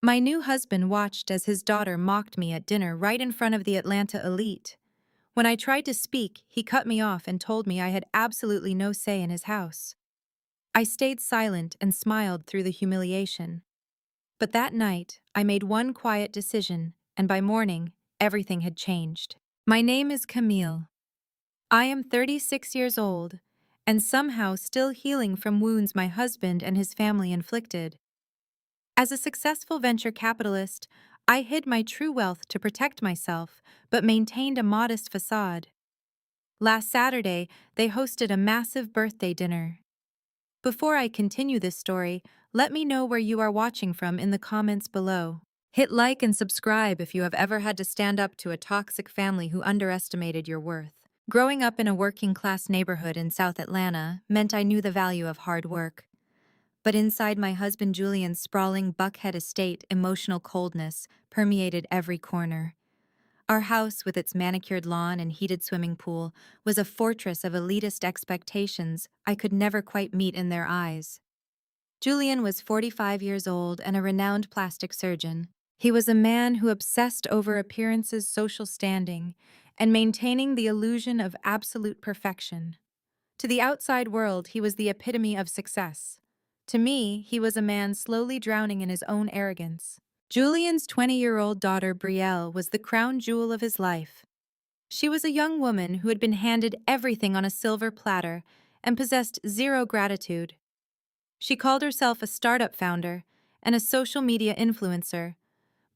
My new husband watched as his daughter mocked me at dinner right in front of the Atlanta elite. When I tried to speak, he cut me off and told me I had absolutely no say in his house. I stayed silent and smiled through the humiliation. But that night, I made one quiet decision, and by morning, everything had changed. My name is Camille. I am 36 years old, and somehow still healing from wounds my husband and his family inflicted. As a successful venture capitalist, I hid my true wealth to protect myself, but maintained a modest facade. Last Saturday, they hosted a massive birthday dinner. Before I continue this story, let me know where you are watching from in the comments below. Hit like and subscribe if you have ever had to stand up to a toxic family who underestimated your worth. Growing up in a working-class neighborhood in South Atlanta meant I knew the value of hard work. But inside my husband Julian's sprawling Buckhead estate, emotional coldness permeated every corner. Our house, with its manicured lawn and heated swimming pool, was a fortress of elitist expectations I could never quite meet in their eyes. Julian was 45 years old and a renowned plastic surgeon. He was a man who obsessed over appearances, social standing, and maintaining the illusion of absolute perfection. To the outside world, he was the epitome of success. To me, he was a man slowly drowning in his own arrogance. Julian's 20-year-old daughter, Brielle, was the crown jewel of his life. She was a young woman who had been handed everything on a silver platter and possessed zero gratitude. She called herself a startup founder and a social media influencer,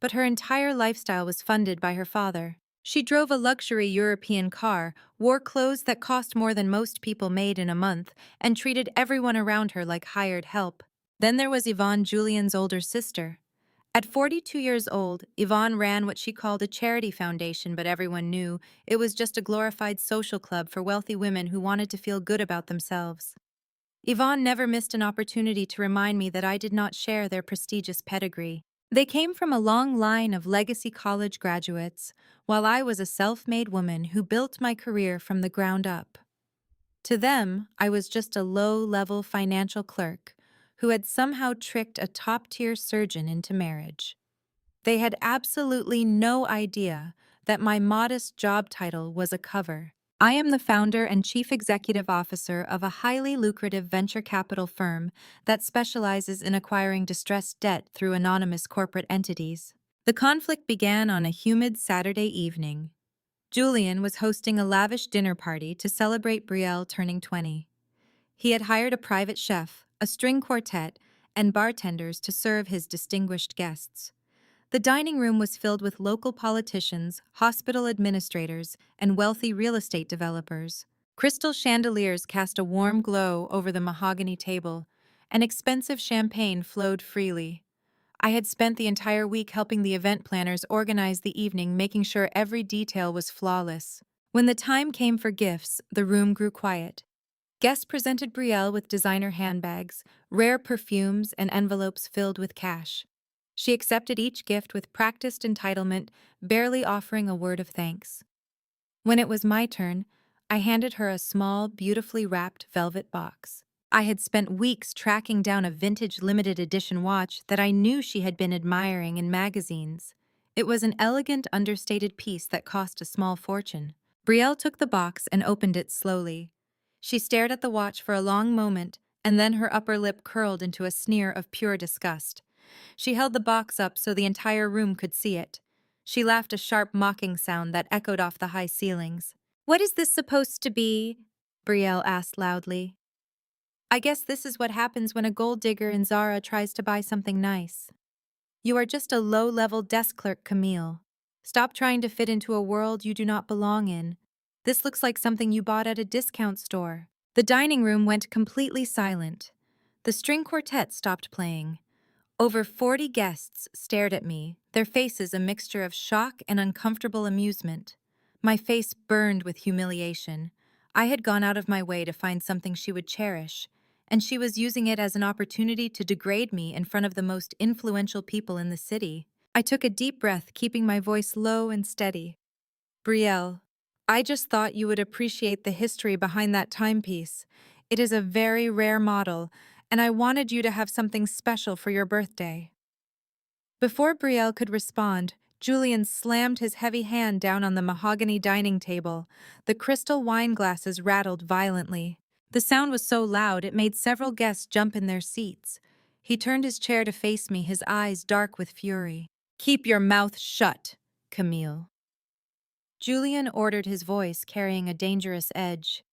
but her entire lifestyle was funded by her father. She drove a luxury European car, wore clothes that cost more than most people made in a month, and treated everyone around her like hired help. Then there was Yvonne, Julian's older sister. At 42 years old, Yvonne ran what she called a charity foundation, but everyone knew it was just a glorified social club for wealthy women who wanted to feel good about themselves. Yvonne never missed an opportunity to remind me that I did not share their prestigious pedigree. They came from a long line of legacy college graduates, while I was a self-made woman who built my career from the ground up. To them, I was just a low-level financial clerk who had somehow tricked a top-tier surgeon into marriage. They had absolutely no idea that my modest job title was a cover. I am the founder and chief executive officer of a highly lucrative venture capital firm that specializes in acquiring distressed debt through anonymous corporate entities. The conflict began on a humid Saturday evening. Julian was hosting a lavish dinner party to celebrate Brielle turning 20. He had hired a private chef, a string quartet, and bartenders to serve his distinguished guests. The dining room was filled with local politicians, hospital administrators, and wealthy real estate developers. Crystal chandeliers cast a warm glow over the mahogany table, and expensive champagne flowed freely. I had spent the entire week helping the event planners organize the evening, making sure every detail was flawless. When the time came for gifts, the room grew quiet. Guests presented Brielle with designer handbags, rare perfumes, and envelopes filled with cash. She accepted each gift with practiced entitlement, barely offering a word of thanks. When it was my turn, I handed her a small, beautifully wrapped velvet box. I had spent weeks tracking down a vintage limited edition watch that I knew she had been admiring in magazines. It was an elegant, understated piece that cost a small fortune. Brielle took the box and opened it slowly. She stared at the watch for a long moment, and then her upper lip curled into a sneer of pure disgust. She held the box up so the entire room could see it. She laughed a sharp, mocking sound that echoed off the high ceilings. "What is this supposed to be?" Brielle asked loudly. "I guess this is what happens when a gold digger in Zara tries to buy something nice. You are just a low-level desk clerk, Camille. Stop trying to fit into a world you do not belong in. This looks like something you bought at a discount store." The dining room went completely silent. The string quartet stopped playing. Over 40 guests stared at me, their faces a mixture of shock and uncomfortable amusement. My face burned with humiliation. I had gone out of my way to find something she would cherish, and she was using it as an opportunity to degrade me in front of the most influential people in the city. I took a deep breath, keeping my voice low and steady. "Brielle, I just thought you would appreciate the history behind that timepiece. It is a very rare model, and I wanted you to have something special for your birthday." Before Brielle could respond, Julian slammed his heavy hand down on the mahogany dining table. The crystal wine glasses rattled violently. The sound was so loud it made several guests jump in their seats. He turned his chair to face me, his eyes dark with fury. "Keep your mouth shut, Camille." Julian ordered, his voice carrying a dangerous edge.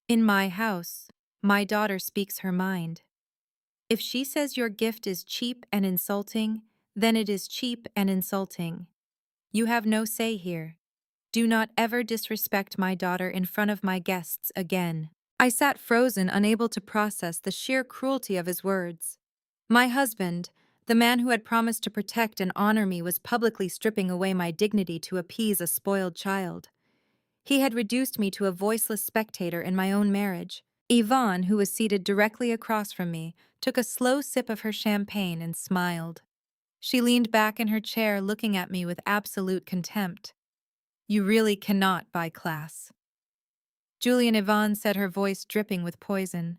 "In my house, my daughter speaks her mind. If she says your gift is cheap and insulting, then it is cheap and insulting. You have no say here. Do not ever disrespect my daughter in front of my guests again." I sat frozen, unable to process the sheer cruelty of his words. My husband, the man who had promised to protect and honor me, was publicly stripping away my dignity to appease a spoiled child. He had reduced me to a voiceless spectator in my own marriage. Yvonne, who was seated directly across from me, took a slow sip of her champagne and smiled. She leaned back in her chair, looking at me with absolute contempt. "You really cannot buy class." Julian, Yvonne said, her voice dripping with poison.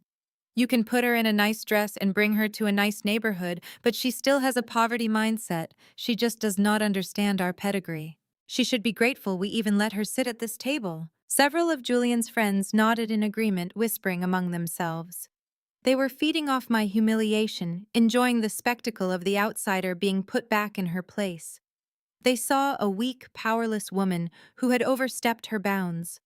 "You can put her in a nice dress and bring her to a nice neighborhood, but she still has a poverty mindset. She just does not understand our pedigree. She should be grateful we even let her sit at this table." Several of Julian's friends nodded in agreement, whispering among themselves. They were feeding off my humiliation, enjoying the spectacle of the outsider being put back in her place. They saw a weak, powerless woman who had overstepped her bounds.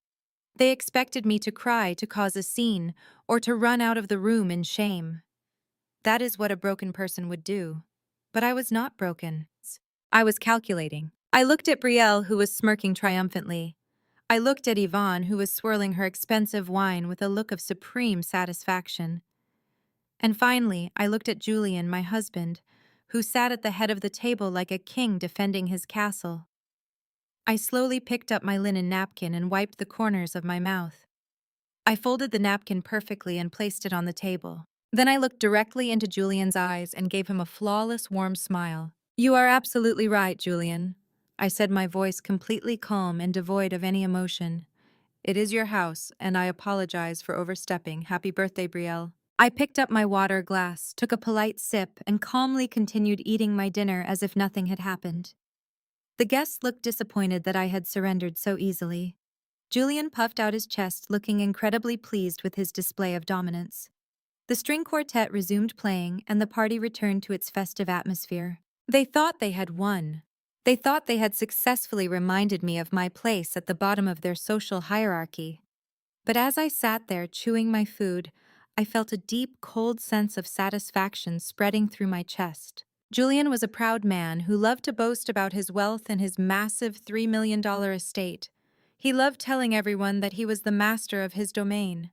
They expected me to cry, to cause a scene, or to run out of the room in shame. That is what a broken person would do. But I was not broken. I was calculating. I looked at Brielle, who was smirking triumphantly. I looked at Yvonne, who was swirling her expensive wine with a look of supreme satisfaction. And finally, I looked at Julian, my husband, who sat at the head of the table like a king defending his castle. I slowly picked up my linen napkin and wiped the corners of my mouth. I folded the napkin perfectly and placed it on the table. Then I looked directly into Julian's eyes and gave him a flawless, warm smile. "You are absolutely right, Julian," I said, my voice completely calm and devoid of any emotion. "It is your house, and I apologize for overstepping. Happy birthday, Brielle." I picked up my water glass, took a polite sip, and calmly continued eating my dinner as if nothing had happened. The guests looked disappointed that I had surrendered so easily. Julian puffed out his chest, looking incredibly pleased with his display of dominance. The string quartet resumed playing, and the party returned to its festive atmosphere. They thought they had won. They thought they had successfully reminded me of my place at the bottom of their social hierarchy. But as I sat there chewing my food, I felt a deep, cold sense of satisfaction spreading through my chest. Julian was a proud man who loved to boast about his wealth and his massive $3 million estate. He loved telling everyone that he was the master of his domain.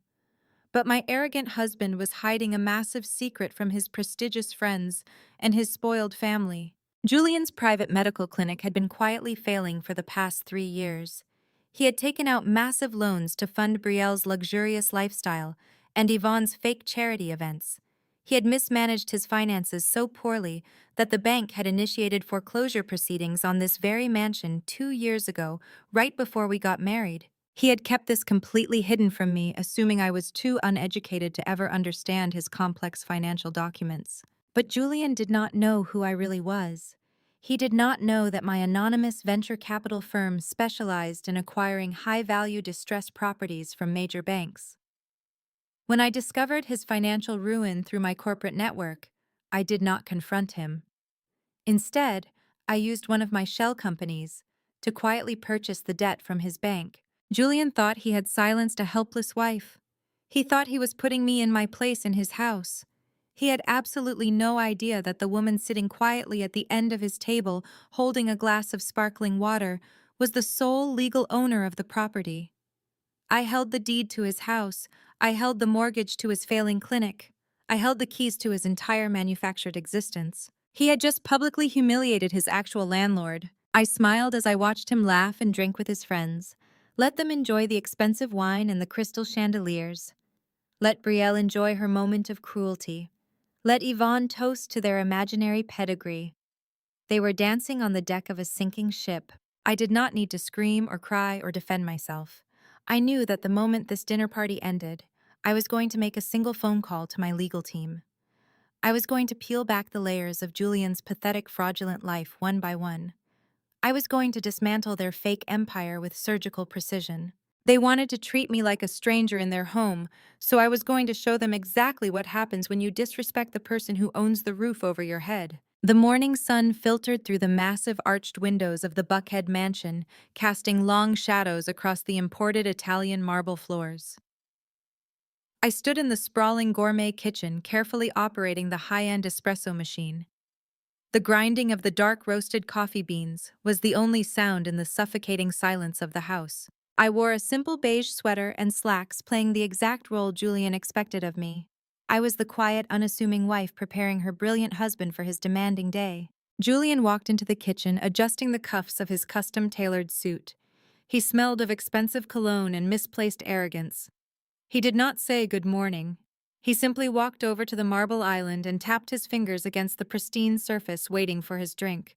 But my arrogant husband was hiding a massive secret from his prestigious friends and his spoiled family. Julian's private medical clinic had been quietly failing for the past 3 years. He had taken out massive loans to fund Brielle's luxurious lifestyle and Yvonne's fake charity events. He had mismanaged his finances so poorly that the bank had initiated foreclosure proceedings on this very mansion 2 years ago, right before we got married. He had kept this completely hidden from me, assuming I was too uneducated to ever understand his complex financial documents. But Julian did not know who I really was. He did not know that my anonymous venture capital firm specialized in acquiring high-value distressed properties from major banks. When I discovered his financial ruin through my corporate network, I did not confront him. Instead, I used one of my shell companies to quietly purchase the debt from his bank. Julian thought he had silenced a helpless wife. He thought he was putting me in my place in his house. He had absolutely no idea that the woman sitting quietly at the end of his table, holding a glass of sparkling water, was the sole legal owner of the property. I held the deed to his house. I held the mortgage to his failing clinic. I held the keys to his entire manufactured existence. He had just publicly humiliated his actual landlord. I smiled as I watched him laugh and drink with his friends. Let them enjoy the expensive wine and the crystal chandeliers. Let Brielle enjoy her moment of cruelty. Let Yvonne toast to their imaginary pedigree. They were dancing on the deck of a sinking ship. I did not need to scream or cry or defend myself. I knew that the moment this dinner party ended, I was going to make a single phone call to my legal team. I was going to peel back the layers of Julian's pathetic, fraudulent life one by one. I was going to dismantle their fake empire with surgical precision. They wanted to treat me like a stranger in their home, so I was going to show them exactly what happens when you disrespect the person who owns the roof over your head. The morning sun filtered through the massive arched windows of the Buckhead mansion, casting long shadows across the imported Italian marble floors. I stood in the sprawling gourmet kitchen, carefully operating the high-end espresso machine. The grinding of the dark roasted coffee beans was the only sound in the suffocating silence of the house. I wore a simple beige sweater and slacks, playing the exact role Julian expected of me. I was the quiet, unassuming wife preparing her brilliant husband for his demanding day. Julian walked into the kitchen, adjusting the cuffs of his custom-tailored suit. He smelled of expensive cologne and misplaced arrogance. He did not say good morning. He simply walked over to the marble island and tapped his fingers against the pristine surface, waiting for his drink.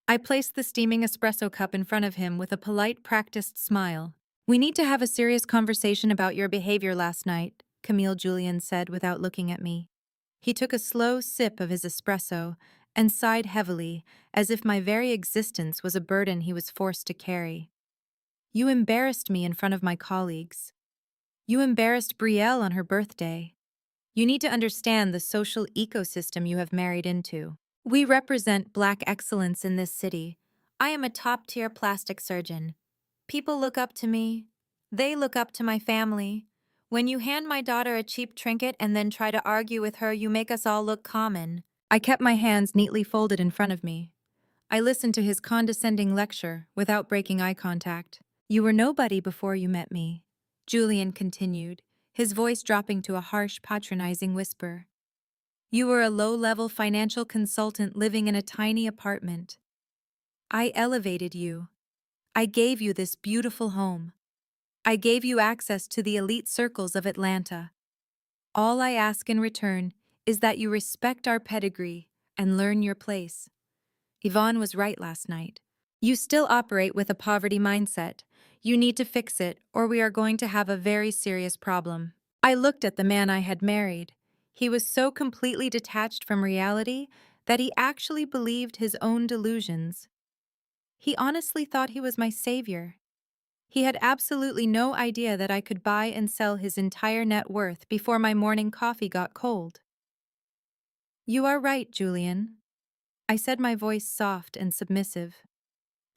I placed the steaming espresso cup in front of him with a polite, practiced smile. "We need to have a serious conversation about your behavior last night," Camille Julian said without looking at me. He took a slow sip of his espresso and sighed heavily, as if my very existence was a burden he was forced to carry. "You embarrassed me in front of my colleagues. You embarrassed Brielle on her birthday. You need to understand the social ecosystem you have married into. We represent Black excellence in this city. I am a top-tier plastic surgeon. People look up to me. They look up to my family. When you hand my daughter a cheap trinket and then try to argue with her, you make us all look common." I kept my hands neatly folded in front of me. I listened to his condescending lecture without breaking eye contact. "You were nobody before you met me," Julian continued, his voice dropping to a harsh, patronizing whisper. "You were a low-level financial consultant living in a tiny apartment. I elevated you. I gave you this beautiful home. I gave you access to the elite circles of Atlanta. All I ask in return is that you respect our pedigree and learn your place." Yvonne was right last night. You still operate with a poverty mindset. You need to fix it, or we are going to have a very serious problem. I looked at the man I had married. He was so completely detached from reality that he actually believed his own delusions. He honestly thought he was my savior. He had absolutely no idea that I could buy and sell his entire net worth before my morning coffee got cold. "You are right, Julian," I said, my voice soft and submissive.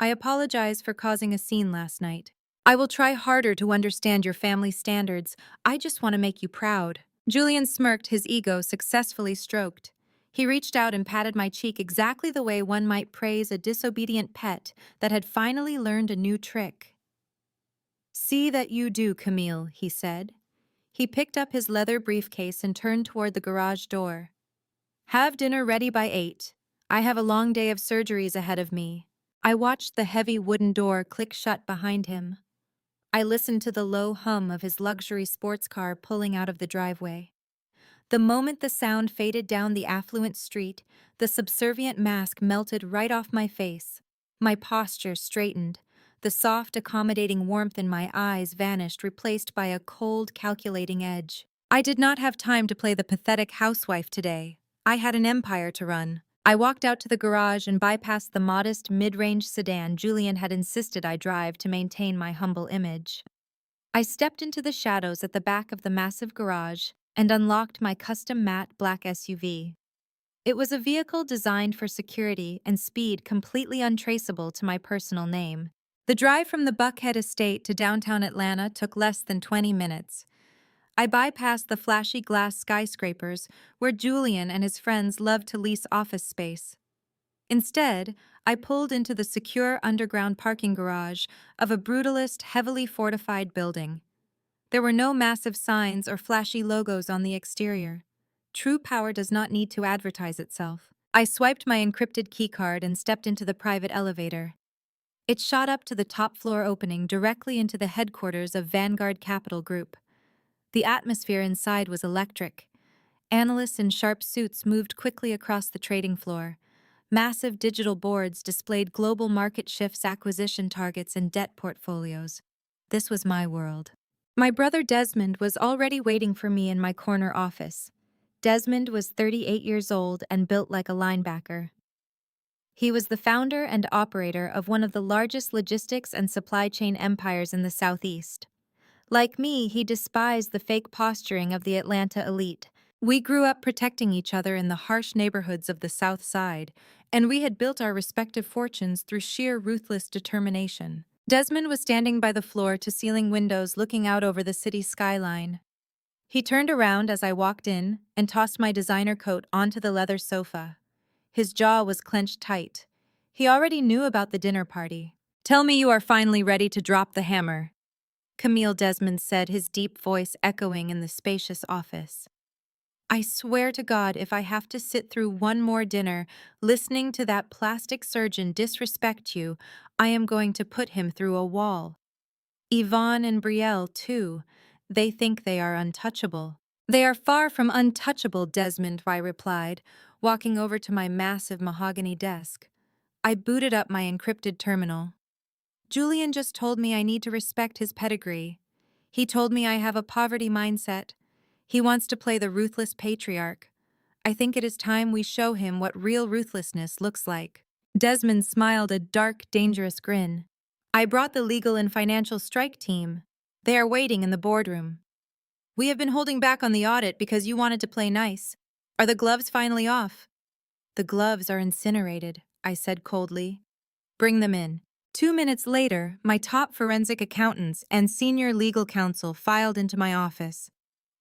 "I apologize for causing a scene last night. I will try harder to understand your family standards. I just want to make you proud." Julian smirked, his ego successfully stroked. He reached out and patted my cheek exactly the way one might praise a disobedient pet that had finally learned a new trick. "See that you do, Camille," he said. He picked up his leather briefcase and turned toward the garage door. "Have dinner ready by 8. I have a long day of surgeries ahead of me." I watched the heavy wooden door click shut behind him. I listened to the low hum of his luxury sports car pulling out of the driveway. The moment the sound faded down the affluent street, the subservient mask melted right off my face. My posture straightened. The soft, accommodating warmth in my eyes vanished, replaced by a cold, calculating edge. I did not have time to play the pathetic housewife today. I had an empire to run. I walked out to the garage and bypassed the modest, mid-range sedan Julian had insisted I drive to maintain my humble image. I stepped into the shadows at the back of the massive garage and unlocked my custom matte black SUV. It was a vehicle designed for security and speed completely untraceable to my personal name. The drive from the Buckhead estate to downtown Atlanta took less than 20 minutes. I bypassed the flashy glass skyscrapers where Julian and his friends loved to lease office space. Instead, I pulled into the secure underground parking garage of a brutalist, heavily fortified building. There were no massive signs or flashy logos on the exterior. True power does not need to advertise itself. I swiped my encrypted keycard and stepped into the private elevator. It shot up to the top floor opening directly into the headquarters of Vanguard Capital Group. The atmosphere inside was electric. Analysts in sharp suits moved quickly across the trading floor. Massive digital boards displayed global market shifts, acquisition targets, and debt portfolios. This was my world. My brother Desmond was already waiting for me in my corner office. Desmond was 38 years old and built like a linebacker. He was the founder and operator of one of the largest logistics and supply chain empires in the Southeast. Like me, he despised the fake posturing of the Atlanta elite. We grew up protecting each other in the harsh neighborhoods of the South Side, and we had built our respective fortunes through sheer ruthless determination. Desmond was standing by the floor-to-ceiling windows looking out over the city skyline. He turned around as I walked in and tossed my designer coat onto the leather sofa. His jaw was clenched tight. He already knew about the dinner party. "Tell me you are finally ready to drop the hammer," Camille Desmond said, his deep voice echoing in the spacious office. "I swear to God, if I have to sit through one more dinner listening to that plastic surgeon disrespect you, I am going to put him through a wall. Yvonne and Brielle, too. They think they are untouchable." "They are far from untouchable," Desmond I replied, walking over to my massive mahogany desk. I booted up my encrypted terminal. "Julian just told me I need to respect his pedigree. He told me I have a poverty mindset. He wants to play the ruthless patriarch. I think it is time we show him what real ruthlessness looks like." Desmond smiled a dark, dangerous grin. "I brought the legal and financial strike team. They are waiting in the boardroom. We have been holding back on the audit because you wanted to play nice. Are the gloves finally off?" "The gloves are incinerated," I said coldly. "Bring them in." 2 minutes later, my top forensic accountants and senior legal counsel filed into my office.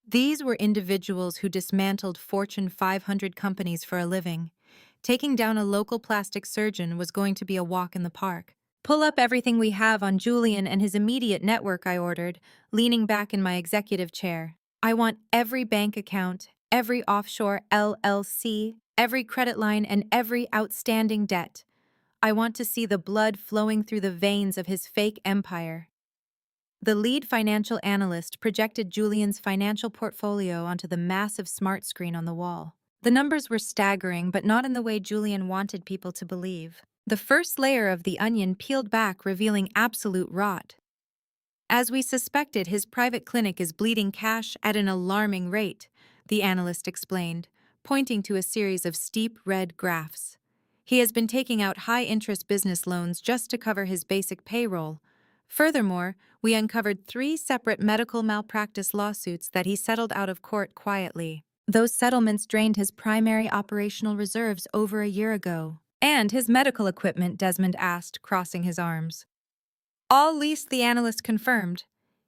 These were individuals who dismantled Fortune 500 companies for a living. Taking down a local plastic surgeon was going to be a walk in the park. "Pull up everything we have on Julian and his immediate network," I ordered, leaning back in my executive chair. "I want every bank account, every offshore LLC, every credit line, and every outstanding debt. I want to see the blood flowing through the veins of his fake empire." The lead financial analyst projected Julian's financial portfolio onto the massive smart screen on the wall. The numbers were staggering, but not in the way Julian wanted people to believe. The first layer of the onion peeled back, revealing absolute rot. "As we suspected, his private clinic is bleeding cash at an alarming rate," the analyst explained, pointing to a series of steep red graphs. "He has been taking out high-interest business loans just to cover his basic payroll. Furthermore, we uncovered 3 separate medical malpractice lawsuits that he settled out of court quietly. Those settlements drained his primary operational reserves over a year ago." "And his medical equipment?" Desmond asked, crossing his arms. "All leased," the analyst confirmed.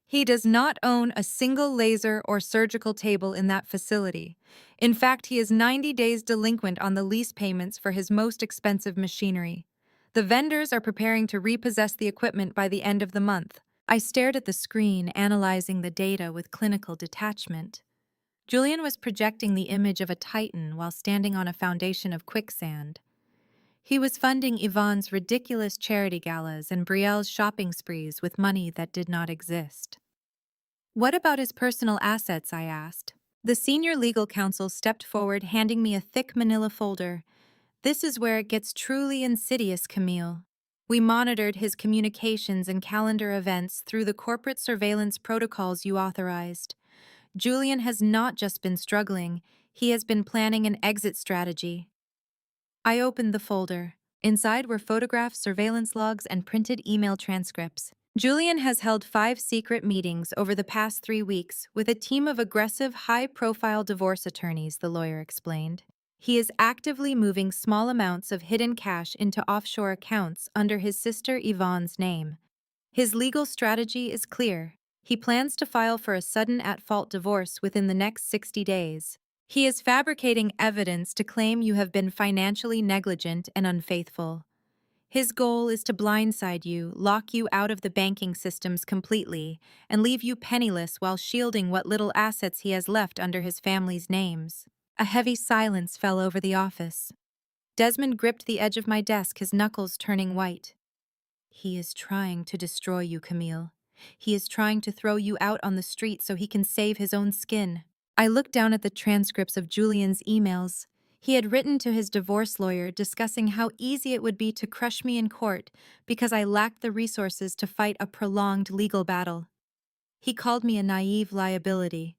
"He does not own a single laser or surgical table in that facility. In fact, he is 90 days delinquent on the lease payments for his most expensive machinery. The vendors are preparing to repossess the equipment by the end of the month." I stared at the screen, analyzing the data with clinical detachment. Julian was projecting the image of a titan while standing on a foundation of quicksand. He was funding Yvonne's ridiculous charity galas and Brielle's shopping sprees with money that did not exist. "What about his personal assets?" I asked. The senior legal counsel stepped forward, handing me a thick manila folder. "This is where it gets truly insidious, Camille. We monitored his communications and calendar events through the corporate surveillance protocols you authorized. Julian has not just been struggling, he has been planning an exit strategy." I opened the folder. Inside were photographs, surveillance logs, and printed email transcripts. "Julian has held 5 secret meetings over the past 3 weeks with a team of aggressive, high-profile divorce attorneys," the lawyer explained. "He is actively moving small amounts of hidden cash into offshore accounts under his sister Yvonne's name. His legal strategy is clear. He plans to file for a sudden at-fault divorce within the next 60 days. He is fabricating evidence to claim you have been financially negligent and unfaithful. His goal is to blindside you, lock you out of the banking systems completely, and leave you penniless while shielding what little assets he has left under his family's names." A heavy silence fell over the office. Desmond gripped the edge of my desk, his knuckles turning white. "He is trying to destroy you, Camille. He is trying to throw you out on the street so he can save his own skin." I looked down at the transcripts of Julian's emails. He had written to his divorce lawyer discussing how easy it would be to crush me in court because I lacked the resources to fight a prolonged legal battle. He called me a naive liability.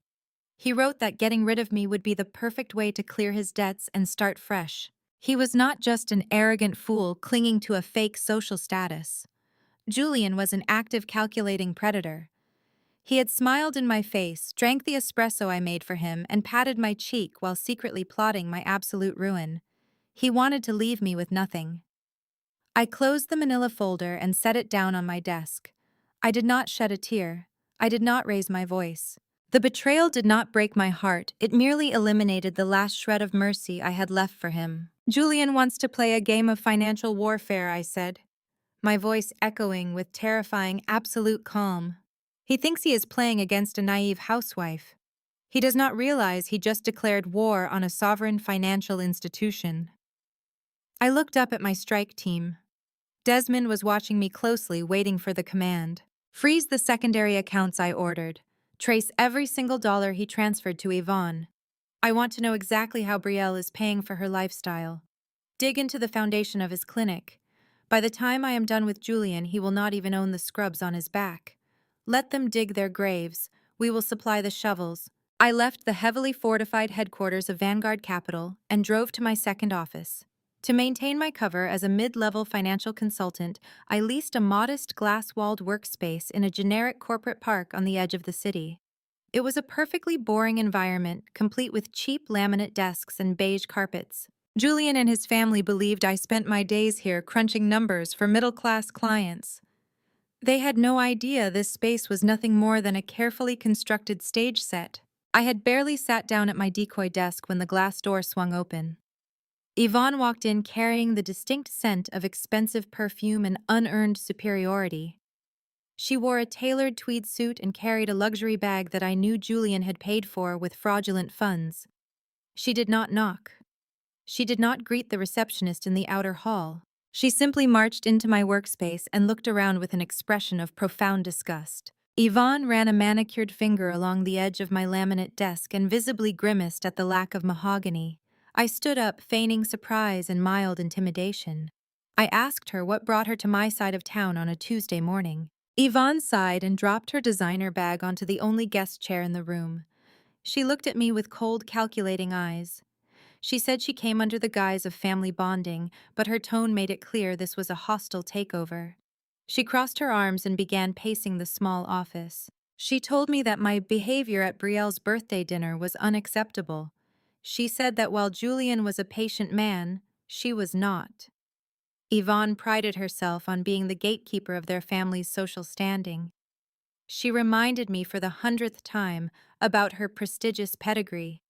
He wrote that getting rid of me would be the perfect way to clear his debts and start fresh. He was not just an arrogant fool clinging to a fake social status. Julian was an active, calculating predator. He had smiled in my face, drank the espresso I made for him, and patted my cheek while secretly plotting my absolute ruin. He wanted to leave me with nothing. I closed the manila folder and set it down on my desk. I did not shed a tear. I did not raise my voice. The betrayal did not break my heart, it merely eliminated the last shred of mercy I had left for him. Julian wants to play a game of financial warfare, I said, my voice echoing with terrifying absolute calm. He thinks he is playing against a naive housewife. He does not realize he just declared war on a sovereign financial institution. I looked up at my strike team. Desmond was watching me closely, waiting for the command. Freeze the secondary accounts, I ordered. Trace every single dollar he transferred to Yvonne. I want to know exactly how Brielle is paying for her lifestyle. Dig into the foundation of his clinic. By the time I am done with Julian, he will not even own the scrubs on his back. Let them dig their graves. We will supply the shovels. I left the heavily fortified headquarters of Vanguard Capital and drove to my second office. To maintain my cover as a mid-level financial consultant, I leased a modest glass-walled workspace in a generic corporate park on the edge of the city. It was a perfectly boring environment, complete with cheap laminate desks and beige carpets. Julian and his family believed I spent my days here crunching numbers for middle-class clients. They had no idea this space was nothing more than a carefully constructed stage set. I had barely sat down at my decoy desk when the glass door swung open. Yvonne walked in carrying the distinct scent of expensive perfume and unearned superiority. She wore a tailored tweed suit and carried a luxury bag that I knew Julian had paid for with fraudulent funds. She did not knock. She did not greet the receptionist in the outer hall. She simply marched into my workspace and looked around with an expression of profound disgust. Yvonne ran a manicured finger along the edge of my laminate desk and visibly grimaced at the lack of mahogany. I stood up, feigning surprise and mild intimidation. I asked her what brought her to my side of town on a Tuesday morning. Yvonne sighed and dropped her designer bag onto the only guest chair in the room. She looked at me with cold, calculating eyes. She said she came under the guise of family bonding, but her tone made it clear this was a hostile takeover. She crossed her arms and began pacing the small office. She told me that my behavior at Brielle's birthday dinner was unacceptable. She said that while Julian was a patient man, she was not. Yvonne prided herself on being the gatekeeper of their family's social standing. She reminded me for the 100th time about her prestigious pedigree.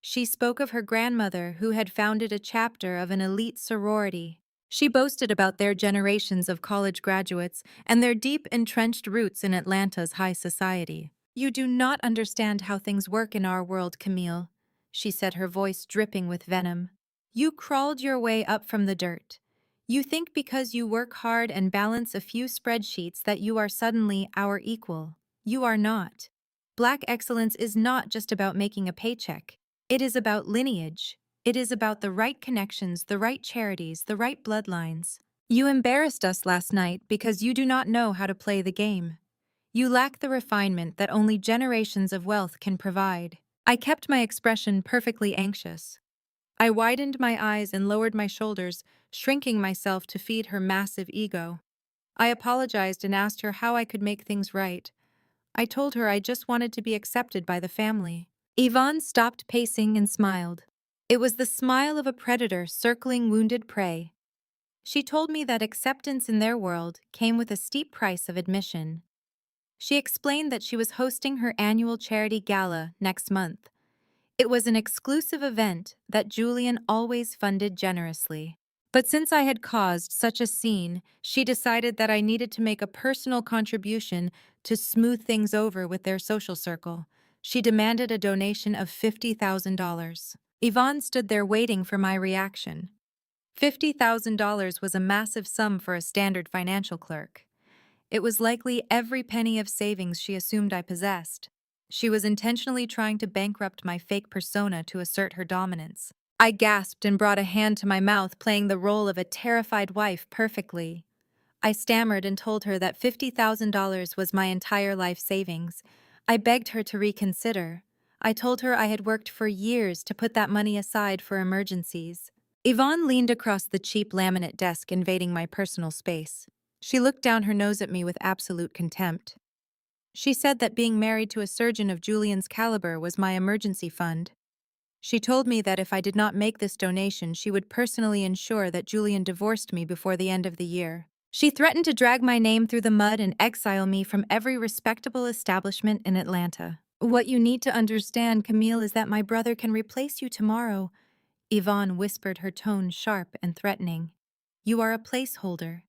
She spoke of her grandmother who had founded a chapter of an elite sorority. She boasted about their generations of college graduates and their deep entrenched roots in Atlanta's high society. "You do not understand how things work in our world, Camille," she said, her voice dripping with venom. "You crawled your way up from the dirt. You think because you work hard and balance a few spreadsheets that you are suddenly our equal. You are not. Black excellence is not just about making a paycheck. It is about lineage. It is about the right connections, the right charities, the right bloodlines. You embarrassed us last night because you do not know how to play the game. You lack the refinement that only generations of wealth can provide." I kept my expression perfectly anxious. I widened my eyes and lowered my shoulders, shrinking myself to feed her massive ego. I apologized and asked her how I could make things right. I told her I just wanted to be accepted by the family. Yvonne stopped pacing and smiled. It was the smile of a predator circling wounded prey. She told me that acceptance in their world came with a steep price of admission. She explained that she was hosting her annual charity gala next month. It was an exclusive event that Julian always funded generously. But since I had caused such a scene, she decided that I needed to make a personal contribution to smooth things over with their social circle. She demanded a donation of $50,000. Yvonne stood there waiting for my reaction. $50,000 was a massive sum for a standard financial clerk. It was likely every penny of savings she assumed I possessed. She was intentionally trying to bankrupt my fake persona to assert her dominance. I gasped and brought a hand to my mouth, playing the role of a terrified wife perfectly. I stammered and told her that $50,000 was my entire life savings. I begged her to reconsider. I told her I had worked for years to put that money aside for emergencies. Yvonne leaned across the cheap laminate desk, invading my personal space. She looked down her nose at me with absolute contempt. She said that being married to a surgeon of Julian's caliber was my emergency fund. She told me that if I did not make this donation, she would personally ensure that Julian divorced me before the end of the year. She threatened to drag my name through the mud and exile me from every respectable establishment in Atlanta. What you need to understand, Camille, is that my brother can replace you tomorrow. Yvonne whispered, her tone sharp and threatening. You are a placeholder.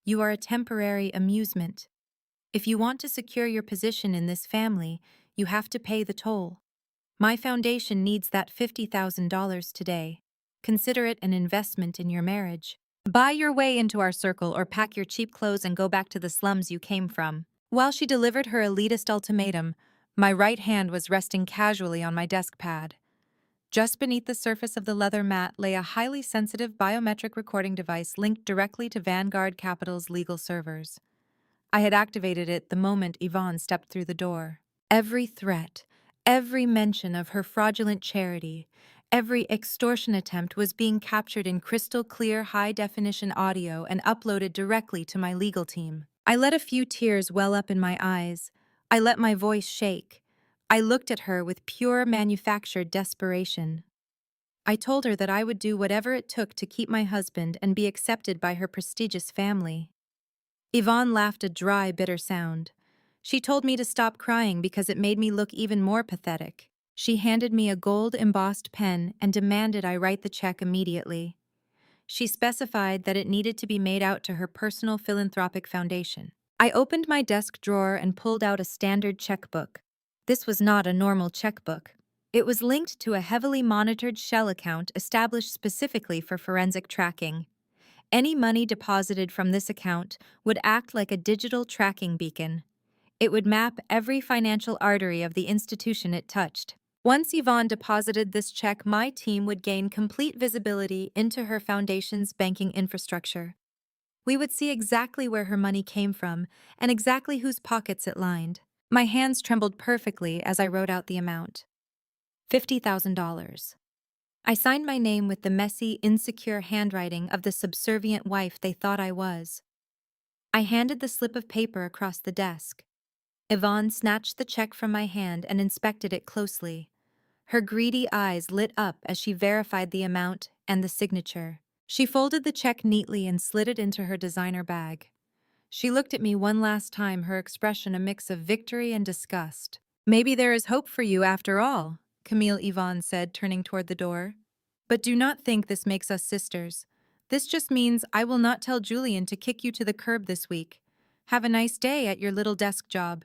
You are a temporary amusement. If you want to secure your position in this family, you have to pay the toll. My foundation needs that $50,000 today. Consider it an investment in your marriage. Buy your way into our circle or pack your cheap clothes and go back to the slums you came from. While she delivered her elitist ultimatum, my right hand was resting casually on my desk pad. Just beneath the surface of the leather mat lay a highly sensitive biometric recording device linked directly to Vanguard Capital's legal servers. I had activated it the moment Yvonne stepped through the door. Every threat, every mention of her fraudulent charity, every extortion attempt was being captured in crystal-clear, high-definition audio and uploaded directly to my legal team. I let a few tears well up in my eyes. I let my voice shake. I looked at her with pure manufactured desperation. I told her that I would do whatever it took to keep my husband and be accepted by her prestigious family. Yvonne laughed a dry, bitter sound. She told me to stop crying because it made me look even more pathetic. She handed me a gold-embossed pen and demanded I write the check immediately. She specified that it needed to be made out to her personal philanthropic foundation. I opened my desk drawer and pulled out a standard checkbook. This was not a normal checkbook. It was linked to a heavily monitored shell account established specifically for forensic tracking. Any money deposited from this account would act like a digital tracking beacon. It would map every financial artery of the institution it touched. Once Yvonne deposited this check, my team would gain complete visibility into her foundation's banking infrastructure. We would see exactly where her money came from and exactly whose pockets it lined. My hands trembled perfectly as I wrote out the amount. $50,000. I signed my name with the messy, insecure handwriting of the subservient wife they thought I was. I handed the slip of paper across the desk. Yvonne snatched the check from my hand and inspected it closely. Her greedy eyes lit up as she verified the amount and the signature. She folded the check neatly and slid it into her designer bag. She looked at me one last time, her expression a mix of victory and disgust. Maybe there is hope for you after all, Camille Yvonne said, turning toward the door. But do not think this makes us sisters. This just means I will not tell Julian to kick you to the curb this week. Have a nice day at your little desk job.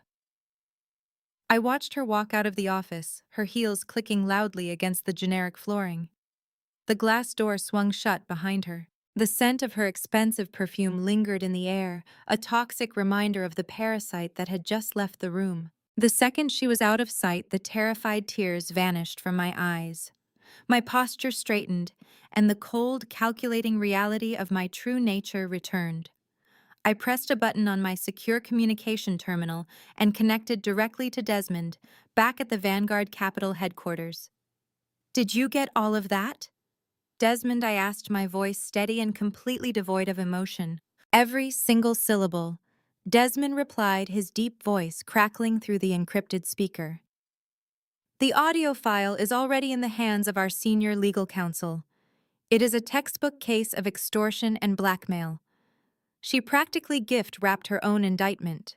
I watched her walk out of the office, her heels clicking loudly against the generic flooring. The glass door swung shut behind her. The scent of her expensive perfume lingered in the air, a toxic reminder of the parasite that had just left the room. The second she was out of sight, the terrified tears vanished from my eyes. My posture straightened, and the cold, calculating reality of my true nature returned. I pressed a button on my secure communication terminal and connected directly to Desmond, back at the Vanguard Capital headquarters. "Did you get all of that?" "Desmond," I asked, my voice steady and completely devoid of emotion. "Every single syllable," Desmond replied, his deep voice crackling through the encrypted speaker. "The audio file is already in the hands of our senior legal counsel. It is a textbook case of extortion and blackmail." She practically gift-wrapped her own indictment.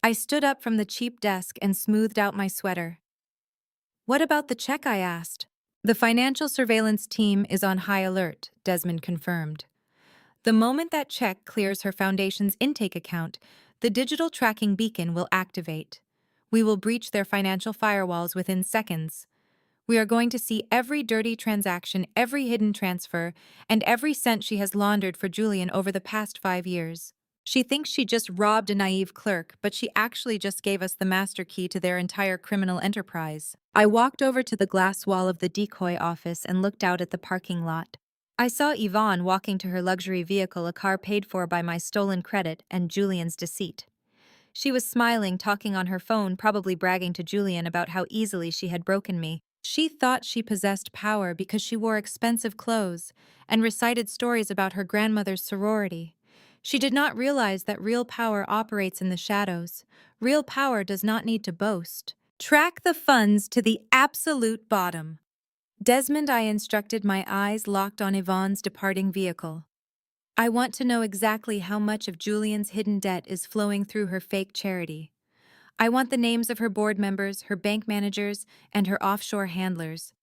I stood up from the cheap desk and smoothed out my sweater. "What about the check?" I asked. "The financial surveillance team is on high alert," Desmond confirmed. "The moment that check clears her foundation's intake account, the digital tracking beacon will activate. We will breach their financial firewalls within seconds. We are going to see every dirty transaction, every hidden transfer, and every cent she has laundered for Julian over the past 5 years. She thinks she just robbed a naive clerk, but she actually just gave us the master key to their entire criminal enterprise." I walked over to the glass wall of the decoy office and looked out at the parking lot. I saw Yvonne walking to her luxury vehicle, a car paid for by my stolen credit and Julian's deceit. She was smiling, talking on her phone, probably bragging to Julian about how easily she had broken me. She thought she possessed power because she wore expensive clothes and recited stories about her grandmother's sorority. She did not realize that real power operates in the shadows. Real power does not need to boast. Track the funds to the absolute bottom. Desmond, I instructed, my eyes locked on Yvonne's departing vehicle. I want to know exactly how much of Julian's hidden debt is flowing through her fake charity. I want the names of her board members, her bank managers, and her offshore handlers.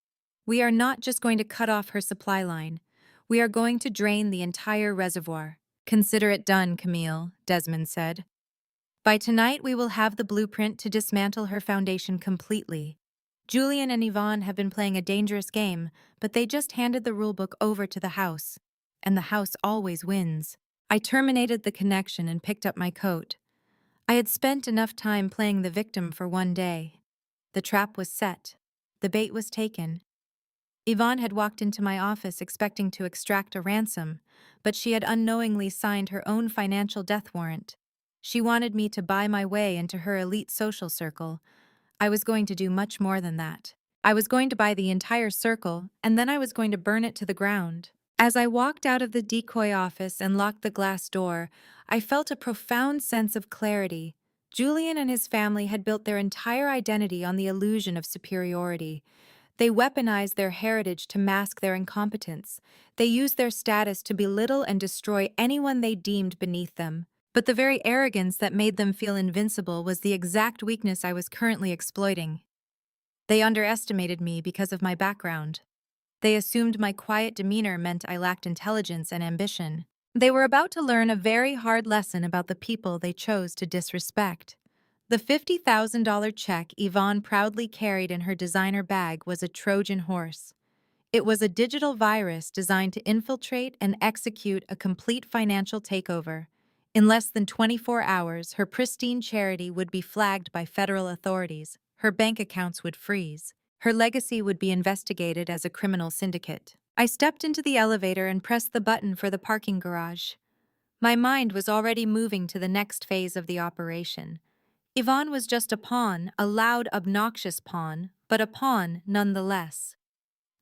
We are not just going to cut off her supply line. We are going to drain the entire reservoir. Consider it done, Camille, Desmond said. By tonight, we will have the blueprint to dismantle her foundation completely. Julian and Yvonne have been playing a dangerous game, but they just handed the rulebook over to the house. And the house always wins. I terminated the connection and picked up my coat. I had spent enough time playing the victim for one day. The trap was set. The bait was taken. Yvonne had walked into my office expecting to extract a ransom, but she had unknowingly signed her own financial death warrant. She wanted me to buy my way into her elite social circle. I was going to do much more than that. I was going to buy the entire circle, and then I was going to burn it to the ground. As I walked out of the decoy office and locked the glass door, I felt a profound sense of clarity. Julian and his family had built their entire identity on the illusion of superiority. They weaponized their heritage to mask their incompetence. They used their status to belittle and destroy anyone they deemed beneath them. But the very arrogance that made them feel invincible was the exact weakness I was currently exploiting. They underestimated me because of my background. They assumed my quiet demeanor meant I lacked intelligence and ambition. They were about to learn a very hard lesson about the people they chose to disrespect. The $50,000 check Yvonne proudly carried in her designer bag was a Trojan horse. It was a digital virus designed to infiltrate and execute a complete financial takeover. In less than 24 hours, her pristine charity would be flagged by federal authorities. Her bank accounts would freeze. Her legacy would be investigated as a criminal syndicate. I stepped into the elevator and pressed the button for the parking garage. My mind was already moving to the next phase of the operation. Yvonne was just a pawn, a loud, obnoxious pawn, but a pawn nonetheless.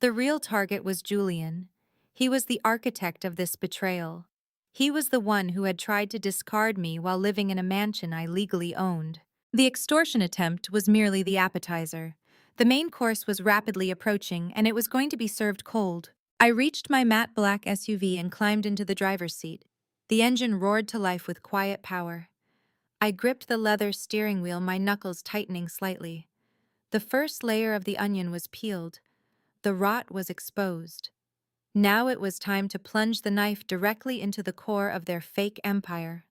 The real target was Julian. He was the architect of this betrayal. He was the one who had tried to discard me while living in a mansion I legally owned. The extortion attempt was merely the appetizer. The main course was rapidly approaching, and it was going to be served cold. I reached my matte black SUV and climbed into the driver's seat. The engine roared to life with quiet power. I gripped the leather steering wheel, my knuckles tightening slightly. The first layer of the onion was peeled. The rot was exposed. Now it was time to plunge the knife directly into the core of their fake empire.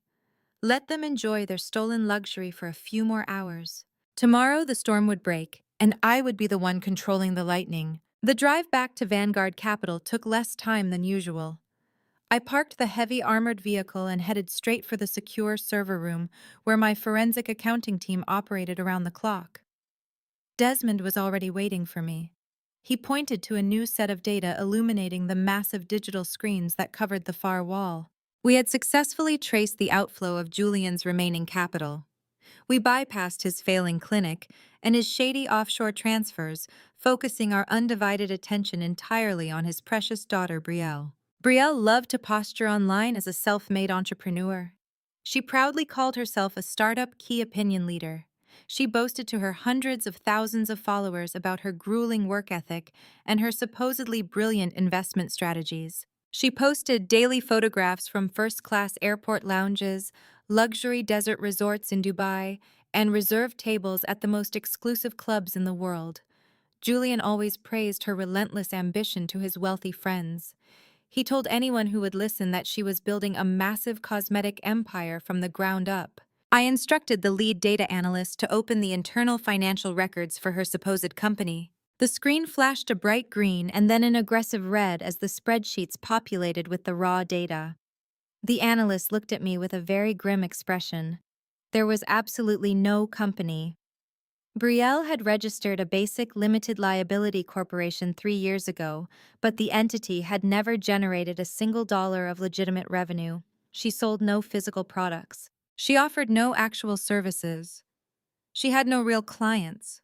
Let them enjoy their stolen luxury for a few more hours. Tomorrow the storm would break, and I would be the one controlling the lightning. The drive back to Vanguard Capital took less time than usual. I parked the heavy armored vehicle and headed straight for the secure server room where my forensic accounting team operated around the clock. Desmond was already waiting for me. He pointed to a new set of data illuminating the massive digital screens that covered the far wall. We had successfully traced the outflow of Julian's remaining capital. We bypassed his failing clinic and his shady offshore transfers, focusing our undivided attention entirely on his precious daughter, Brielle. Brielle loved to posture online as a self-made entrepreneur. She proudly called herself a startup key opinion leader. She boasted to her hundreds of thousands of followers about her grueling work ethic and her supposedly brilliant investment strategies. She posted daily photographs from first-class airport lounges, luxury desert resorts in Dubai, and reserved tables at the most exclusive clubs in the world. Julian always praised her relentless ambition to his wealthy friends. He told anyone who would listen that she was building a massive cosmetic empire from the ground up. I instructed the lead data analyst to open the internal financial records for her supposed company. The screen flashed a bright green and then an aggressive red as the spreadsheets populated with the raw data. The analyst looked at me with a very grim expression. There was absolutely no company. Brielle had registered a basic limited liability corporation 3 years ago, but the entity had never generated a single dollar of legitimate revenue. She sold no physical products. She offered no actual services. She had no real clients.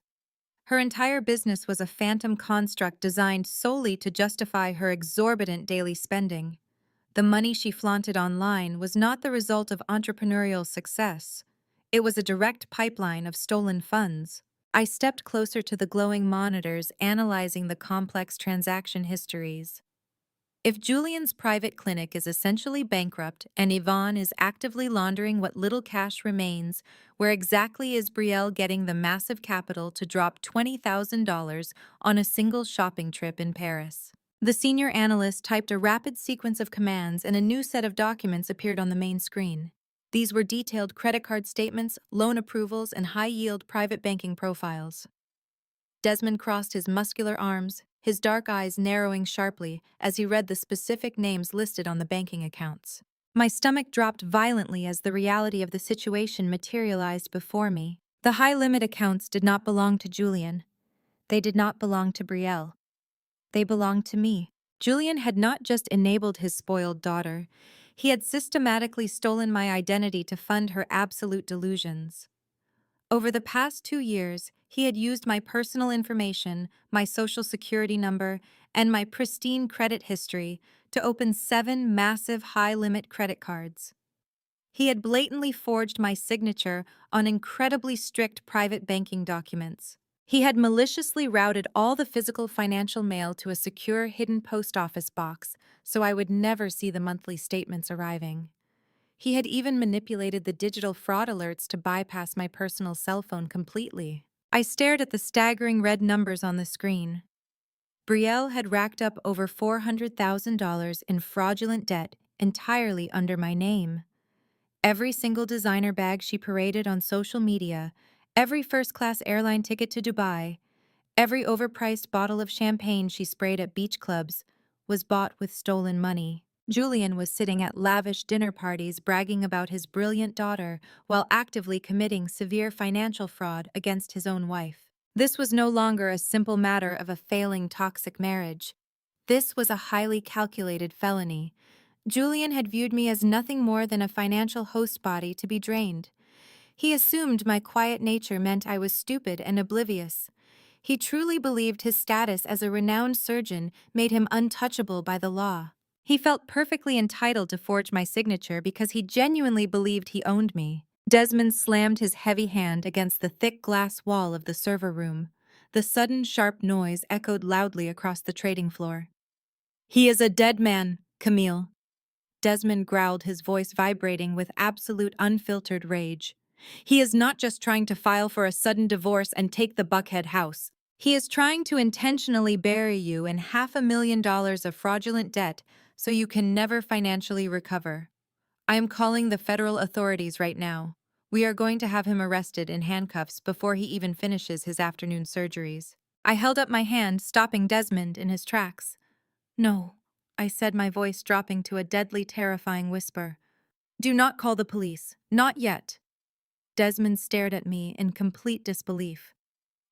Her entire business was a phantom construct designed solely to justify her exorbitant daily spending. The money she flaunted online was not the result of entrepreneurial success. It was a direct pipeline of stolen funds. I stepped closer to the glowing monitors, analyzing the complex transaction histories. If Julian's private clinic is essentially bankrupt and Yvonne is actively laundering what little cash remains, where exactly is Brielle getting the massive capital to drop $20,000 on a single shopping trip in Paris? The senior analyst typed a rapid sequence of commands and a new set of documents appeared on the main screen. These were detailed credit card statements, loan approvals, and high-yield private banking profiles. Desmond crossed his muscular arms, his dark eyes narrowing sharply as he read the specific names listed on the banking accounts. My stomach dropped violently as the reality of the situation materialized before me. The high-limit accounts did not belong to Julian. They did not belong to Brielle. They belonged to me. Julian had not just enabled his spoiled daughter, he had systematically stolen my identity to fund her absolute delusions. Over the past 2 years, he had used my personal information, my social security number, and my pristine credit history to open 7 massive high-limit credit cards. He had blatantly forged my signature on incredibly strict private banking documents. He had maliciously routed all the physical financial mail to a secure hidden post office box so I would never see the monthly statements arriving. He had even manipulated the digital fraud alerts to bypass my personal cell phone completely. I stared at the staggering red numbers on the screen. Brielle had racked up over $400,000 in fraudulent debt entirely under my name. Every single designer bag she paraded on social media, every first-class airline ticket to Dubai, every overpriced bottle of champagne she sprayed at beach clubs was bought with stolen money. Julian was sitting at lavish dinner parties bragging about his brilliant daughter while actively committing severe financial fraud against his own wife. This was no longer a simple matter of a failing toxic marriage. This was a highly calculated felony. Julian had viewed me as nothing more than a financial host body to be drained. He assumed my quiet nature meant I was stupid and oblivious. He truly believed his status as a renowned surgeon made him untouchable by the law. He felt perfectly entitled to forge my signature because he genuinely believed he owned me. Desmond slammed his heavy hand against the thick glass wall of the server room. The sudden sharp noise echoed loudly across the trading floor. "He is a dead man, Camille." Desmond growled, his voice vibrating with absolute unfiltered rage. "He is not just trying to file for a sudden divorce and take the Buckhead house. He is trying to intentionally bury you in $500,000 of fraudulent debt so you can never financially recover. I am calling the federal authorities right now. We are going to have him arrested in handcuffs before he even finishes his afternoon surgeries." I held up my hand, stopping Desmond in his tracks. "No," I said, my voice dropping to a deadly, terrifying whisper. "Do not call the police. Not yet." Desmond stared at me in complete disbelief.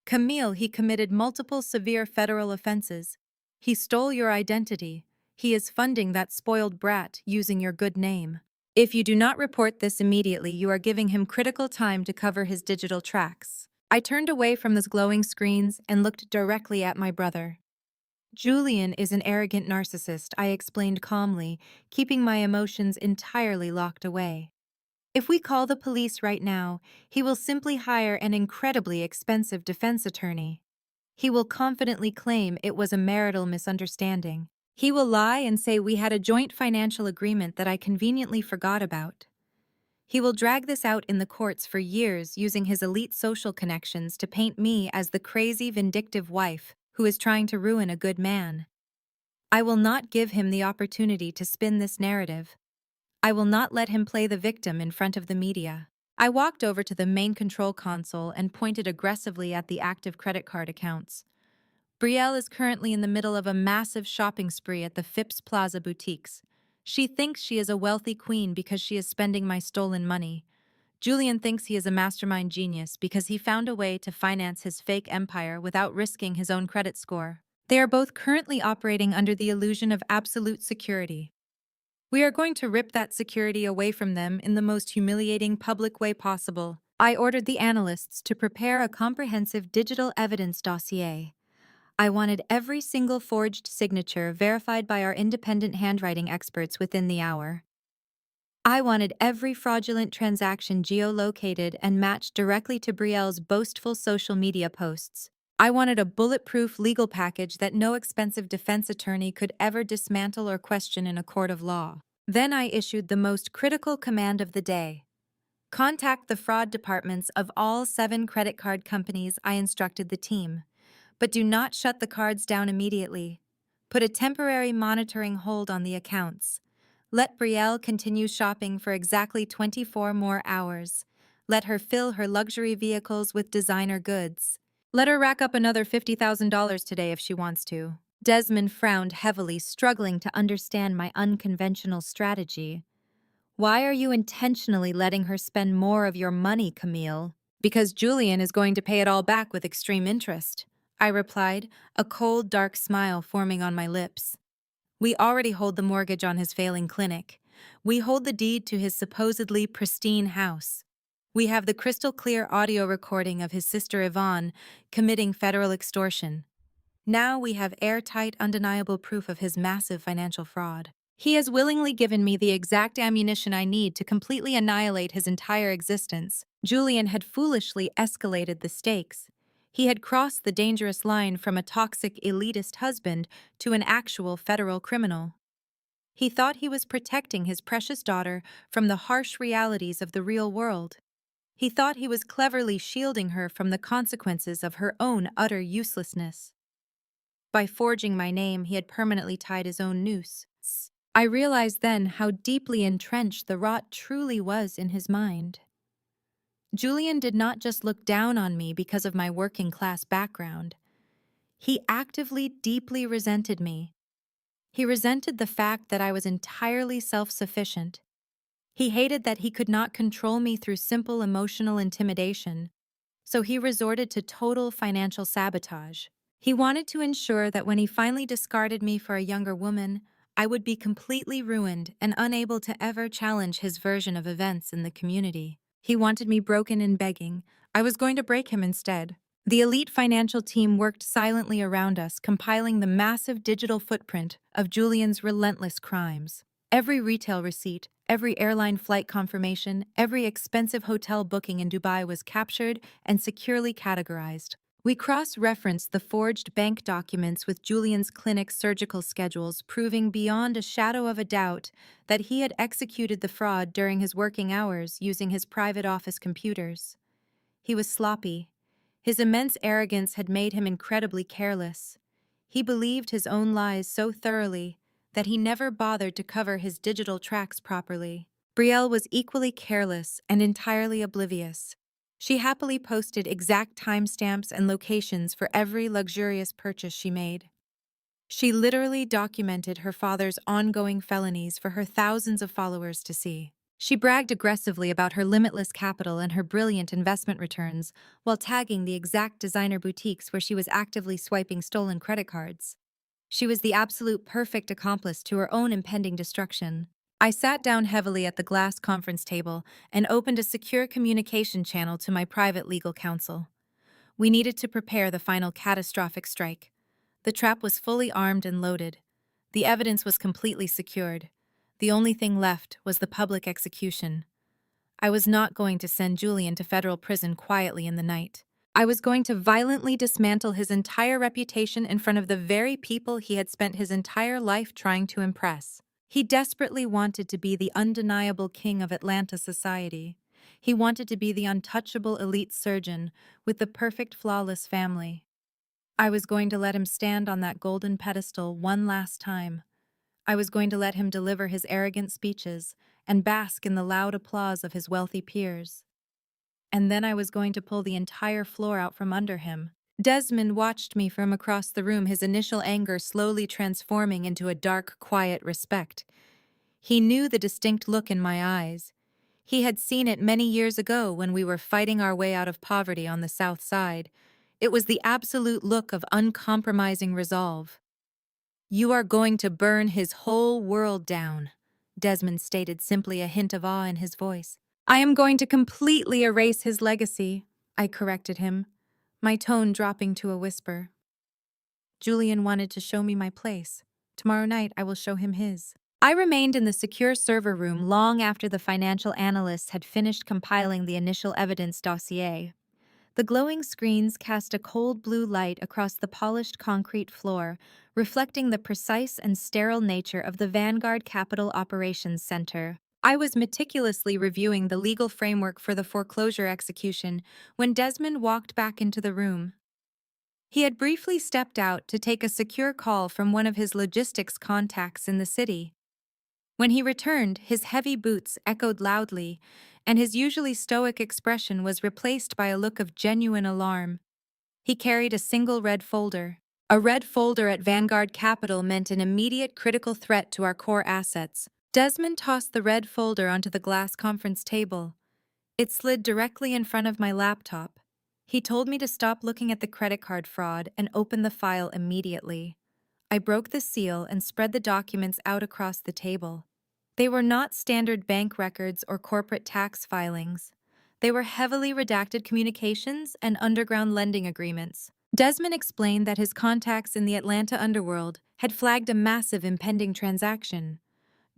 "Camille, he committed multiple severe federal offenses. He stole your identity. He is funding that spoiled brat using your good name. If you do not report this immediately, you are giving him critical time to cover his digital tracks." I turned away from those glowing screens and looked directly at my brother. "Julian is an arrogant narcissist," I explained calmly, keeping my emotions entirely locked away. "If we call the police right now, he will simply hire an incredibly expensive defense attorney. He will confidently claim it was a marital misunderstanding. He will lie and say we had a joint financial agreement that I conveniently forgot about. He will drag this out in the courts for years, using his elite social connections to paint me as the crazy, vindictive wife who is trying to ruin a good man. I will not give him the opportunity to spin this narrative. I will not let him play the victim in front of the media." I walked over to the main control console and pointed aggressively at the active credit card accounts. Brielle is currently in the middle of a massive shopping spree at the Phipps Plaza boutiques. She thinks she is a wealthy queen because she is spending my stolen money. Julian thinks he is a mastermind genius because he found a way to finance his fake empire without risking his own credit score. They are both currently operating under the illusion of absolute security. We are going to rip that security away from them in the most humiliating public way possible. I ordered the analysts to prepare a comprehensive digital evidence dossier. I wanted every single forged signature verified by our independent handwriting experts within the hour. I wanted every fraudulent transaction geolocated and matched directly to Brielle's boastful social media posts. I wanted a bulletproof legal package that no expensive defense attorney could ever dismantle or question in a court of law. Then I issued the most critical command of the day. Contact the fraud departments of all 7 credit card companies, I instructed the team. But do not shut the cards down immediately. Put a temporary monitoring hold on the accounts. Let Brielle continue shopping for exactly 24 more hours. Let her fill her luxury vehicles with designer goods. Let her rack up another $50,000 today if she wants to. Desmond frowned heavily, struggling to understand my unconventional strategy. Why are you intentionally letting her spend more of your money, Camille? Because Julian is going to pay it all back with extreme interest, I replied, a cold, dark smile forming on my lips. We already hold the mortgage on his failing clinic. We hold the deed to his supposedly pristine house. We have the crystal clear audio recording of his sister Yvonne committing federal extortion. Now we have airtight, undeniable proof of his massive financial fraud. He has willingly given me the exact ammunition I need to completely annihilate his entire existence. Julian had foolishly escalated the stakes. He had crossed the dangerous line from a toxic, elitist husband to an actual federal criminal. He thought he was protecting his precious daughter from the harsh realities of the real world. He thought he was cleverly shielding her from the consequences of her own utter uselessness. By forging my name, he had permanently tied his own noose. I realized then how deeply entrenched the rot truly was in his mind. Julian did not just look down on me because of my working-class background. He actively, deeply resented me. He resented the fact that I was entirely self-sufficient. He hated that he could not control me through simple emotional intimidation, so he resorted to total financial sabotage. He wanted to ensure that when he finally discarded me for a younger woman, I would be completely ruined and unable to ever challenge his version of events in the community. He wanted me broken and begging. I was going to break him instead. The elite financial team worked silently around us, compiling the massive digital footprint of Julian's relentless crimes. Every retail receipt, every airline flight confirmation, every expensive hotel booking in Dubai was captured and securely categorized. We cross-referenced the forged bank documents with Julian's clinic's surgical schedules, proving beyond a shadow of a doubt that he had executed the fraud during his working hours using his private office computers. He was sloppy. His immense arrogance had made him incredibly careless. He believed his own lies so thoroughly that he never bothered to cover his digital tracks properly. Brielle was equally careless and entirely oblivious. She happily posted exact timestamps and locations for every luxurious purchase she made. She literally documented her father's ongoing felonies for her thousands of followers to see. She bragged aggressively about her limitless capital and her brilliant investment returns, while tagging the exact designer boutiques where she was actively swiping stolen credit cards. She was the absolute perfect accomplice to her own impending destruction. I sat down heavily at the glass conference table and opened a secure communication channel to my private legal counsel. We needed to prepare the final catastrophic strike. The trap was fully armed and loaded. The evidence was completely secured. The only thing left was the public execution. I was not going to send Julian to federal prison quietly in the night. I was going to violently dismantle his entire reputation in front of the very people he had spent his entire life trying to impress. He desperately wanted to be the undeniable king of Atlanta society. He wanted to be the untouchable elite surgeon with the perfect, flawless family. I was going to let him stand on that golden pedestal one last time. I was going to let him deliver his arrogant speeches and bask in the loud applause of his wealthy peers. And then I was going to pull the entire floor out from under him. Desmond watched me from across the room, his initial anger slowly transforming into a dark, quiet respect. He knew the distinct look in my eyes. He had seen it many years ago when we were fighting our way out of poverty on the South Side. It was the absolute look of uncompromising resolve. "You are going to burn his whole world down," Desmond stated, simply a hint of awe in his voice. I am going to completely erase his legacy, I corrected him, my tone dropping to a whisper. Julian wanted to show me my place. Tomorrow night I will show him his. I remained in the secure server room long after the financial analysts had finished compiling the initial evidence dossier. The glowing screens cast a cold blue light across the polished concrete floor, reflecting the precise and sterile nature of the Vanguard Capital Operations Center. I was meticulously reviewing the legal framework for the foreclosure execution when Desmond walked back into the room. He had briefly stepped out to take a secure call from one of his logistics contacts in the city. When he returned, his heavy boots echoed loudly, and his usually stoic expression was replaced by a look of genuine alarm. He carried a single red folder. A red folder at Vanguard Capital meant an immediate critical threat to our core assets. Desmond tossed the red folder onto the glass conference table. It slid directly in front of my laptop. He told me to stop looking at the credit card fraud and open the file immediately. I broke the seal and spread the documents out across the table. They were not standard bank records or corporate tax filings. They were heavily redacted communications and underground lending agreements. Desmond explained that his contacts in the Atlanta underworld had flagged a massive impending transaction.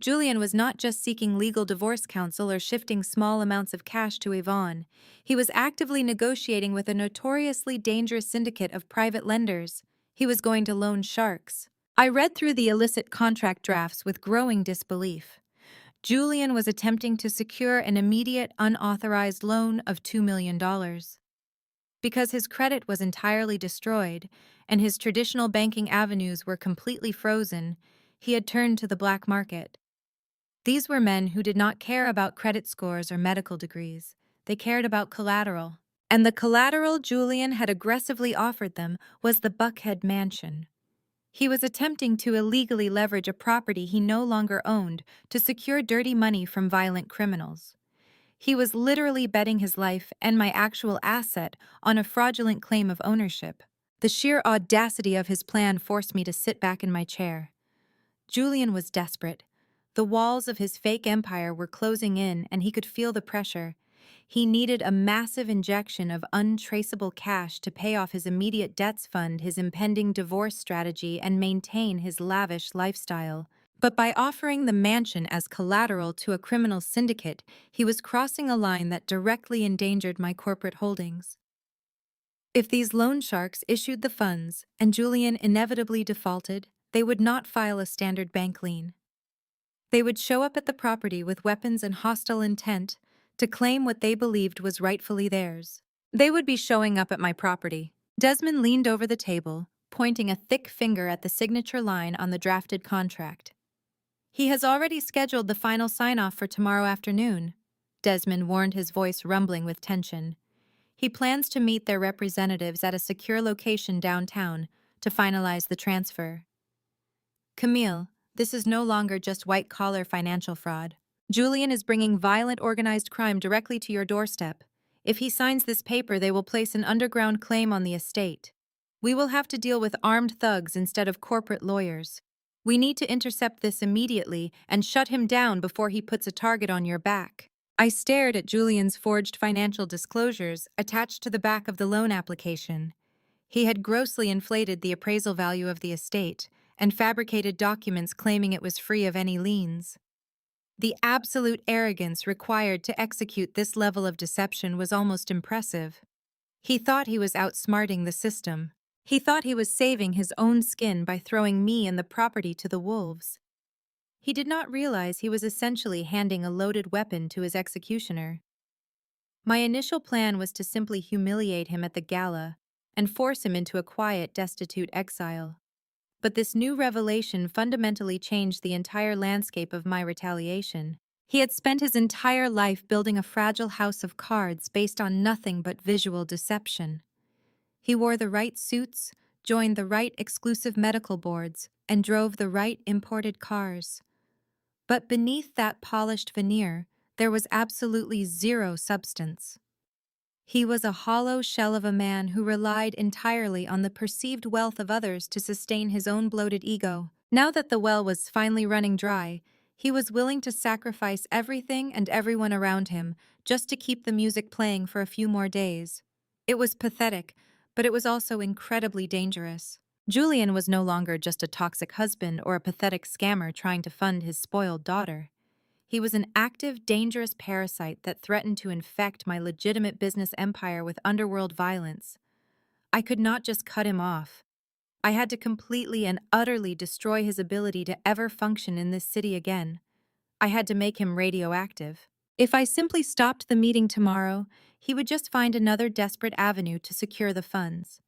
Julian was not just seeking legal divorce counsel or shifting small amounts of cash to Yvonne. He was actively negotiating with a notoriously dangerous syndicate of private lenders. He was going to loan sharks. I read through the illicit contract drafts with growing disbelief. Julian was attempting to secure an immediate, unauthorized loan of $2 million. Because his credit was entirely destroyed and his traditional banking avenues were completely frozen, he had turned to the black market. These were men who did not care about credit scores or medical degrees. They cared about collateral. And the collateral Julian had aggressively offered them was the Buckhead mansion. He was attempting to illegally leverage a property he no longer owned to secure dirty money from violent criminals. He was literally betting his life and my actual asset on a fraudulent claim of ownership. The sheer audacity of his plan forced me to sit back in my chair. Julian was desperate. The walls of his fake empire were closing in, and he could feel the pressure. He needed a massive injection of untraceable cash to pay off his immediate debts, fund his impending divorce strategy, and maintain his lavish lifestyle. But by offering the mansion as collateral to a criminal syndicate, he was crossing a line that directly endangered my corporate holdings. If these loan sharks issued the funds and Julian inevitably defaulted, they would not file a standard bank lien. They would show up at the property with weapons and hostile intent to claim what they believed was rightfully theirs. They would be showing up at my property. Desmond leaned over the table, pointing a thick finger at the signature line on the drafted contract. He has already scheduled the final sign-off for tomorrow afternoon, Desmond warned, his voice rumbling with tension. He plans to meet their representatives at a secure location downtown to finalize the transfer. Camille, this is no longer just white-collar financial fraud. Julian is bringing violent organized crime directly to your doorstep. If he signs this paper, they will place an underground claim on the estate. We will have to deal with armed thugs instead of corporate lawyers. We need to intercept this immediately and shut him down before he puts a target on your back. I stared at Julian's forged financial disclosures attached to the back of the loan application. He had grossly inflated the appraisal value of the estate and fabricated documents claiming it was free of any liens. The absolute arrogance required to execute this level of deception was almost impressive. He thought he was outsmarting the system. He thought he was saving his own skin by throwing me and the property to the wolves. He did not realize he was essentially handing a loaded weapon to his executioner. My initial plan was to simply humiliate him at the gala and force him into a quiet, destitute exile. But this new revelation fundamentally changed the entire landscape of my retaliation. He had spent his entire life building a fragile house of cards based on nothing but visual deception. He wore the right suits, joined the right exclusive medical boards, and drove the right imported cars. But beneath that polished veneer, there was absolutely zero substance. He was a hollow shell of a man who relied entirely on the perceived wealth of others to sustain his own bloated ego. Now that the well was finally running dry, He was willing to sacrifice everything and everyone around him just to keep the music playing for a few more days. It was pathetic, but it was also incredibly dangerous. Julian was no longer just a toxic husband or a pathetic scammer trying to fund his spoiled daughter. He was an active, dangerous parasite that threatened to infect my legitimate business empire with underworld violence. I could not just cut him off. I had to completely and utterly destroy his ability to ever function in this city again. I had to make him radioactive. If I simply stopped the meeting tomorrow, he would just find another desperate avenue to secure the funds.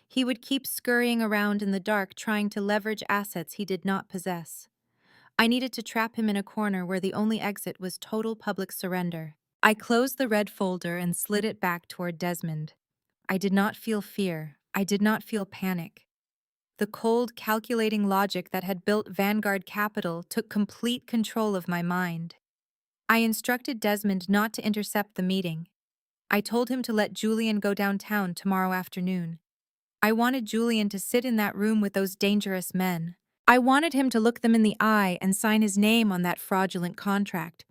He would keep scurrying around in the dark trying to leverage assets he did not possess. I needed to trap him in a corner where the only exit was total public surrender. I closed the red folder and slid it back toward Desmond. I did not feel fear. I did not feel panic. The cold, calculating logic that had built Vanguard Capital took complete control of my mind. I instructed Desmond not to intercept the meeting. I told him to let Julian go downtown tomorrow afternoon. I wanted Julian to sit in that room with those dangerous men. I wanted him to look them in the eye and sign his name on that fraudulent contract.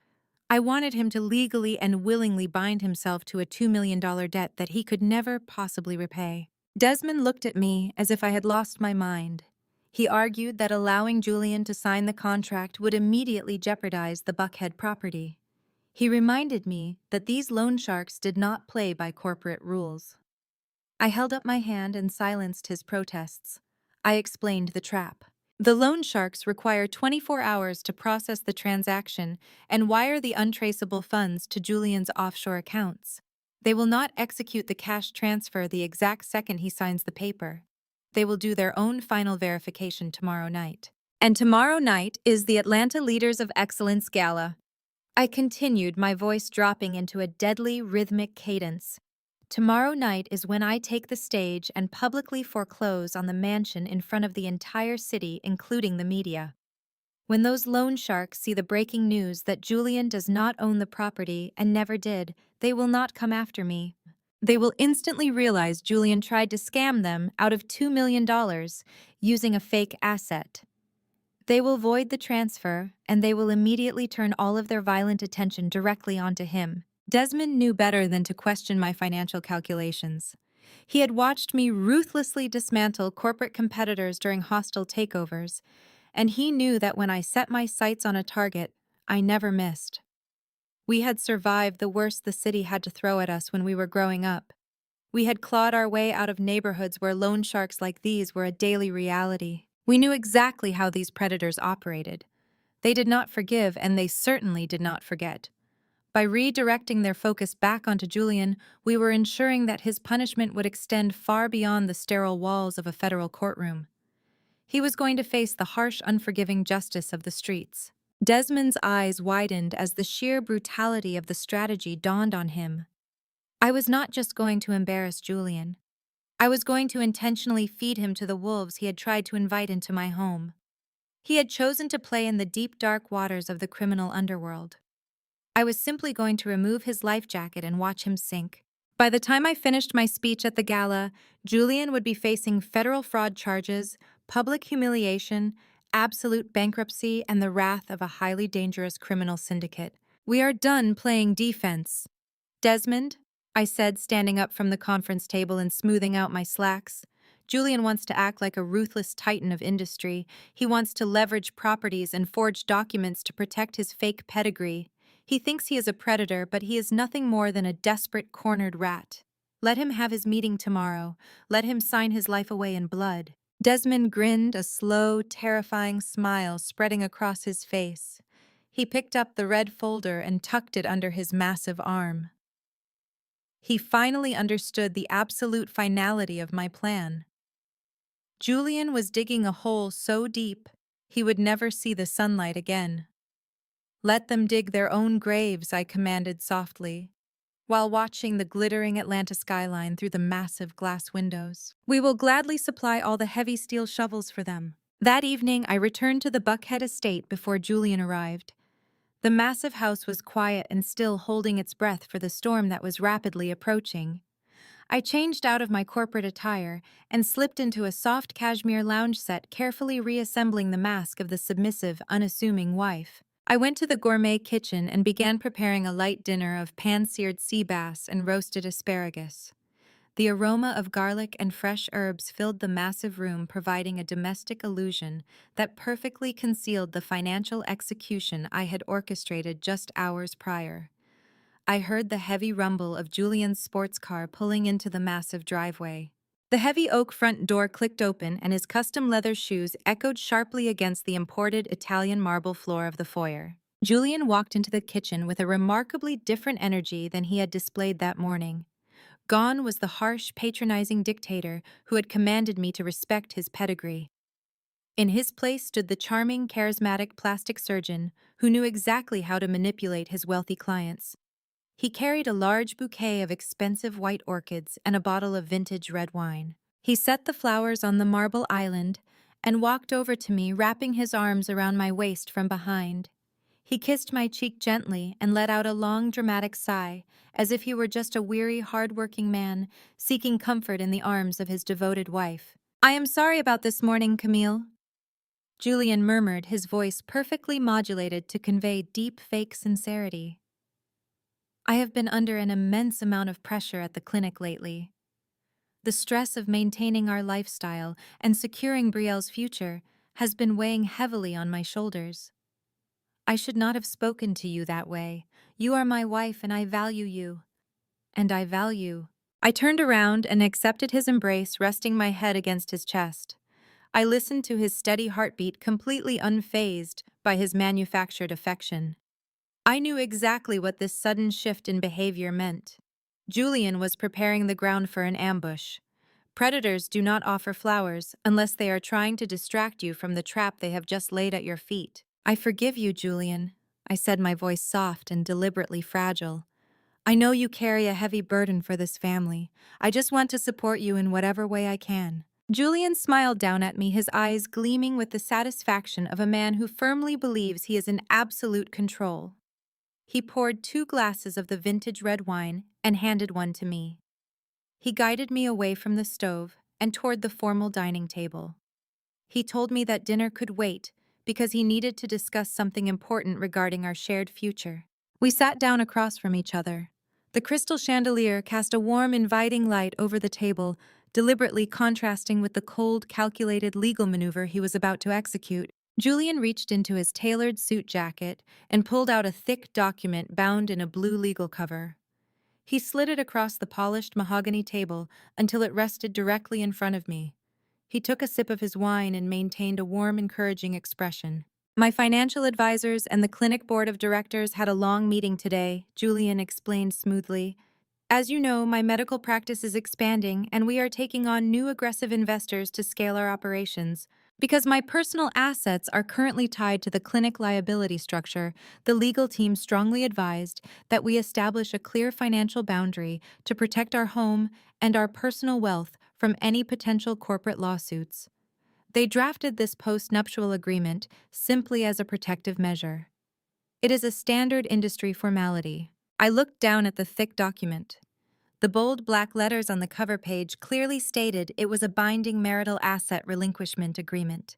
I wanted him to legally and willingly bind himself to a $2 million debt that he could never possibly repay. Desmond looked at me as if I had lost my mind. He argued that allowing Julian to sign the contract would immediately jeopardize the Buckhead property. He reminded me that these loan sharks did not play by corporate rules. I held up my hand and silenced his protests. I explained the trap. The loan sharks require 24 hours to process the transaction and wire the untraceable funds to Julian's offshore accounts. They will not execute the cash transfer the exact second he signs the paper. They will do their own final verification tomorrow night. And tomorrow night is the Atlanta Leaders of Excellence Gala. I continued, my voice dropping into a deadly, rhythmic cadence. Tomorrow night is when I take the stage and publicly foreclose on the mansion in front of the entire city, including the media. When those loan sharks see the breaking news that Julian does not own the property and never did, they will not come after me. They will instantly realize Julian tried to scam them out of $2 million using a fake asset. They will void the transfer, and they will immediately turn all of their violent attention directly onto him. Desmond knew better than to question my financial calculations. He had watched me ruthlessly dismantle corporate competitors during hostile takeovers, and he knew that when I set my sights on a target, I never missed. We had survived the worst the city had to throw at us when we were growing up. We had clawed our way out of neighborhoods where loan sharks like these were a daily reality. We knew exactly how these predators operated. They did not forgive, and they certainly did not forget. By redirecting their focus back onto Julian, we were ensuring that his punishment would extend far beyond the sterile walls of a federal courtroom. He was going to face the harsh, unforgiving justice of the streets. Desmond's eyes widened as the sheer brutality of the strategy dawned on him. I was not just going to embarrass Julian. I was going to intentionally feed him to the wolves he had tried to invite into my home. He had chosen to play in the deep, dark waters of the criminal underworld. I was simply going to remove his life jacket and watch him sink. By the time I finished my speech at the gala, Julian would be facing federal fraud charges, public humiliation, absolute bankruptcy, and the wrath of a highly dangerous criminal syndicate. We are done playing defense. Desmond, I said, standing up from the conference table and smoothing out my slacks. Julian wants to act like a ruthless titan of industry. He wants to leverage properties and forge documents to protect his fake pedigree. He thinks he is a predator, but he is nothing more than a desperate, cornered rat. Let him have his meeting tomorrow. Let him sign his life away in blood. Desmond grinned, a slow, terrifying smile spreading across his face. He picked up the red folder and tucked it under his massive arm. He finally understood the absolute finality of my plan. Julian was digging a hole so deep he would never see the sunlight again. Let them dig their own graves, I commanded softly, while watching the glittering Atlanta skyline through the massive glass windows. We will gladly supply all the heavy steel shovels for them. That evening, I returned to the Buckhead estate before Julian arrived. The massive house was quiet and still, holding its breath for the storm that was rapidly approaching. I changed out of my corporate attire and slipped into a soft cashmere lounge set, carefully reassembling the mask of the submissive, unassuming wife. I went to the gourmet kitchen and began preparing a light dinner of pan-seared sea bass and roasted asparagus. The aroma of garlic and fresh herbs filled the massive room, providing a domestic illusion that perfectly concealed the financial execution I had orchestrated just hours prior. I heard the heavy rumble of Julian's sports car pulling into the massive driveway. The heavy oak front door clicked open and his custom leather shoes echoed sharply against the imported Italian marble floor of the foyer. Julian walked into the kitchen with a remarkably different energy than he had displayed that morning. Gone was the harsh, patronizing dictator who had commanded me to respect his pedigree. In his place stood the charming, charismatic plastic surgeon who knew exactly how to manipulate his wealthy clients. He carried a large bouquet of expensive white orchids and a bottle of vintage red wine. He set the flowers on the marble island and walked over to me, wrapping his arms around my waist from behind. He kissed my cheek gently and let out a long, dramatic sigh, as if he were just a weary, hard-working man seeking comfort in the arms of his devoted wife. "I am sorry about this morning, Camille," Julian murmured, his voice perfectly modulated to convey deep, fake sincerity. "I have been under an immense amount of pressure at the clinic lately. The stress of maintaining our lifestyle and securing Brielle's future has been weighing heavily on my shoulders. I should not have spoken to you that way. You are my wife and I value you. And I value." I turned around and accepted his embrace, resting my head against his chest. I listened to his steady heartbeat, completely unfazed by his manufactured affection. I knew exactly what this sudden shift in behavior meant. Julian was preparing the ground for an ambush. Predators do not offer flowers unless they are trying to distract you from the trap they have just laid at your feet. "I forgive you, Julian," I said, my voice soft and deliberately fragile. "I know you carry a heavy burden for this family. I just want to support you in whatever way I can." Julian smiled down at me, his eyes gleaming with the satisfaction of a man who firmly believes he is in absolute control. He poured 2 glasses of the vintage red wine and handed one to me. He guided me away from the stove and toward the formal dining table. He told me that dinner could wait because he needed to discuss something important regarding our shared future. We sat down across from each other. The crystal chandelier cast a warm, inviting light over the table, deliberately contrasting with the cold, calculated legal maneuver he was about to execute. Julian reached into his tailored suit jacket and pulled out a thick document bound in a blue legal cover. He slid it across the polished mahogany table until it rested directly in front of me. He took a sip of his wine and maintained a warm, encouraging expression. "My financial advisors and the clinic board of directors had a long meeting today," Julian explained smoothly. "As you know, my medical practice is expanding, and we are taking on new aggressive investors to scale our operations. Because my personal assets are currently tied to the clinic liability structure, the legal team strongly advised that we establish a clear financial boundary to protect our home and our personal wealth from any potential corporate lawsuits. They drafted this post-nuptial agreement simply as a protective measure. It is a standard industry formality." I looked down at the thick document. The bold black letters on the cover page clearly stated it was a binding marital asset relinquishment agreement.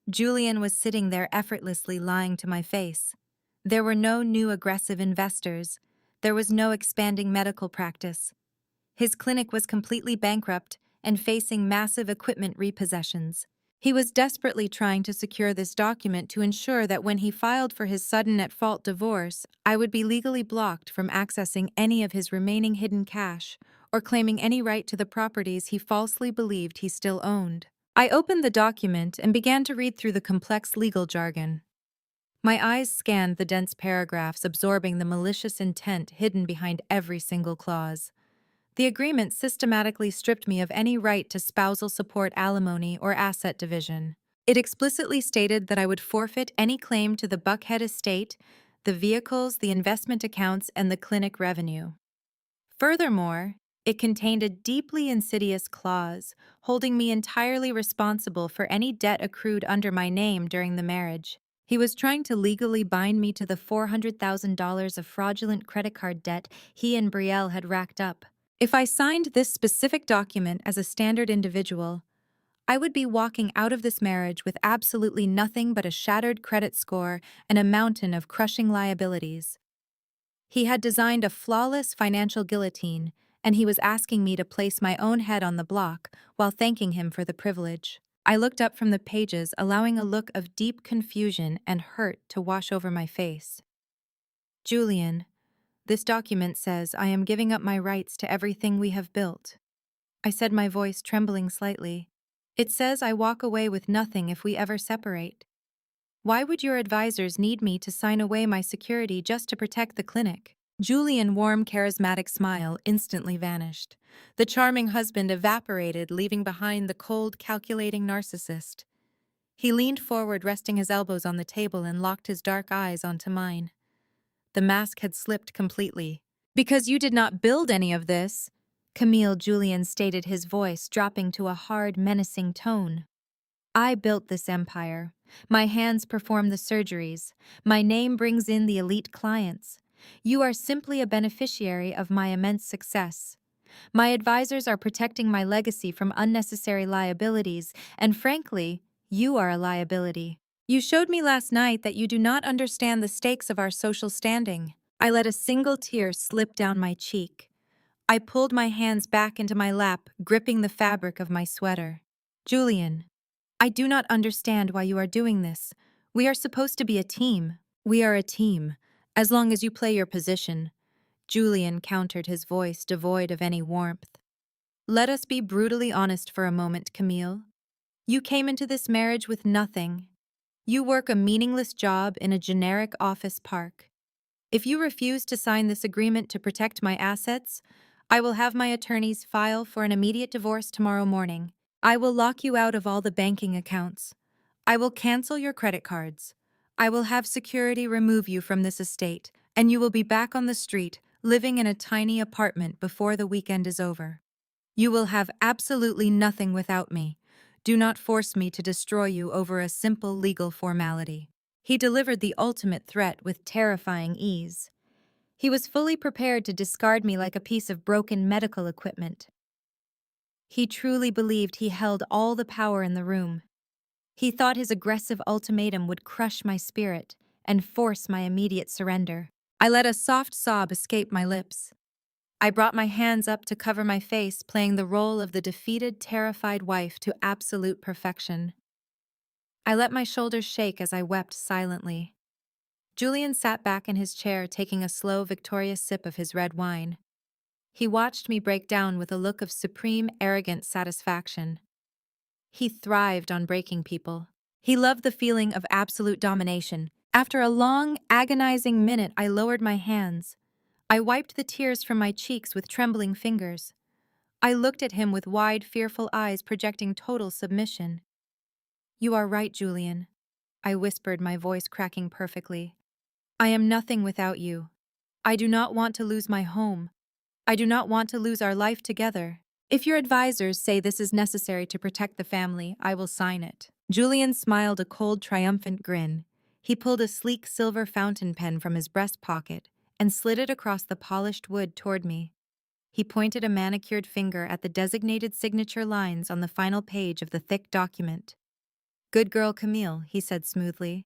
Julian was sitting there effortlessly lying to my face. There were no new aggressive investors. There was no expanding medical practice. His clinic was completely bankrupt and facing massive equipment repossessions. He was desperately trying to secure this document to ensure that when he filed for his sudden at-fault divorce, I would be legally blocked from accessing any of his remaining hidden cash or claiming any right to the properties he falsely believed he still owned. I opened the document and began to read through the complex legal jargon. My eyes scanned the dense paragraphs, absorbing the malicious intent hidden behind every single clause. The agreement systematically stripped me of any right to spousal support, alimony, or asset division. It explicitly stated that I would forfeit any claim to the Buckhead estate, the vehicles, the investment accounts, and the clinic revenue. Furthermore, it contained a deeply insidious clause holding me entirely responsible for any debt accrued under my name during the marriage. He was trying to legally bind me to the $400,000 of fraudulent credit card debt he and Brielle had racked up. If I signed this specific document as a standard individual, I would be walking out of this marriage with absolutely nothing but a shattered credit score and a mountain of crushing liabilities. He had designed a flawless financial guillotine, and he was asking me to place my own head on the block while thanking him for the privilege. I looked up from the pages, allowing a look of deep confusion and hurt to wash over my face. Julian, this document says I am giving up my rights to everything we have built. I said, my voice trembling slightly. It says I walk away with nothing if we ever separate. Why would your advisors need me to sign away my security just to protect the clinic? Julian's warm, charismatic smile instantly vanished. The charming husband evaporated, leaving behind the cold, calculating narcissist. He leaned forward, resting his elbows on the table, and locked his dark eyes onto mine. The mask had slipped completely. Because you did not build any of this, Camille, Julian stated, his voice dropping to a hard, menacing tone. I built this empire. My hands perform the surgeries. My name brings in the elite clients. You are simply a beneficiary of my immense success. My advisors are protecting my legacy from unnecessary liabilities, and frankly, you are a liability. You showed me last night that you do not understand the stakes of our social standing. I let a single tear slip down my cheek. I pulled my hands back into my lap, gripping the fabric of my sweater. Julian, I do not understand why you are doing this. We are supposed to be a team. We are a team, as long as you play your position. Julian countered, his voice devoid of any warmth. Let us be brutally honest for a moment, Camille. You came into this marriage with nothing. You work a meaningless job in a generic office park. If you refuse to sign this agreement to protect my assets, I will have my attorneys file for an immediate divorce tomorrow morning. I will lock you out of all the banking accounts. I will cancel your credit cards. I will have security remove you from this estate, and you will be back on the street, living in a tiny apartment before the weekend is over. You will have absolutely nothing without me. Do not force me to destroy you over a simple legal formality. He delivered the ultimate threat with terrifying ease. He was fully prepared to discard me like a piece of broken medical equipment. He truly believed he held all the power in the room. He thought his aggressive ultimatum would crush my spirit and force my immediate surrender. I let a soft sob escape my lips. I brought my hands up to cover my face, playing the role of the defeated, terrified wife to absolute perfection. I let my shoulders shake as I wept silently. Julian sat back in his chair, taking a slow, victorious sip of his red wine. He watched me break down with a look of supreme, arrogant satisfaction. He thrived on breaking people. He loved the feeling of absolute domination. After a long, agonizing minute, I lowered my hands. I wiped the tears from my cheeks with trembling fingers. I looked at him with wide, fearful eyes projecting total submission. You are right, Julian, I whispered, my voice cracking perfectly. I am nothing without you. I do not want to lose my home. I do not want to lose our life together. If your advisors say this is necessary to protect the family, I will sign it. Julian smiled a cold, triumphant grin. He pulled a sleek silver fountain pen from his breast pocket and slid it across the polished wood toward me. He pointed a manicured finger at the designated signature lines on the final page of the thick document. Good girl, Camille, he said smoothly.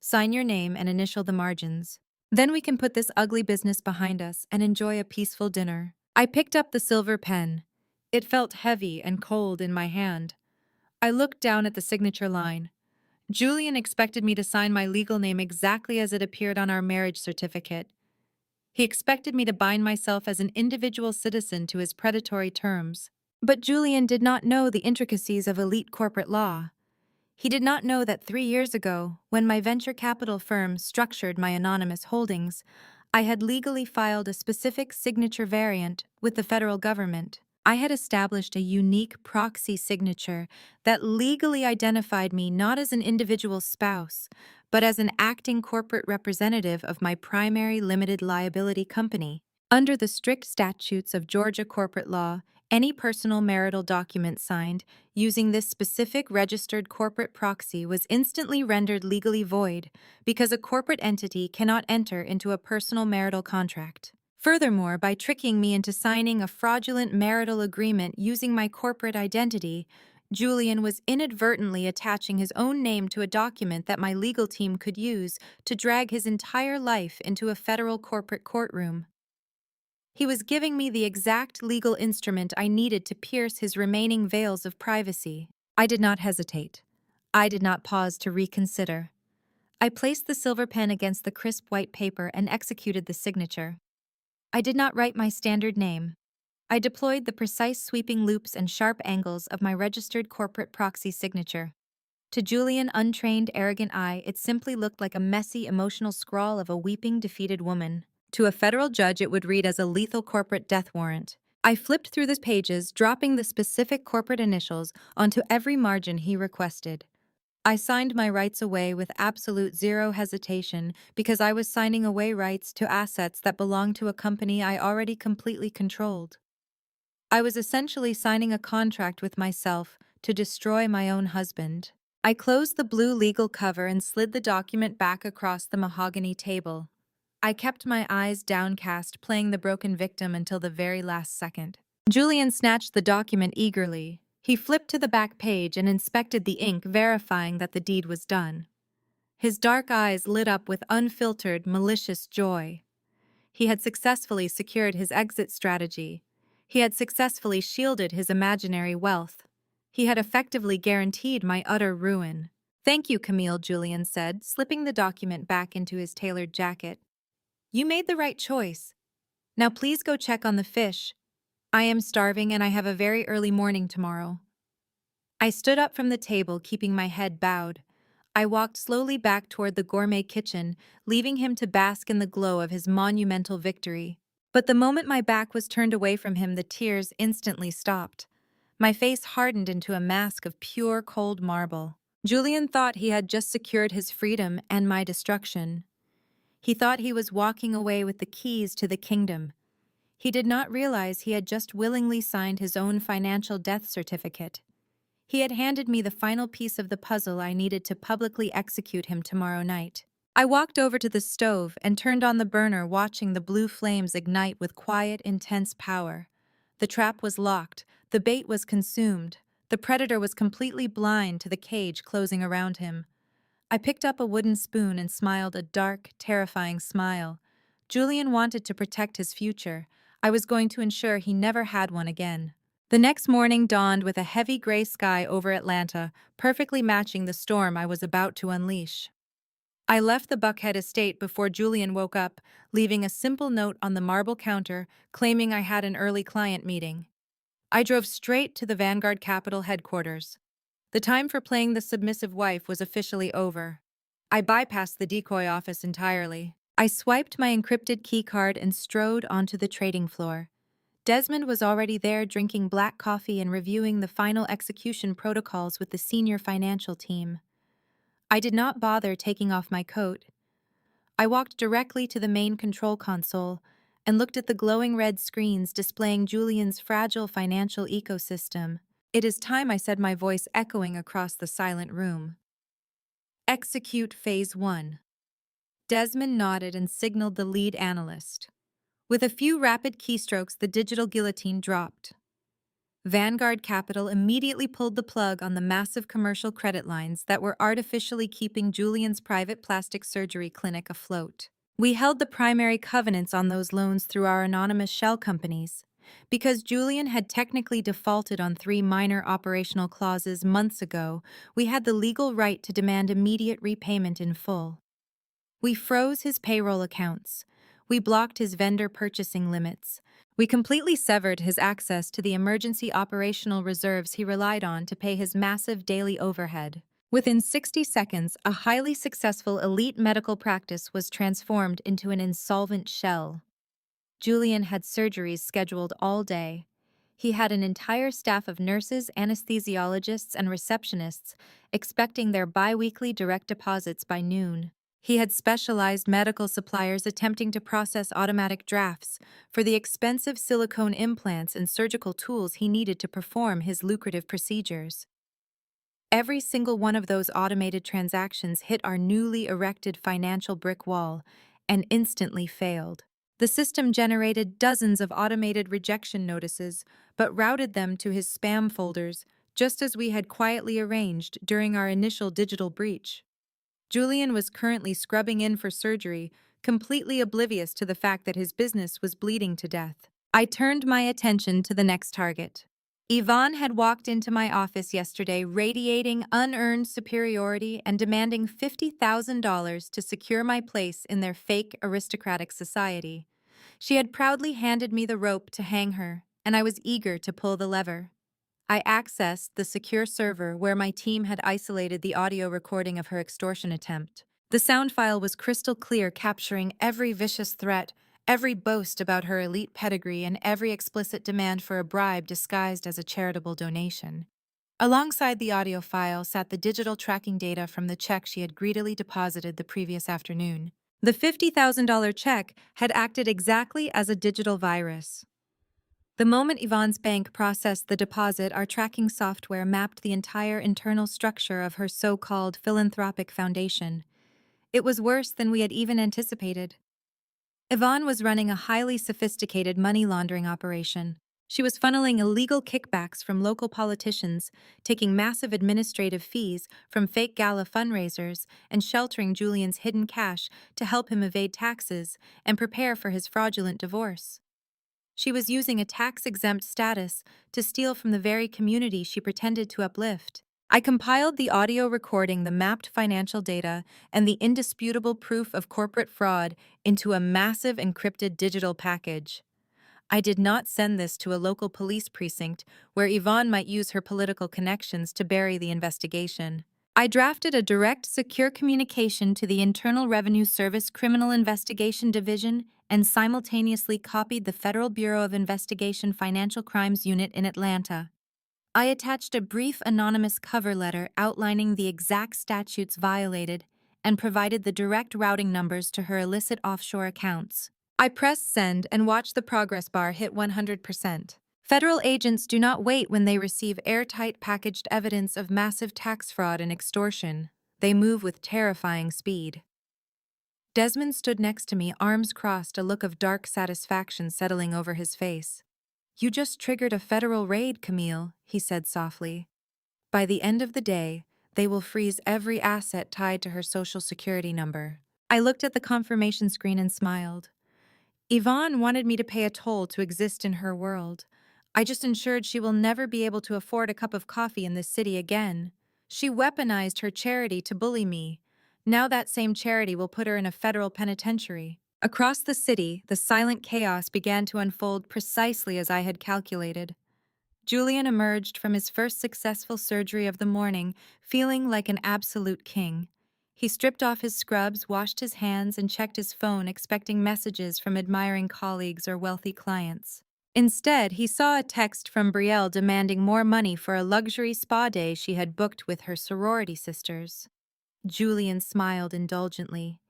Sign your name and initial the margins. Then we can put this ugly business behind us and enjoy a peaceful dinner. I picked up the silver pen. It felt heavy and cold in my hand. I looked down at the signature line. Julian expected me to sign my legal name exactly as it appeared on our marriage certificate. He expected me to bind myself as an individual citizen to his predatory terms. But Julian did not know the intricacies of elite corporate law. He did not know that 3 years ago, when my venture capital firm structured my anonymous holdings, I had legally filed a specific signature variant with the federal government. I had established a unique proxy signature that legally identified me not as an individual spouse, but as an acting corporate representative of my primary limited liability company. Under the strict statutes of Georgia corporate law, any personal marital document signed using this specific registered corporate proxy was instantly rendered legally void because a corporate entity cannot enter into a personal marital contract. Furthermore, by tricking me into signing a fraudulent marital agreement using my corporate identity, Julian was inadvertently attaching his own name to a document that my legal team could use to drag his entire life into a federal corporate courtroom. He was giving me the exact legal instrument I needed to pierce his remaining veils of privacy. I did not hesitate. I did not pause to reconsider. I placed the silver pen against the crisp white paper and executed the signature. I did not write my standard name. I deployed the precise sweeping loops and sharp angles of my registered corporate proxy signature. To Julian's untrained, arrogant eye, it simply looked like a messy, emotional scrawl of a weeping, defeated woman. To a federal judge, it would read as a lethal corporate death warrant. I flipped through the pages, dropping the specific corporate initials onto every margin he requested. I signed my rights away with absolute zero hesitation because I was signing away rights to assets that belonged to a company I already completely controlled. I was essentially signing a contract with myself to destroy my own husband. I closed the blue legal cover and slid the document back across the mahogany table. I kept my eyes downcast, playing the broken victim until the very last second. Julian snatched the document eagerly. He flipped to the back page and inspected the ink, verifying that the deed was done. His dark eyes lit up with unfiltered, malicious joy. He had successfully secured his exit strategy. He had successfully shielded his imaginary wealth. He had effectively guaranteed my utter ruin. "Thank you, Camille," Julian said, slipping the document back into his tailored jacket. "You made the right choice. Now please go check on the fish. I am starving and I have a very early morning tomorrow." I stood up from the table, keeping my head bowed. I walked slowly back toward the gourmet kitchen, leaving him to bask in the glow of his monumental victory. But the moment my back was turned away from him, the tears instantly stopped. My face hardened into a mask of pure, cold marble. Julian thought he had just secured his freedom and my destruction. He thought he was walking away with the keys to the kingdom. He did not realize he had just willingly signed his own financial death certificate. He had handed me the final piece of the puzzle I needed to publicly execute him tomorrow night. I walked over to the stove and turned on the burner, watching the blue flames ignite with quiet, intense power. The trap was locked, the bait was consumed, the predator was completely blind to the cage closing around him. I picked up a wooden spoon and smiled a dark, terrifying smile. Julian wanted to protect his future. I was going to ensure he never had one again. The next morning dawned with a heavy gray sky over Atlanta, perfectly matching the storm I was about to unleash. I left the Buckhead estate before Julian woke up, leaving a simple note on the marble counter claiming I had an early client meeting. I drove straight to the Vanguard Capital headquarters. The time for playing the submissive wife was officially over. I bypassed the decoy office entirely. I swiped my encrypted keycard and strode onto the trading floor. Desmond was already there, drinking black coffee and reviewing the final execution protocols with the senior financial team. I did not bother taking off my coat. I walked directly to the main control console and looked at the glowing red screens displaying Julian's fragile financial ecosystem. "It is time," I said, my voice echoing across the silent room. "Execute Phase 1. Desmond nodded and signaled the lead analyst. With a few rapid keystrokes, the digital guillotine dropped. Vanguard Capital immediately pulled the plug on the massive commercial credit lines that were artificially keeping Julian's private plastic surgery clinic afloat. We held the primary covenants on those loans through our anonymous shell companies. Because Julian had technically defaulted on 3 minor operational clauses months ago, we had the legal right to demand immediate repayment in full. We froze his payroll accounts. We blocked his vendor purchasing limits. We completely severed his access to the emergency operational reserves he relied on to pay his massive daily overhead. Within 60 seconds, a highly successful elite medical practice was transformed into an insolvent shell. Julian had surgeries scheduled all day. He had an entire staff of nurses, anesthesiologists, and receptionists expecting their bi-weekly direct deposits by noon. He had specialized medical suppliers attempting to process automatic drafts for the expensive silicone implants and surgical tools he needed to perform his lucrative procedures. Every single one of those automated transactions hit our newly erected financial brick wall and instantly failed. The system generated dozens of automated rejection notices, but routed them to his spam folders, just as we had quietly arranged during our initial digital breach. Julian was currently scrubbing in for surgery, completely oblivious to the fact that his business was bleeding to death. I turned my attention to the next target. Yvonne had walked into my office yesterday radiating unearned superiority and demanding $50,000 to secure my place in their fake aristocratic society. She had proudly handed me the rope to hang her, and I was eager to pull the lever. I accessed the secure server where my team had isolated the audio recording of her extortion attempt. The sound file was crystal clear, capturing every vicious threat, every boast about her elite pedigree, and every explicit demand for a bribe disguised as a charitable donation. Alongside the audio file sat the digital tracking data from the check she had greedily deposited the previous afternoon. The $50,000 check had acted exactly as a digital virus. The moment Yvonne's bank processed the deposit, our tracking software mapped the entire internal structure of her so-called philanthropic foundation. It was worse than we had even anticipated. Yvonne was running a highly sophisticated money laundering operation. She was funneling illegal kickbacks from local politicians, taking massive administrative fees from fake gala fundraisers, and sheltering Julian's hidden cash to help him evade taxes and prepare for his fraudulent divorce. She was using a tax-exempt status to steal from the very community she pretended to uplift. I compiled the audio recording, the mapped financial data, and the indisputable proof of corporate fraud into a massive encrypted digital package. I did not send this to a local police precinct where Yvonne might use her political connections to bury the investigation. I drafted a direct, secure communication to the Internal Revenue Service Criminal Investigation Division and simultaneously copied the Federal Bureau of Investigation Financial Crimes Unit in Atlanta. I attached a brief anonymous cover letter outlining the exact statutes violated and provided the direct routing numbers to her illicit offshore accounts. I pressed send and watched the progress bar hit 100%. Federal agents do not wait when they receive airtight packaged evidence of massive tax fraud and extortion. They move with terrifying speed. Desmond stood next to me, arms crossed, a look of dark satisfaction settling over his face. "You just triggered a federal raid, Camille," he said softly. "By the end of the day, they will freeze every asset tied to her social security number." I looked at the confirmation screen and smiled. Yvonne wanted me to pay a toll to exist in her world. I just ensured she will never be able to afford a cup of coffee in this city again. She weaponized her charity to bully me. Now that same charity will put her in a federal penitentiary. Across the city, the silent chaos began to unfold precisely as I had calculated. Julian emerged from his first successful surgery of the morning, feeling like an absolute king. He stripped off his scrubs, washed his hands, and checked his phone, expecting messages from admiring colleagues or wealthy clients. Instead, he saw a text from Brielle demanding more money for a luxury spa day she had booked with her sorority sisters. Julian smiled indulgently.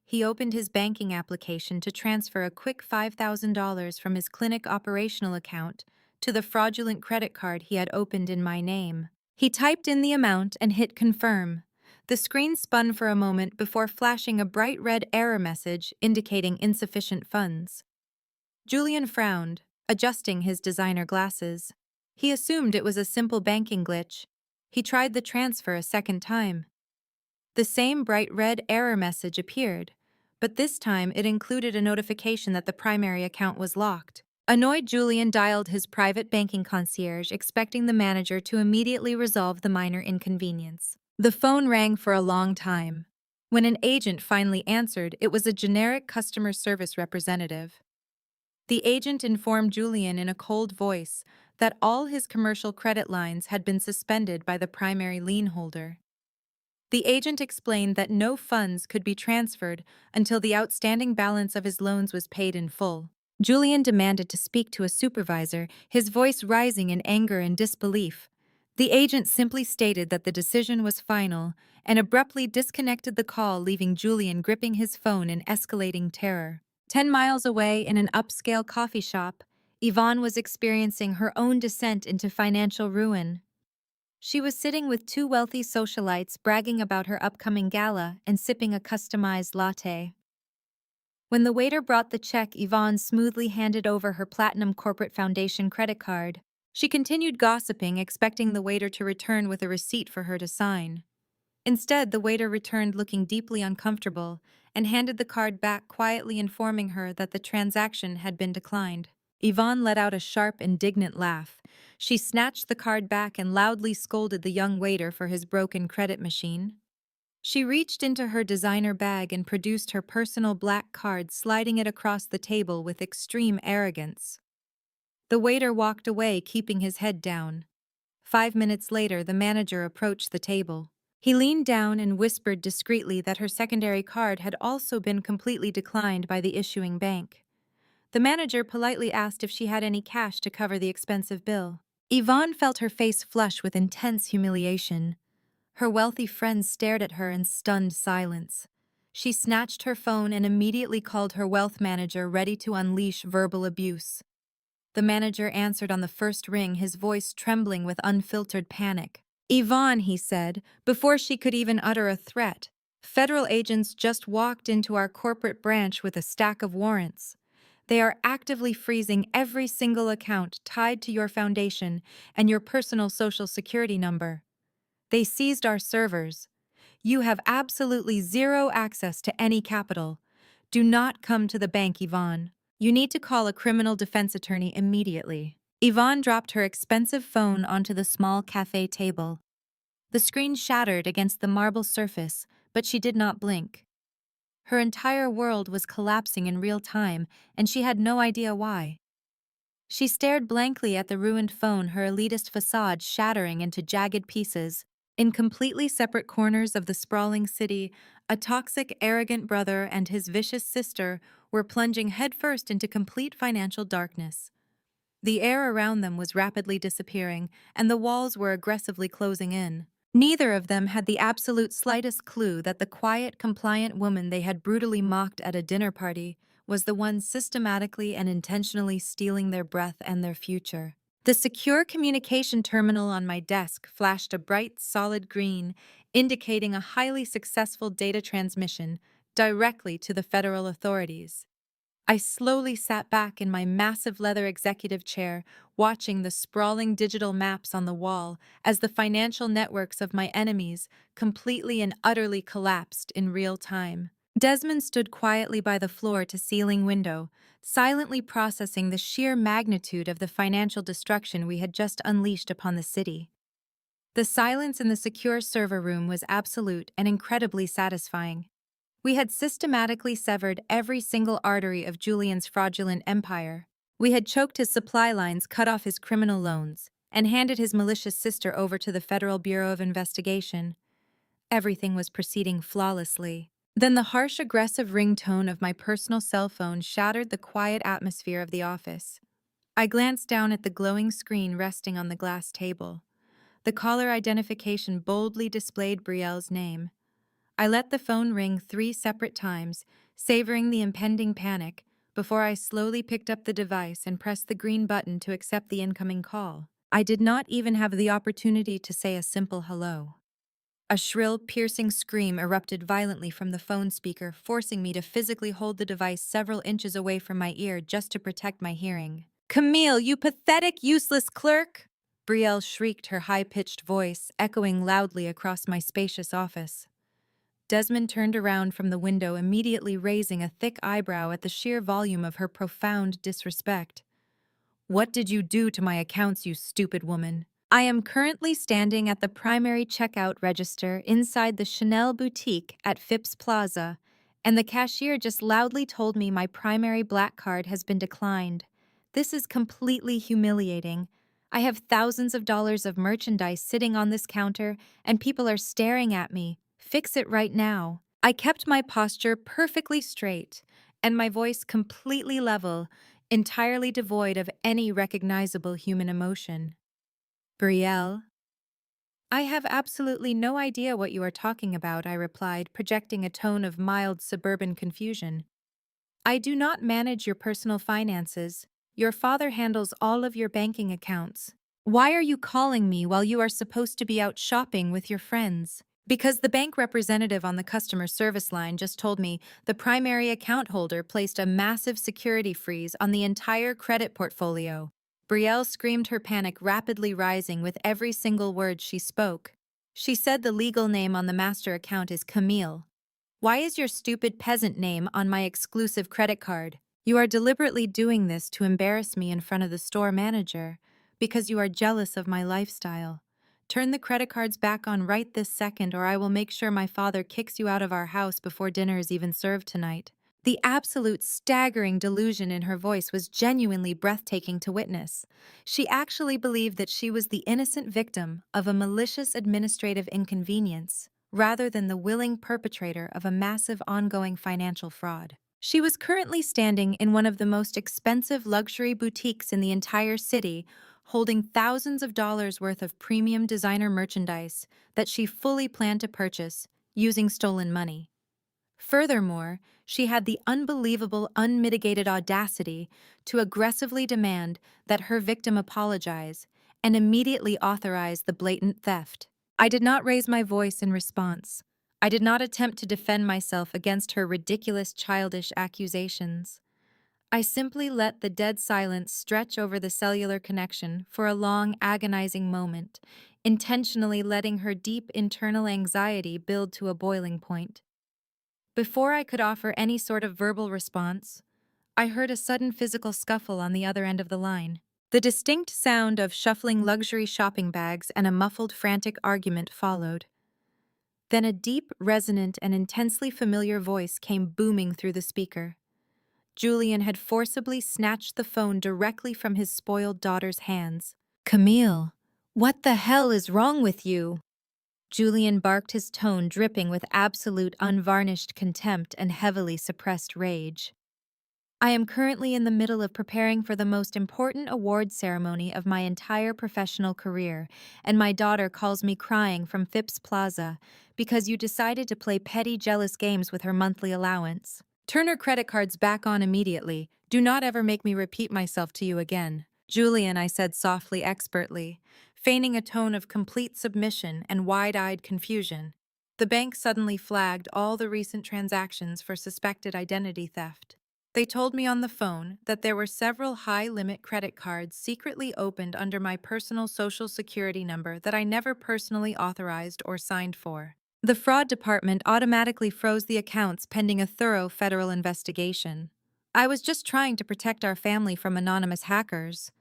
He opened his banking application to transfer a quick $5,000 from his clinic operational account to the fraudulent credit card he had opened in my name. He typed in the amount and hit confirm. The screen spun for a moment before flashing a bright red error message indicating insufficient funds. Julian frowned, adjusting his designer glasses. He assumed it was a simple banking glitch. He tried the transfer a second time. The same bright red error message appeared, but this time it included a notification that the primary account was locked. Annoyed, Julian dialed his private banking concierge, expecting the manager to immediately resolve the minor inconvenience. The phone rang for a long time. When an agent finally answered, it was a generic customer service representative. The agent informed Julian in a cold voice that all his commercial credit lines had been suspended by the primary lien holder. The agent explained that no funds could be transferred until the outstanding balance of his loans was paid in full. Julian demanded to speak to a supervisor, his voice rising in anger and disbelief. The agent simply stated that the decision was final and abruptly disconnected the call, leaving Julian gripping his phone in escalating terror. 10 miles away in an upscale coffee shop, Yvonne was experiencing her own descent into financial ruin. She was sitting with two wealthy socialites, bragging about her upcoming gala and sipping a customized latte. When the waiter brought the check, Yvonne smoothly handed over her Platinum Corporate Foundation credit card. She continued gossiping, expecting the waiter to return with a receipt for her to sign. Instead, the waiter returned looking deeply uncomfortable and handed the card back, quietly informing her that the transaction had been declined. Yvonne let out a sharp, indignant laugh. She snatched the card back and loudly scolded the young waiter for his broken credit machine. She reached into her designer bag and produced her personal black card, sliding it across the table with extreme arrogance. The waiter walked away, keeping his head down. 5 minutes later, the manager approached the table. He leaned down and whispered discreetly that her secondary card had also been completely declined by the issuing bank. The manager politely asked if she had any cash to cover the expensive bill. Yvonne felt her face flush with intense humiliation. Her wealthy friends stared at her in stunned silence. She snatched her phone and immediately called her wealth manager, ready to unleash verbal abuse. The manager answered on the first ring, his voice trembling with unfiltered panic. "Yvonne," he said, before she could even utter a threat, "federal agents just walked into our corporate branch with a stack of warrants. They are actively freezing every single account tied to your foundation and your personal social security number. They seized our servers. You have absolutely zero access to any capital. Do not come to the bank, Yvonne. You need to call a criminal defense attorney immediately." Yvonne dropped her expensive phone onto the small cafe table. The screen shattered against the marble surface, but she did not blink. Her entire world was collapsing in real time, and she had no idea why. She stared blankly at the ruined phone, her elitist facade shattering into jagged pieces. In completely separate corners of the sprawling city, a toxic, arrogant brother and his vicious sister were plunging headfirst into complete financial darkness. The air around them was rapidly disappearing, and the walls were aggressively closing in. Neither of them had the absolute slightest clue that the quiet, compliant woman they had brutally mocked at a dinner party was the one systematically and intentionally stealing their breath and their future. The secure communication terminal on my desk flashed a bright, solid green, indicating a highly successful data transmission directly to the federal authorities. I slowly sat back in my massive leather executive chair, watching the sprawling digital maps on the wall as the financial networks of my enemies completely and utterly collapsed in real time. Desmond stood quietly by the floor-to-ceiling window, silently processing the sheer magnitude of the financial destruction we had just unleashed upon the city. The silence in the secure server room was absolute and incredibly satisfying. We had systematically severed every single artery of Julian's fraudulent empire. We had choked his supply lines, cut off his criminal loans, and handed his malicious sister over to the Federal Bureau of Investigation. Everything was proceeding flawlessly. Then the harsh, aggressive ringtone of my personal cell phone shattered the quiet atmosphere of the office. I glanced down at the glowing screen resting on the glass table. The caller identification boldly displayed Brielle's name. I let the phone ring 3 separate times, savoring the impending panic, before I slowly picked up the device and pressed the green button to accept the incoming call. I did not even have the opportunity to say a simple hello. A shrill, piercing scream erupted violently from the phone speaker, forcing me to physically hold the device several inches away from my ear just to protect my hearing. "Camille, you pathetic, useless clerk!" Brielle shrieked, her high-pitched voice echoing loudly across my spacious office. Desmond turned around from the window, immediately raising a thick eyebrow at the sheer volume of her profound disrespect. "What did you do to my accounts, you stupid woman?" "I am currently standing at the primary checkout register inside the Chanel boutique at Phipps Plaza, and the cashier just loudly told me my primary black card has been declined. This is completely humiliating. I have thousands of dollars of merchandise sitting on this counter, and people are staring at me. Fix it right now." I kept my posture perfectly straight, and my voice completely level, entirely devoid of any recognizable human emotion. "Brielle?" "I have absolutely no idea what you are talking about," I replied, projecting a tone of mild suburban confusion. "I do not manage your personal finances. Your father handles all of your banking accounts. Why are you calling me while you are supposed to be out shopping with your friends?" "Because the bank representative on the customer service line just told me the primary account holder placed a massive security freeze on the entire credit portfolio. Brielle screamed, her panic rapidly rising with every single word she spoke. She said the legal name on the master account is Camille. Why is your stupid peasant name on my exclusive credit card? You are deliberately doing this to embarrass me in front of the store manager because you are jealous of my lifestyle. Turn the credit cards back on right this second, or I will make sure my father kicks you out of our house before dinner is even served tonight. The absolute staggering delusion in her voice was genuinely breathtaking to witness. She actually believed that she was the innocent victim of a malicious administrative inconvenience, rather than the willing perpetrator of a massive ongoing financial fraud. She was currently standing in one of the most expensive luxury boutiques in the entire city, holding thousands of dollars worth of premium designer merchandise that she fully planned to purchase using stolen money. Furthermore, she had the unbelievable, unmitigated audacity to aggressively demand that her victim apologize and immediately authorize the blatant theft. I did not raise my voice in response. I did not attempt to defend myself against her ridiculous, childish accusations. I simply let the dead silence stretch over the cellular connection for a long, agonizing moment, intentionally letting her deep internal anxiety build to a boiling point. Before I could offer any sort of verbal response, I heard a sudden physical scuffle on the other end of the line. The distinct sound of shuffling luxury shopping bags and a muffled, frantic argument followed. Then a deep, resonant, and intensely familiar voice came booming through the speaker. Julian had forcibly snatched the phone directly from his spoiled daughter's hands. "Camille, what the hell is wrong with you?" Julian barked, his tone dripping with absolute unvarnished contempt and heavily suppressed rage. "I am currently in the middle of preparing for the most important award ceremony of my entire professional career, and my daughter calls me crying from Phipps Plaza because you decided to play petty, jealous games with her monthly allowance. Turn her credit cards back on immediately. Do not ever make me repeat myself to you again." "Julian," I said softly, expertly, feigning a tone of complete submission and wide-eyed confusion. The bank suddenly flagged all the recent transactions for suspected identity theft. They told me on the phone that there were several high-limit credit cards secretly opened under my personal social security number that I never personally authorized or signed for. The fraud department automatically froze the accounts pending a thorough federal investigation. I was just trying to protect our family from anonymous hackers.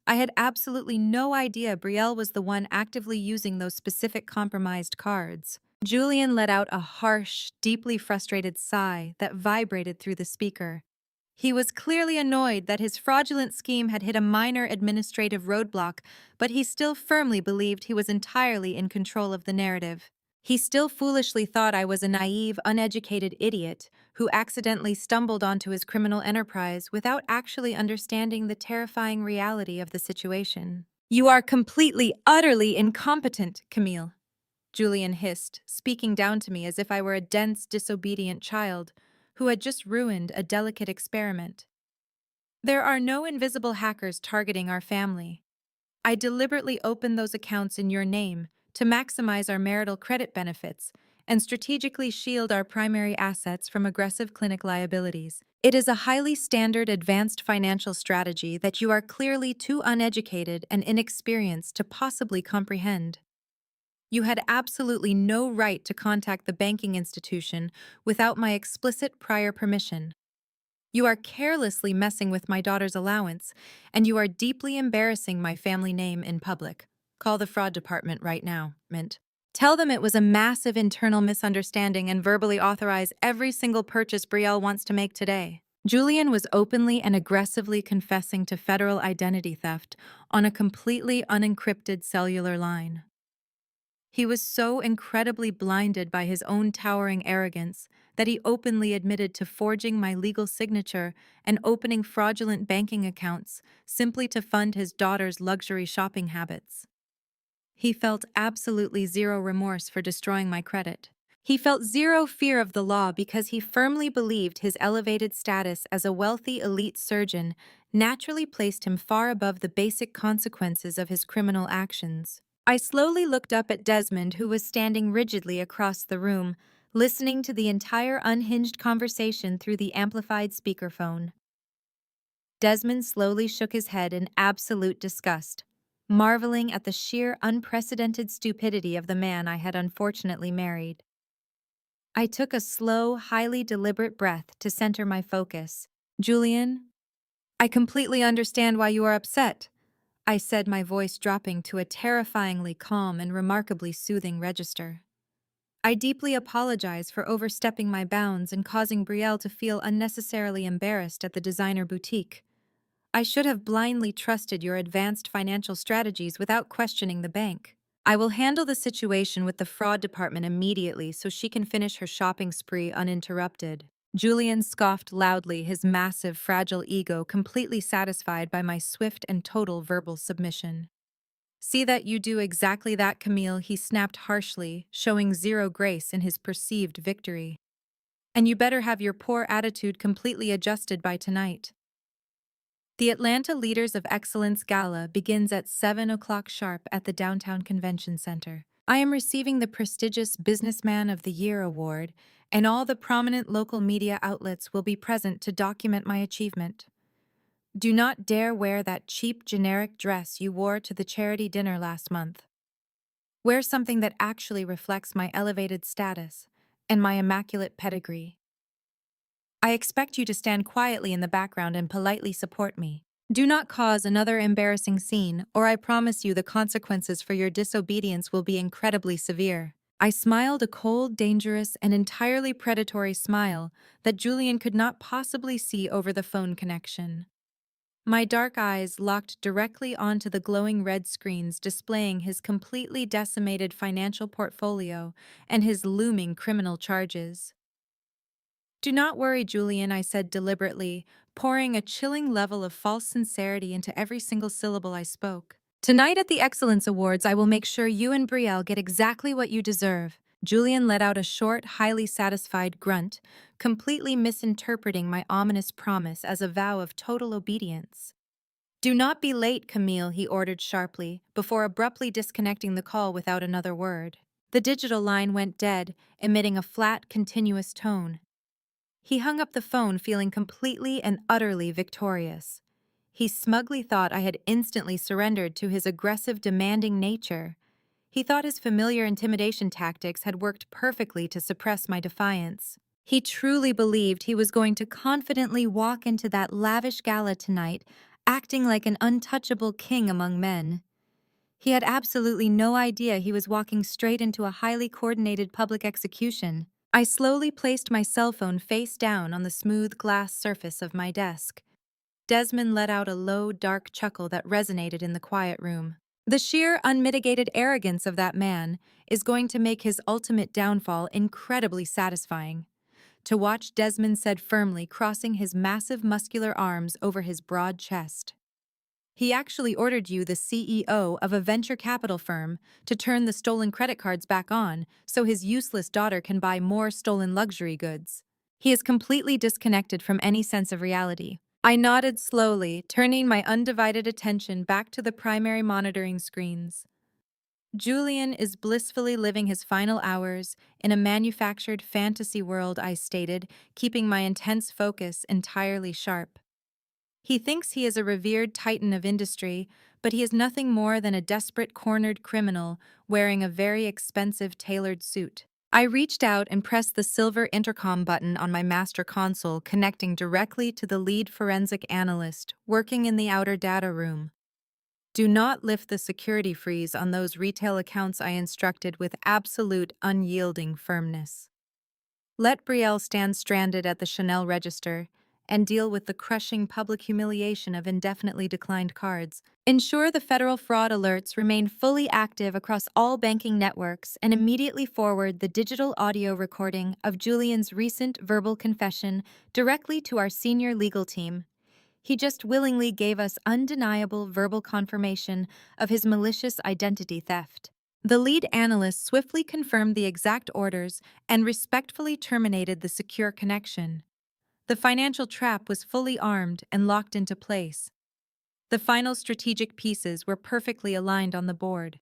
I had absolutely no idea Brielle was the one actively using those specific compromised cards. Julian let out a harsh, deeply frustrated sigh that vibrated through the speaker. He was clearly annoyed that his fraudulent scheme had hit a minor administrative roadblock, but he still firmly believed he was entirely in control of the narrative. He still foolishly thought I was a naive, uneducated idiot who accidentally stumbled onto his criminal enterprise without actually understanding the terrifying reality of the situation. "You are completely, utterly incompetent, Camille," Julian hissed, speaking down to me as if I were a dense, disobedient child who had just ruined a delicate experiment. "There are no invisible hackers targeting our family. I deliberately opened those accounts in your name to maximize our marital credit benefits and strategically shield our primary assets from aggressive clinic liabilities. It is a highly standard advanced financial strategy that you are clearly too uneducated and inexperienced to possibly comprehend. You had absolutely no right to contact the banking institution without my explicit prior permission. You are carelessly messing with my daughter's allowance, and you are deeply embarrassing my family name in public. Call the fraud department right now, Mint. Tell them it was a massive internal misunderstanding and verbally authorize every single purchase Brielle wants to make today." Julian was openly and aggressively confessing to federal identity theft on a completely unencrypted cellular line. He was so incredibly blinded by his own towering arrogance that he openly admitted to forging my legal signature and opening fraudulent banking accounts simply to fund his daughter's luxury shopping habits. He felt absolutely zero remorse for destroying my credit. He felt zero fear of the law because he firmly believed his elevated status as a wealthy elite surgeon naturally placed him far above the basic consequences of his criminal actions. I slowly looked up at Desmond, who was standing rigidly across the room, listening to the entire unhinged conversation through the amplified speakerphone. Desmond slowly shook his head in absolute disgust, marveling at the sheer unprecedented stupidity of the man I had unfortunately married. I took a slow, highly deliberate breath to center my focus. Julian, I completely understand why you are upset, I said, my voice dropping to a terrifyingly calm and remarkably soothing register. I deeply apologize for overstepping my bounds and causing Brielle to feel unnecessarily embarrassed at the designer boutique. I should have blindly trusted your advanced financial strategies without questioning the bank. I will handle the situation with the fraud department immediately so she can finish her shopping spree uninterrupted. Julian scoffed loudly, his massive, fragile ego completely satisfied by my swift and total verbal submission. See that you do exactly that, Camille, he snapped harshly, showing zero grace in his perceived victory. And you better have your poor attitude completely adjusted by tonight. The Atlanta Leaders of Excellence Gala begins at 7 o'clock sharp at the Downtown Convention Center. I am receiving the prestigious Businessman of the Year award, and all the prominent local media outlets will be present to document my achievement. Do not dare wear that cheap generic dress you wore to the charity dinner last month. Wear something that actually reflects my elevated status and my immaculate pedigree. I expect you to stand quietly in the background and politely support me. Do not cause another embarrassing scene, or I promise you the consequences for your disobedience will be incredibly severe. I smiled a cold, dangerous, and entirely predatory smile that Julian could not possibly see over the phone connection. My dark eyes locked directly onto the glowing red screens displaying his completely decimated financial portfolio and his looming criminal charges. Do not worry, Julian, I said deliberately, pouring a chilling level of false sincerity into every single syllable I spoke. Tonight at the Excellence Awards, I will make sure you and Brielle get exactly what you deserve. Julian let out a short, highly satisfied grunt, completely misinterpreting my ominous promise as a vow of total obedience. Do not be late, Camille, he ordered sharply, before abruptly disconnecting the call without another word. The digital line went dead, emitting a flat, continuous tone. He hung up the phone feeling completely and utterly victorious. He smugly thought I had instantly surrendered to his aggressive, demanding nature. He thought his familiar intimidation tactics had worked perfectly to suppress my defiance. He truly believed he was going to confidently walk into that lavish gala tonight, acting like an untouchable king among men. He had absolutely no idea he was walking straight into a highly coordinated public execution. I slowly placed my cell phone face down on the smooth glass surface of my desk. Desmond let out a low, dark chuckle that resonated in the quiet room. The sheer, unmitigated arrogance of that man is going to make his ultimate downfall incredibly satisfying. To watch, Desmond said firmly, crossing his massive muscular arms over his broad chest. He actually ordered you, the CEO of a venture capital firm, to turn the stolen credit cards back on so his useless daughter can buy more stolen luxury goods. He is completely disconnected from any sense of reality. I nodded slowly, turning my undivided attention back to the primary monitoring screens. Julian is blissfully living his final hours in a manufactured fantasy world, I stated, keeping my intense focus entirely sharp. He thinks he is a revered titan of industry, but he is nothing more than a desperate cornered criminal wearing a very expensive tailored suit. I reached out and pressed the silver intercom button on my master console, connecting directly to the lead forensic analyst working in the outer data room. Do not lift the security freeze on those retail accounts, I instructed with absolute unyielding firmness. Let Brielle stand stranded at the Chanel register and deal with the crushing public humiliation of indefinitely declined cards. Ensure the federal fraud alerts remain fully active across all banking networks and immediately forward the digital audio recording of Julian's recent verbal confession directly to our senior legal team. He just willingly gave us undeniable verbal confirmation of his malicious identity theft. The lead analyst swiftly confirmed the exact orders and respectfully terminated the secure connection. The financial trap was fully armed and locked into place. The final strategic pieces were perfectly aligned on the board.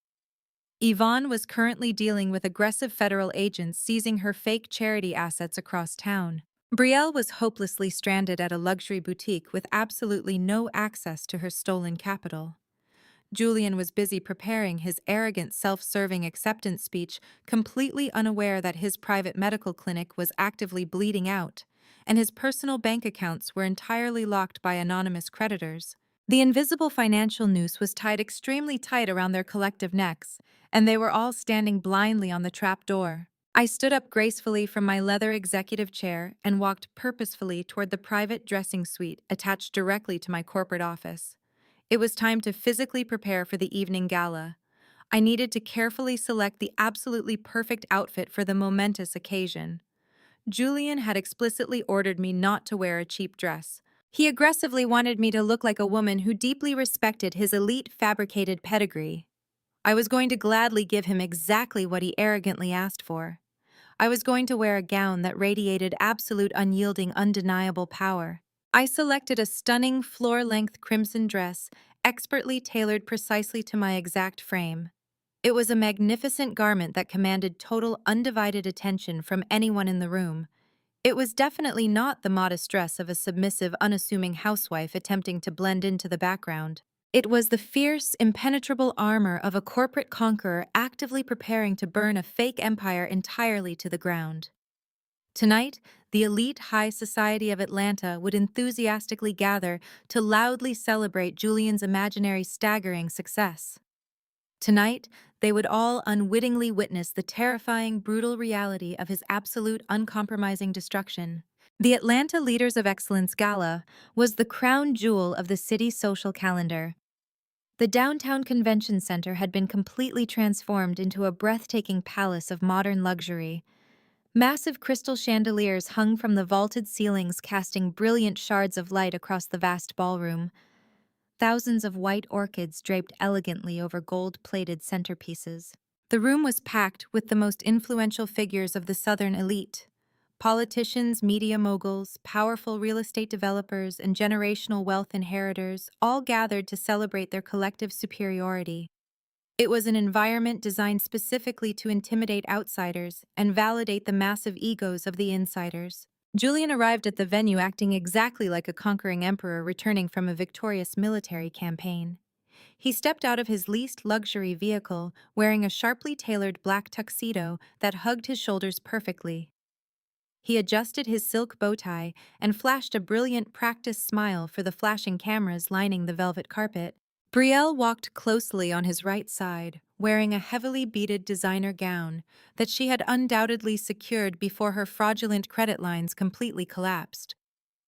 Yvonne was currently dealing with aggressive federal agents seizing her fake charity assets across town. Brielle was hopelessly stranded at a luxury boutique with absolutely no access to her stolen capital. Julian was busy preparing his arrogant, self-serving acceptance speech, completely unaware that his private medical clinic was actively bleeding out, and his personal bank accounts were entirely locked by anonymous creditors. The invisible financial noose was tied extremely tight around their collective necks, and they were all standing blindly on the trap door. I stood up gracefully from my leather executive chair and walked purposefully toward the private dressing suite attached directly to my corporate office. It was time to physically prepare for the evening gala. I needed to carefully select the absolutely perfect outfit for the momentous occasion. Julian had explicitly ordered me not to wear a cheap dress. He aggressively wanted me to look like a woman who deeply respected his elite fabricated pedigree. I was going to gladly give him exactly what he arrogantly asked for. I was going to wear a gown that radiated absolute unyielding, undeniable power. I selected a stunning floor-length crimson dress, expertly tailored precisely to my exact frame. It was a magnificent garment that commanded total, undivided attention from anyone in the room. It was definitely not the modest dress of a submissive, unassuming housewife attempting to blend into the background. It was the fierce, impenetrable armor of a corporate conqueror actively preparing to burn a fake empire entirely to the ground. Tonight, the elite high society of Atlanta would enthusiastically gather to loudly celebrate Julian's imaginary staggering success. Tonight, they would all unwittingly witness the terrifying, brutal reality of his absolute, uncompromising destruction. The Atlanta Leaders of Excellence Gala was the crown jewel of the city's social calendar. The downtown convention center had been completely transformed into a breathtaking palace of modern luxury. Massive crystal chandeliers hung from the vaulted ceilings, casting brilliant shards of light across the vast ballroom. Thousands of white orchids draped elegantly over gold-plated centerpieces. The room was packed with the most influential figures of the Southern elite. Politicians, media moguls, powerful real estate developers, and generational wealth inheritors all gathered to celebrate their collective superiority. It was an environment designed specifically to intimidate outsiders and validate the massive egos of the insiders. Julian arrived at the venue acting exactly like a conquering emperor returning from a victorious military campaign. He stepped out of his leased luxury vehicle wearing a sharply tailored black tuxedo that hugged his shoulders perfectly. He adjusted his silk bow tie and flashed a brilliant practiced smile for the flashing cameras lining the velvet carpet. Brielle walked closely on his right side, wearing a heavily beaded designer gown that she had undoubtedly secured before her fraudulent credit lines completely collapsed.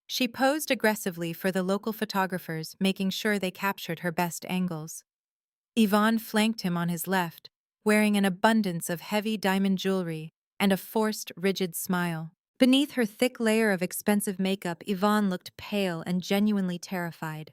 She posed aggressively for the local photographers, making sure they captured her best angles. Yvonne flanked him on his left, wearing an abundance of heavy diamond jewelry and a forced, rigid smile. Beneath her thick layer of expensive makeup, Yvonne looked pale and genuinely terrified.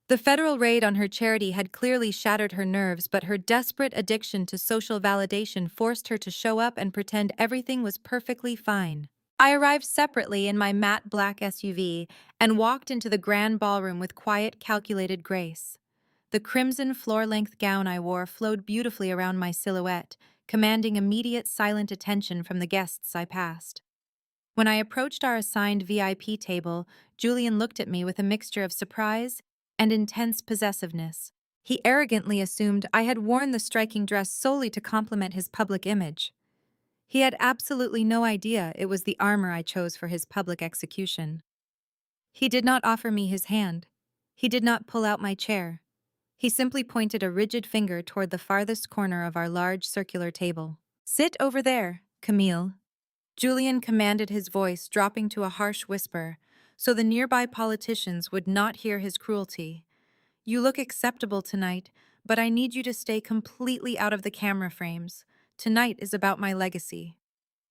The federal raid on her charity had clearly shattered her nerves, but her desperate addiction to social validation forced her to show up and pretend everything was perfectly fine. I arrived separately in my matte black SUV and walked into the grand ballroom with quiet, calculated grace. The crimson floor-length gown I wore flowed beautifully around my silhouette, commanding immediate silent attention from the guests I passed. When I approached our assigned VIP table, Julian looked at me with a mixture of surprise and intense possessiveness. He arrogantly assumed I had worn the striking dress solely to complement his public image. He had absolutely no idea it was the armor I chose for his public execution. He did not offer me his hand. He did not pull out my chair. He simply pointed a rigid finger toward the farthest corner of our large circular table. "Sit over there, Camille." Julian commanded, his voice dropping to a harsh whisper, so the nearby politicians would not hear his cruelty. "You look acceptable tonight, but I need you to stay completely out of the camera frames. Tonight is about my legacy.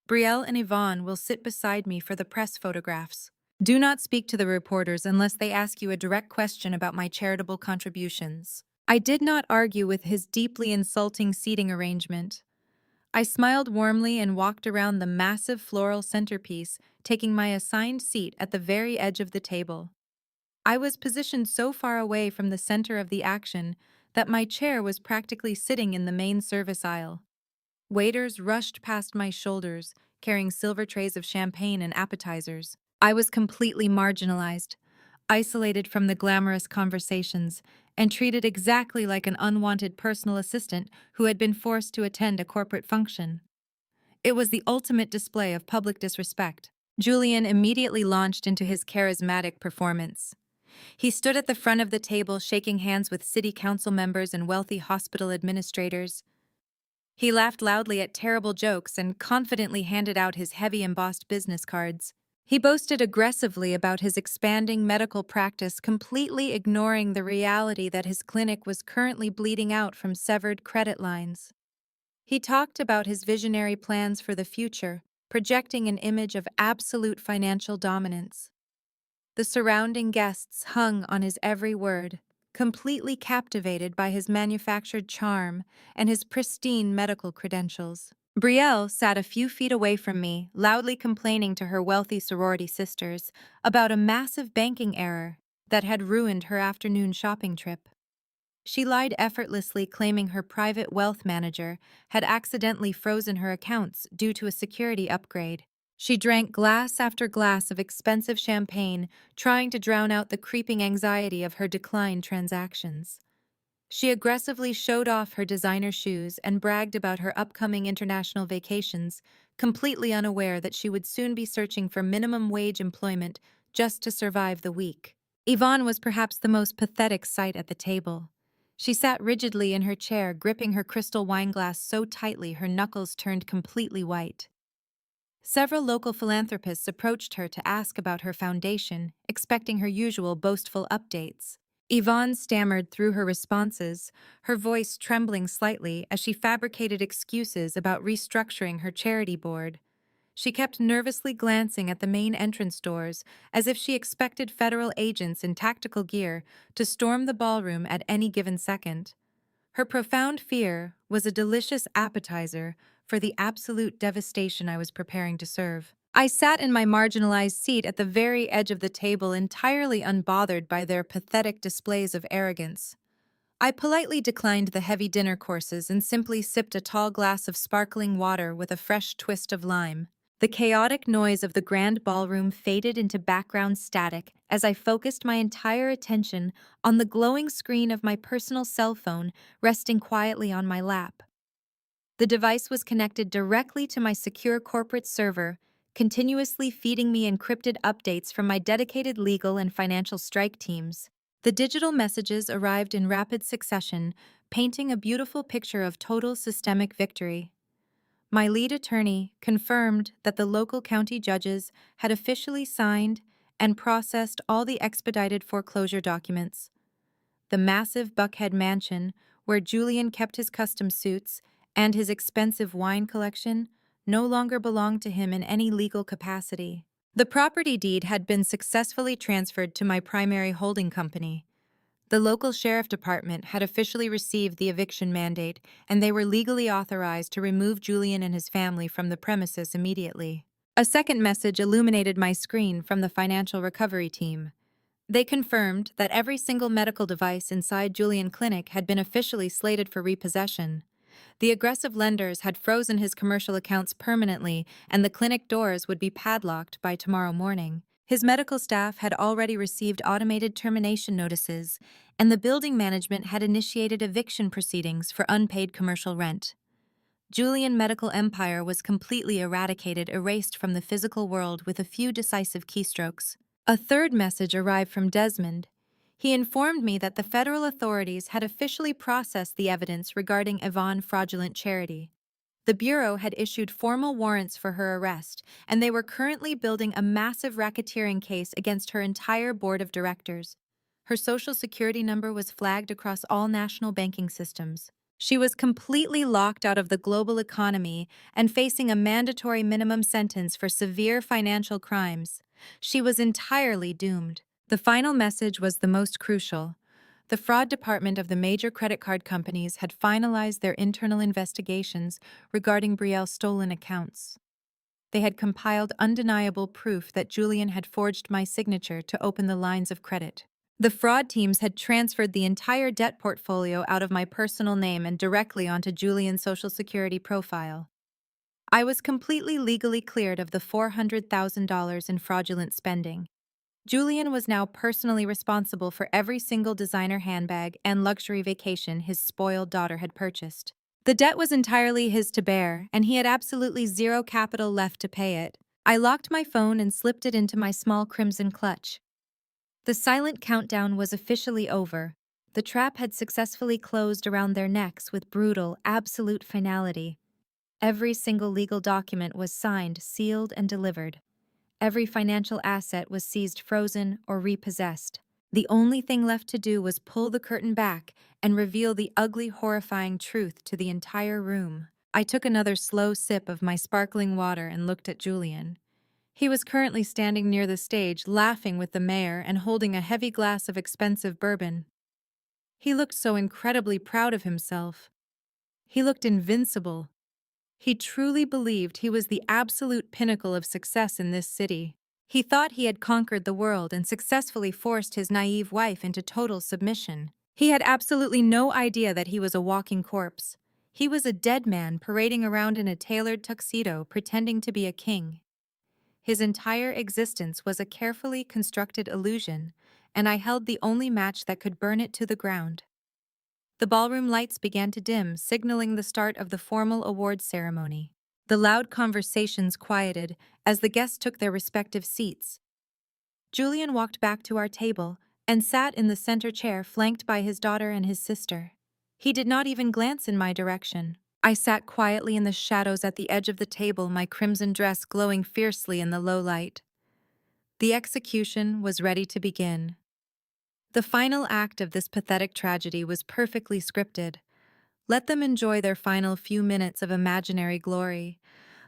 Brielle and Yvonne will sit beside me for the press photographs. Do not speak to the reporters unless they ask you a direct question about my charitable contributions." I did not argue with his deeply insulting seating arrangement. I smiled warmly and walked around the massive floral centerpiece, taking my assigned seat at the very edge of the table. I was positioned so far away from the center of the action that my chair was practically sitting in the main service aisle. Waiters rushed past my shoulders, carrying silver trays of champagne and appetizers. I was completely marginalized, isolated from the glamorous conversations, and treated exactly like an unwanted personal assistant who had been forced to attend a corporate function. It was the ultimate display of public disrespect. Julian immediately launched into his charismatic performance. He stood at the front of the table shaking hands with city council members and wealthy hospital administrators. He laughed loudly at terrible jokes and confidently handed out his heavy embossed business cards. He boasted aggressively about his expanding medical practice, completely ignoring the reality that his clinic was currently bleeding out from severed credit lines. He talked about his visionary plans for the future, projecting an image of absolute financial dominance. The surrounding guests hung on his every word, completely captivated by his manufactured charm and his pristine medical credentials. Brielle sat a few feet away from me, loudly complaining to her wealthy sorority sisters about a massive banking error that had ruined her afternoon shopping trip. She lied effortlessly, claiming her private wealth manager had accidentally frozen her accounts due to a security upgrade. She drank glass after glass of expensive champagne, trying to drown out the creeping anxiety of her declined transactions. She aggressively showed off her designer shoes and bragged about her upcoming international vacations, completely unaware that she would soon be searching for minimum wage employment just to survive the week. Yvonne was perhaps the most pathetic sight at the table. She sat rigidly in her chair, gripping her crystal wine glass so tightly her knuckles turned completely white. Several local philanthropists approached her to ask about her foundation, expecting her usual boastful updates. Yvonne stammered through her responses, her voice trembling slightly as she fabricated excuses about restructuring her charity board. She kept nervously glancing at the main entrance doors, as if she expected federal agents in tactical gear to storm the ballroom at any given second. Her profound fear was a delicious appetizer for the absolute devastation I was preparing to serve. I sat in my marginalized seat at the very edge of the table, entirely unbothered by their pathetic displays of arrogance. I politely declined the heavy dinner courses and simply sipped a tall glass of sparkling water with a fresh twist of lime. The chaotic noise of the grand ballroom faded into background static as I focused my entire attention on the glowing screen of my personal cell phone resting quietly on my lap. The device was connected directly to my secure corporate server, continuously feeding me encrypted updates from my dedicated legal and financial strike teams. The digital messages arrived in rapid succession, painting a beautiful picture of total systemic victory. My lead attorney confirmed that the local county judges had officially signed and processed all the expedited foreclosure documents. The massive Buckhead mansion, where Julian kept his custom suits and his expensive wine collection, no longer belonged to him in any legal capacity. The property deed had been successfully transferred to my primary holding company. The local sheriff department had officially received the eviction mandate, and they were legally authorized to remove Julian and his family from the premises immediately. A second message illuminated my screen from the financial recovery team. They confirmed that every single medical device inside Julian Clinic had been officially slated for repossession. The aggressive lenders had frozen his commercial accounts permanently, and the clinic doors would be padlocked by tomorrow morning. His medical staff had already received automated termination notices, and the building management had initiated eviction proceedings for unpaid commercial rent. Julian Medical Empire was completely eradicated, erased from the physical world with a few decisive keystrokes. A third message arrived from Desmond. He informed me that the federal authorities had officially processed the evidence regarding Yvonne's fraudulent charity. The Bureau had issued formal warrants for her arrest, and they were currently building a massive racketeering case against her entire board of directors. Her social security number was flagged across all national banking systems. She was completely locked out of the global economy and facing a mandatory minimum sentence for severe financial crimes. She was entirely doomed. The final message was the most crucial. The fraud department of the major credit card companies had finalized their internal investigations regarding Brielle's stolen accounts. They had compiled undeniable proof that Julian had forged my signature to open the lines of credit. The fraud teams had transferred the entire debt portfolio out of my personal name and directly onto Julian's Social Security profile. I was completely legally cleared of the $400,000 in fraudulent spending. Julian was now personally responsible for every single designer handbag and luxury vacation his spoiled daughter had purchased. The debt was entirely his to bear, and he had absolutely zero capital left to pay it. I locked my phone and slipped it into my small crimson clutch. The silent countdown was officially over. The trap had successfully closed around their necks with brutal, absolute finality. Every single legal document was signed, sealed, and delivered. Every financial asset was seized, frozen, or repossessed. The only thing left to do was pull the curtain back and reveal the ugly, horrifying truth to the entire room. I took another slow sip of my sparkling water and looked at Julian. He was currently standing near the stage, laughing with the mayor and holding a heavy glass of expensive bourbon. He looked so incredibly proud of himself. He looked invincible. He truly believed he was the absolute pinnacle of success in this city. He thought he had conquered the world and successfully forced his naive wife into total submission. He had absolutely no idea that he was a walking corpse. He was a dead man parading around in a tailored tuxedo, pretending to be a king. His entire existence was a carefully constructed illusion, and I held the only match that could burn it to the ground. The ballroom lights began to dim, signaling the start of the formal awards ceremony. The loud conversations quieted as the guests took their respective seats. Julian walked back to our table and sat in the center chair, flanked by his daughter and his sister. He did not even glance in my direction. I sat quietly in the shadows at the edge of the table, my crimson dress glowing fiercely in the low light. The execution was ready to begin. The final act of this pathetic tragedy was perfectly scripted. Let them enjoy their final few minutes of imaginary glory.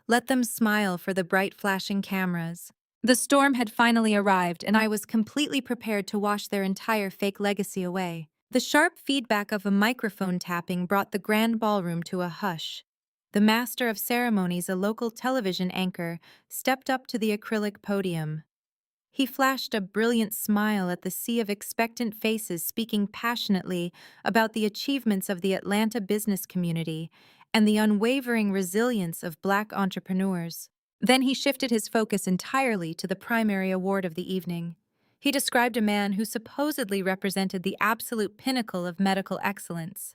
Let them smile for the bright flashing cameras. The storm had finally arrived, and I was completely prepared to wash their entire fake legacy away. The sharp feedback of a microphone tapping brought the grand ballroom to a hush. The master of ceremonies, a local television anchor, stepped up to the acrylic podium. He flashed a brilliant smile at the sea of expectant faces, speaking passionately about the achievements of the Atlanta business community and the unwavering resilience of Black entrepreneurs. Then he shifted his focus entirely to the primary award of the evening. He described a man who supposedly represented the absolute pinnacle of medical excellence.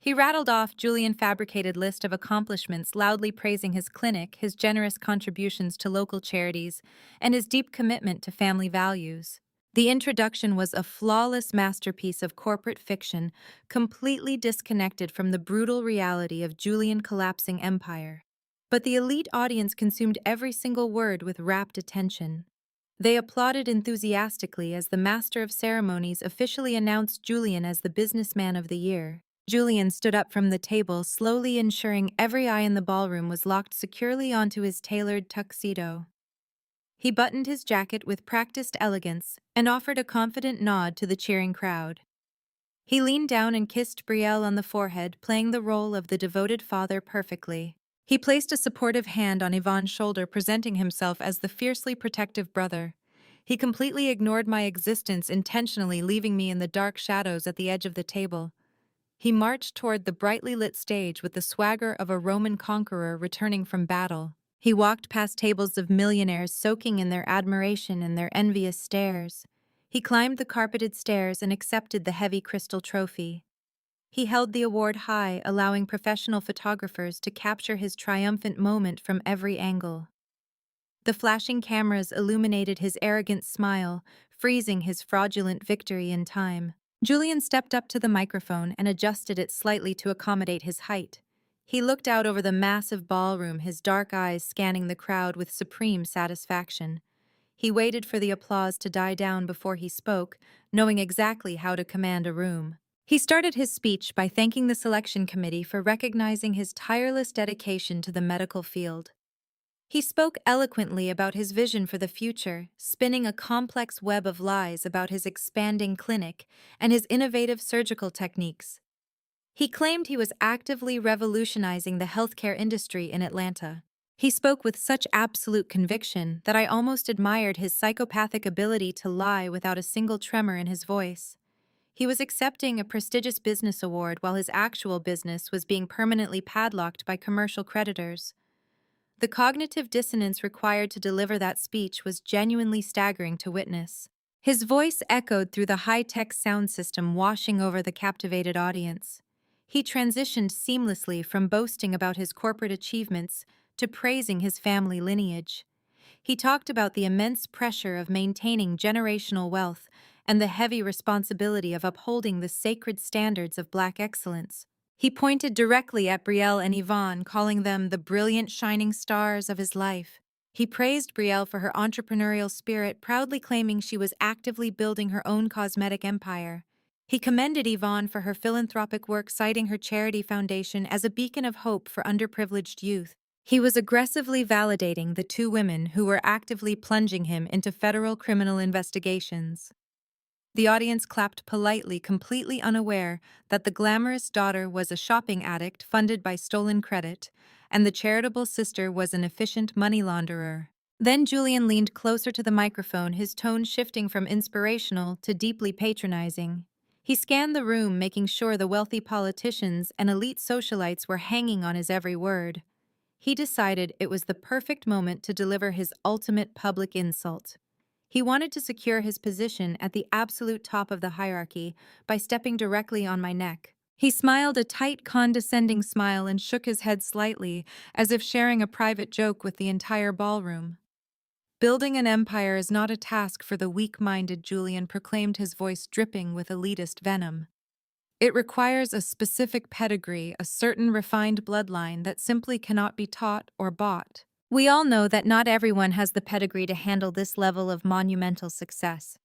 He rattled off Julian's fabricated list of accomplishments, loudly praising his clinic, his generous contributions to local charities, and his deep commitment to family values. The introduction was a flawless masterpiece of corporate fiction, completely disconnected from the brutal reality of Julian's collapsing empire. But the elite audience consumed every single word with rapt attention. They applauded enthusiastically as the master of ceremonies officially announced Julian as the businessman of the year. Julian stood up from the table, slowly ensuring every eye in the ballroom was locked securely onto his tailored tuxedo. He buttoned his jacket with practiced elegance and offered a confident nod to the cheering crowd. He leaned down and kissed Brielle on the forehead, playing the role of the devoted father perfectly. He placed a supportive hand on Yvonne's shoulder, presenting himself as the fiercely protective brother. He completely ignored my existence, intentionally leaving me in the dark shadows at the edge of the table. He marched toward the brightly lit stage with the swagger of a Roman conqueror returning from battle. He walked past tables of millionaires, soaking in their admiration and their envious stares. He climbed the carpeted stairs and accepted the heavy crystal trophy. He held the award high, allowing professional photographers to capture his triumphant moment from every angle. The flashing cameras illuminated his arrogant smile, freezing his fraudulent victory in time. Julian stepped up to the microphone and adjusted it slightly to accommodate his height. He looked out over the massive ballroom, his dark eyes scanning the crowd with supreme satisfaction. He waited for the applause to die down before he spoke, knowing exactly how to command a room. He started his speech by thanking the selection committee for recognizing his tireless dedication to the medical field. He spoke eloquently about his vision for the future, spinning a complex web of lies about his expanding clinic and his innovative surgical techniques. He claimed he was actively revolutionizing the healthcare industry in Atlanta. He spoke with such absolute conviction that I almost admired his psychopathic ability to lie without a single tremor in his voice. He was accepting a prestigious business award while his actual business was being permanently padlocked by commercial creditors. The cognitive dissonance required to deliver that speech was genuinely staggering to witness. His voice echoed through the high-tech sound system washing over the captivated audience. He transitioned seamlessly from boasting about his corporate achievements to praising his family lineage. He talked about the immense pressure of maintaining generational wealth and the heavy responsibility of upholding the sacred standards of Black excellence. He pointed directly at Brielle and Yvonne, calling them the brilliant shining stars of his life. He praised Brielle for her entrepreneurial spirit, proudly claiming she was actively building her own cosmetic empire. He commended Yvonne for her philanthropic work, citing her charity foundation as a beacon of hope for underprivileged youth. He was aggressively validating the two women who were actively plunging him into federal criminal investigations. The audience clapped politely, completely unaware that the glamorous daughter was a shopping addict funded by stolen credit, and the charitable sister was an efficient money launderer. Then Julian leaned closer to the microphone, his tone shifting from inspirational to deeply patronizing. He scanned the room, making sure the wealthy politicians and elite socialites were hanging on his every word. He decided it was the perfect moment to deliver his ultimate public insult. He wanted to secure his position at the absolute top of the hierarchy by stepping directly on my neck. He smiled a tight, condescending smile and shook his head slightly, as if sharing a private joke with the entire ballroom. Building an empire is not a task for the weak-minded, Julian proclaimed, his voice dripping with elitist venom. It requires a specific pedigree, a certain refined bloodline that simply cannot be taught or bought. We all know that not everyone has the pedigree to handle this level of monumental success.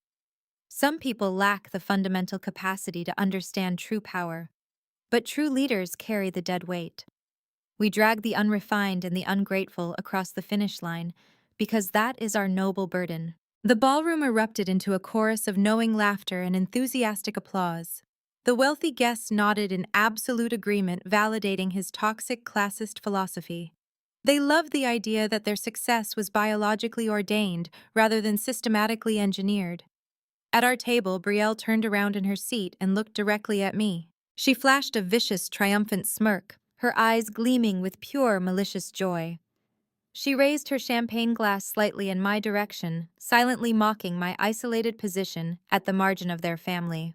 Some people lack the fundamental capacity to understand true power, but true leaders carry the dead weight. We drag the unrefined and the ungrateful across the finish line because that is our noble burden. The ballroom erupted into a chorus of knowing laughter and enthusiastic applause. The wealthy guests nodded in absolute agreement, validating his toxic classist philosophy. They loved the idea that their success was biologically ordained rather than systematically engineered. At our table, Brielle turned around in her seat and looked directly at me. She flashed a vicious, triumphant smirk, her eyes gleaming with pure, malicious joy. She raised her champagne glass slightly in my direction, silently mocking my isolated position at the margin of their family.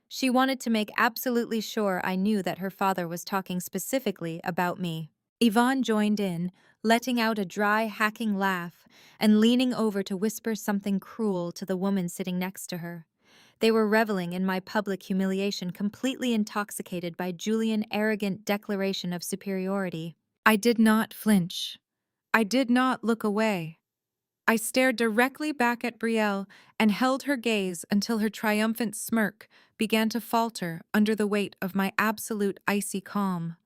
She wanted to make absolutely sure I knew that her father was talking specifically about me. Yvonne joined in, letting out a dry, hacking laugh and leaning over to whisper something cruel to the woman sitting next to her. They were reveling in my public humiliation, completely intoxicated by Julian's arrogant declaration of superiority. I did not flinch. I did not look away. I stared directly back at Brielle and held her gaze until her triumphant smirk began to falter under the weight of my absolute icy calm.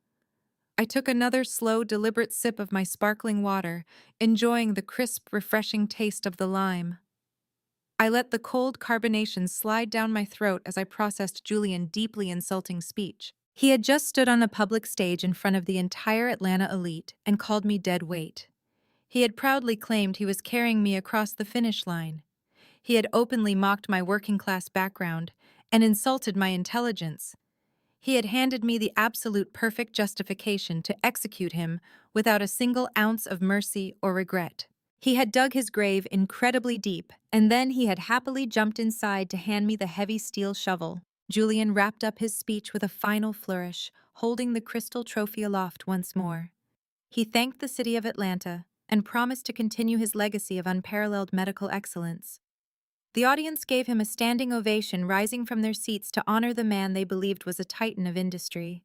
I took another slow, deliberate sip of my sparkling water, enjoying the crisp, refreshing taste of the lime. I let the cold carbonation slide down my throat as I processed Julian's deeply insulting speech. He had just stood on a public stage in front of the entire Atlanta elite and called me dead weight. He had proudly claimed he was carrying me across the finish line. He had openly mocked my working-class background and insulted my intelligence. He had handed me the absolute perfect justification to execute him without a single ounce of mercy or regret. He had dug his grave incredibly deep, and then he had happily jumped inside to hand me the heavy steel shovel. Julian wrapped up his speech with a final flourish, holding the crystal trophy aloft once more. He thanked the city of Atlanta and promised to continue his legacy of unparalleled medical excellence. The audience gave him a standing ovation, rising from their seats to honor the man they believed was a titan of industry.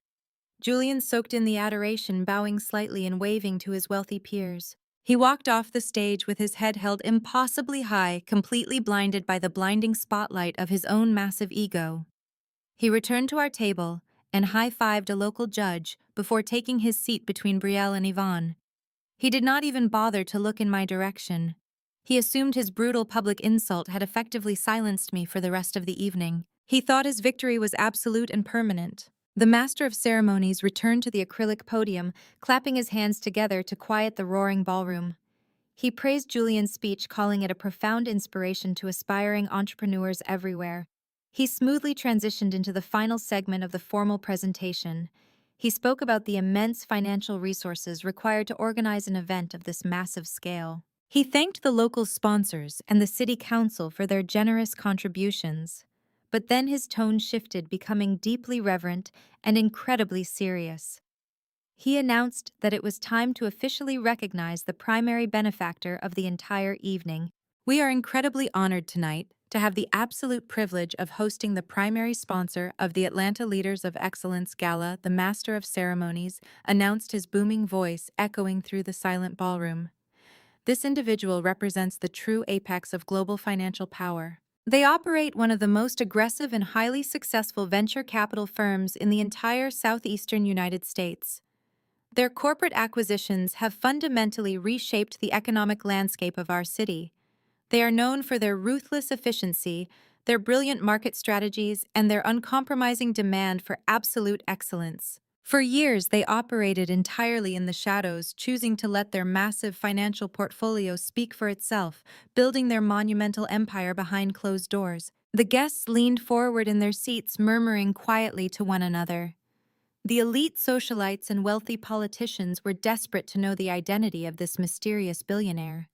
Julian soaked in the adoration, bowing slightly and waving to his wealthy peers. He walked off the stage with his head held impossibly high, completely blinded by the blinding spotlight of his own massive ego. He returned to our table and high-fived a local judge before taking his seat between Brielle and Yvonne. He did not even bother to look in my direction. He assumed his brutal public insult had effectively silenced me for the rest of the evening. He thought his victory was absolute and permanent. The master of ceremonies returned to the acrylic podium, clapping his hands together to quiet the roaring ballroom. He praised Julian's speech, calling it a profound inspiration to aspiring entrepreneurs everywhere. He smoothly transitioned into the final segment of the formal presentation. He spoke about the immense financial resources required to organize an event of this massive scale. He thanked the local sponsors and the city council for their generous contributions. But then his tone shifted, becoming deeply reverent and incredibly serious. He announced that it was time to officially recognize the primary benefactor of the entire evening. We are incredibly honored tonight to have the absolute privilege of hosting the primary sponsor of the Atlanta Leaders of Excellence Gala. The Master of Ceremonies announced, his booming voice echoing through the silent ballroom. This individual represents the true apex of global financial power. They operate one of the most aggressive and highly successful venture capital firms in the entire southeastern United States. Their corporate acquisitions have fundamentally reshaped the economic landscape of our city. They are known for their ruthless efficiency, their brilliant market strategies, and their uncompromising demand for absolute excellence. For years, they operated entirely in the shadows, choosing to let their massive financial portfolio speak for itself, building their monumental empire behind closed doors. The guests leaned forward in their seats, murmuring quietly to one another. The elite socialites and wealthy politicians were desperate to know the identity of this mysterious billionaire.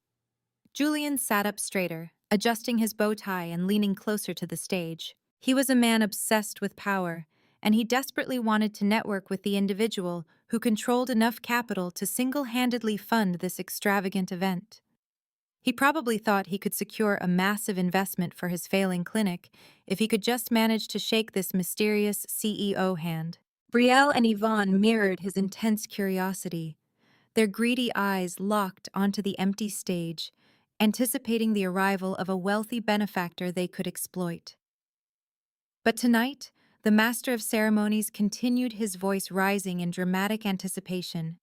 Julian sat up straighter, adjusting his bow tie and leaning closer to the stage. He was a man obsessed with power, and he desperately wanted to network with the individual who controlled enough capital to single-handedly fund this extravagant event. He probably thought he could secure a massive investment for his failing clinic if he could just manage to shake this mysterious CEO hand. Brielle and Yvonne mirrored his intense curiosity, their greedy eyes locked onto the empty stage, anticipating the arrival of a wealthy benefactor they could exploit. But tonight, the Master of Ceremonies continued, his voice rising in dramatic anticipation.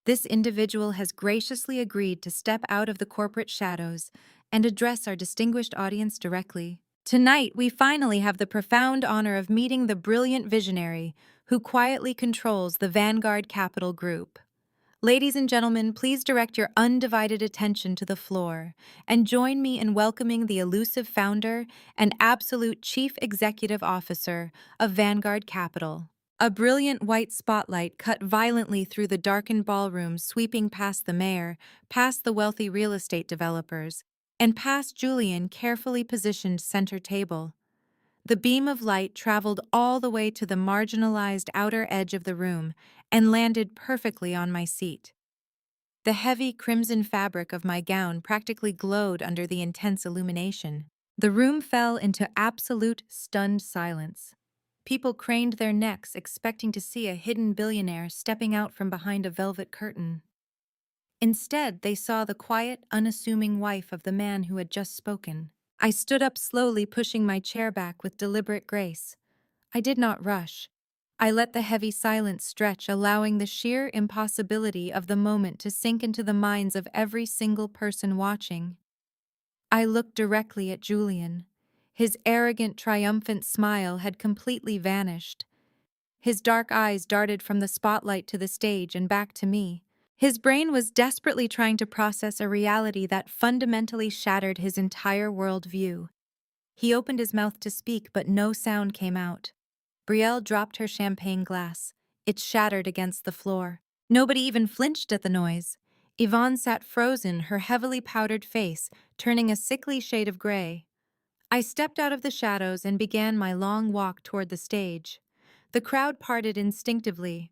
This individual has graciously agreed to step out of the corporate shadows and address our distinguished audience directly. Tonight, we finally have the profound honor of meeting the brilliant visionary who quietly controls the Vanguard Capital Group. Ladies and gentlemen, please direct your undivided attention to the floor and join me in welcoming the elusive founder and absolute chief executive officer of Vanguard Capital. A brilliant white spotlight cut violently through the darkened ballroom, sweeping past the mayor, past the wealthy real estate developers, and past Julian, carefully positioned center table. The beam of light traveled all the way to the marginalized outer edge of the room and landed perfectly on my seat. The heavy crimson fabric of my gown practically glowed under the intense illumination. The room fell into absolute stunned silence. People craned their necks, expecting to see a hidden billionaire stepping out from behind a velvet curtain. Instead, they saw the quiet, unassuming wife of the man who had just spoken. I stood up slowly, pushing my chair back with deliberate grace. I did not rush. I let the heavy silence stretch, allowing the sheer impossibility of the moment to sink into the minds of every single person watching. I looked directly at Julian. His arrogant, triumphant smile had completely vanished. His dark eyes darted from the spotlight to the stage and back to me. His brain was desperately trying to process a reality that fundamentally shattered his entire worldview. He opened his mouth to speak, but no sound came out. Brielle dropped her champagne glass. It shattered against the floor. Nobody even flinched at the noise. Yvonne sat frozen, her heavily powdered face turning a sickly shade of gray. I stepped out of the shadows and began my long walk toward the stage. The crowd parted instinctively.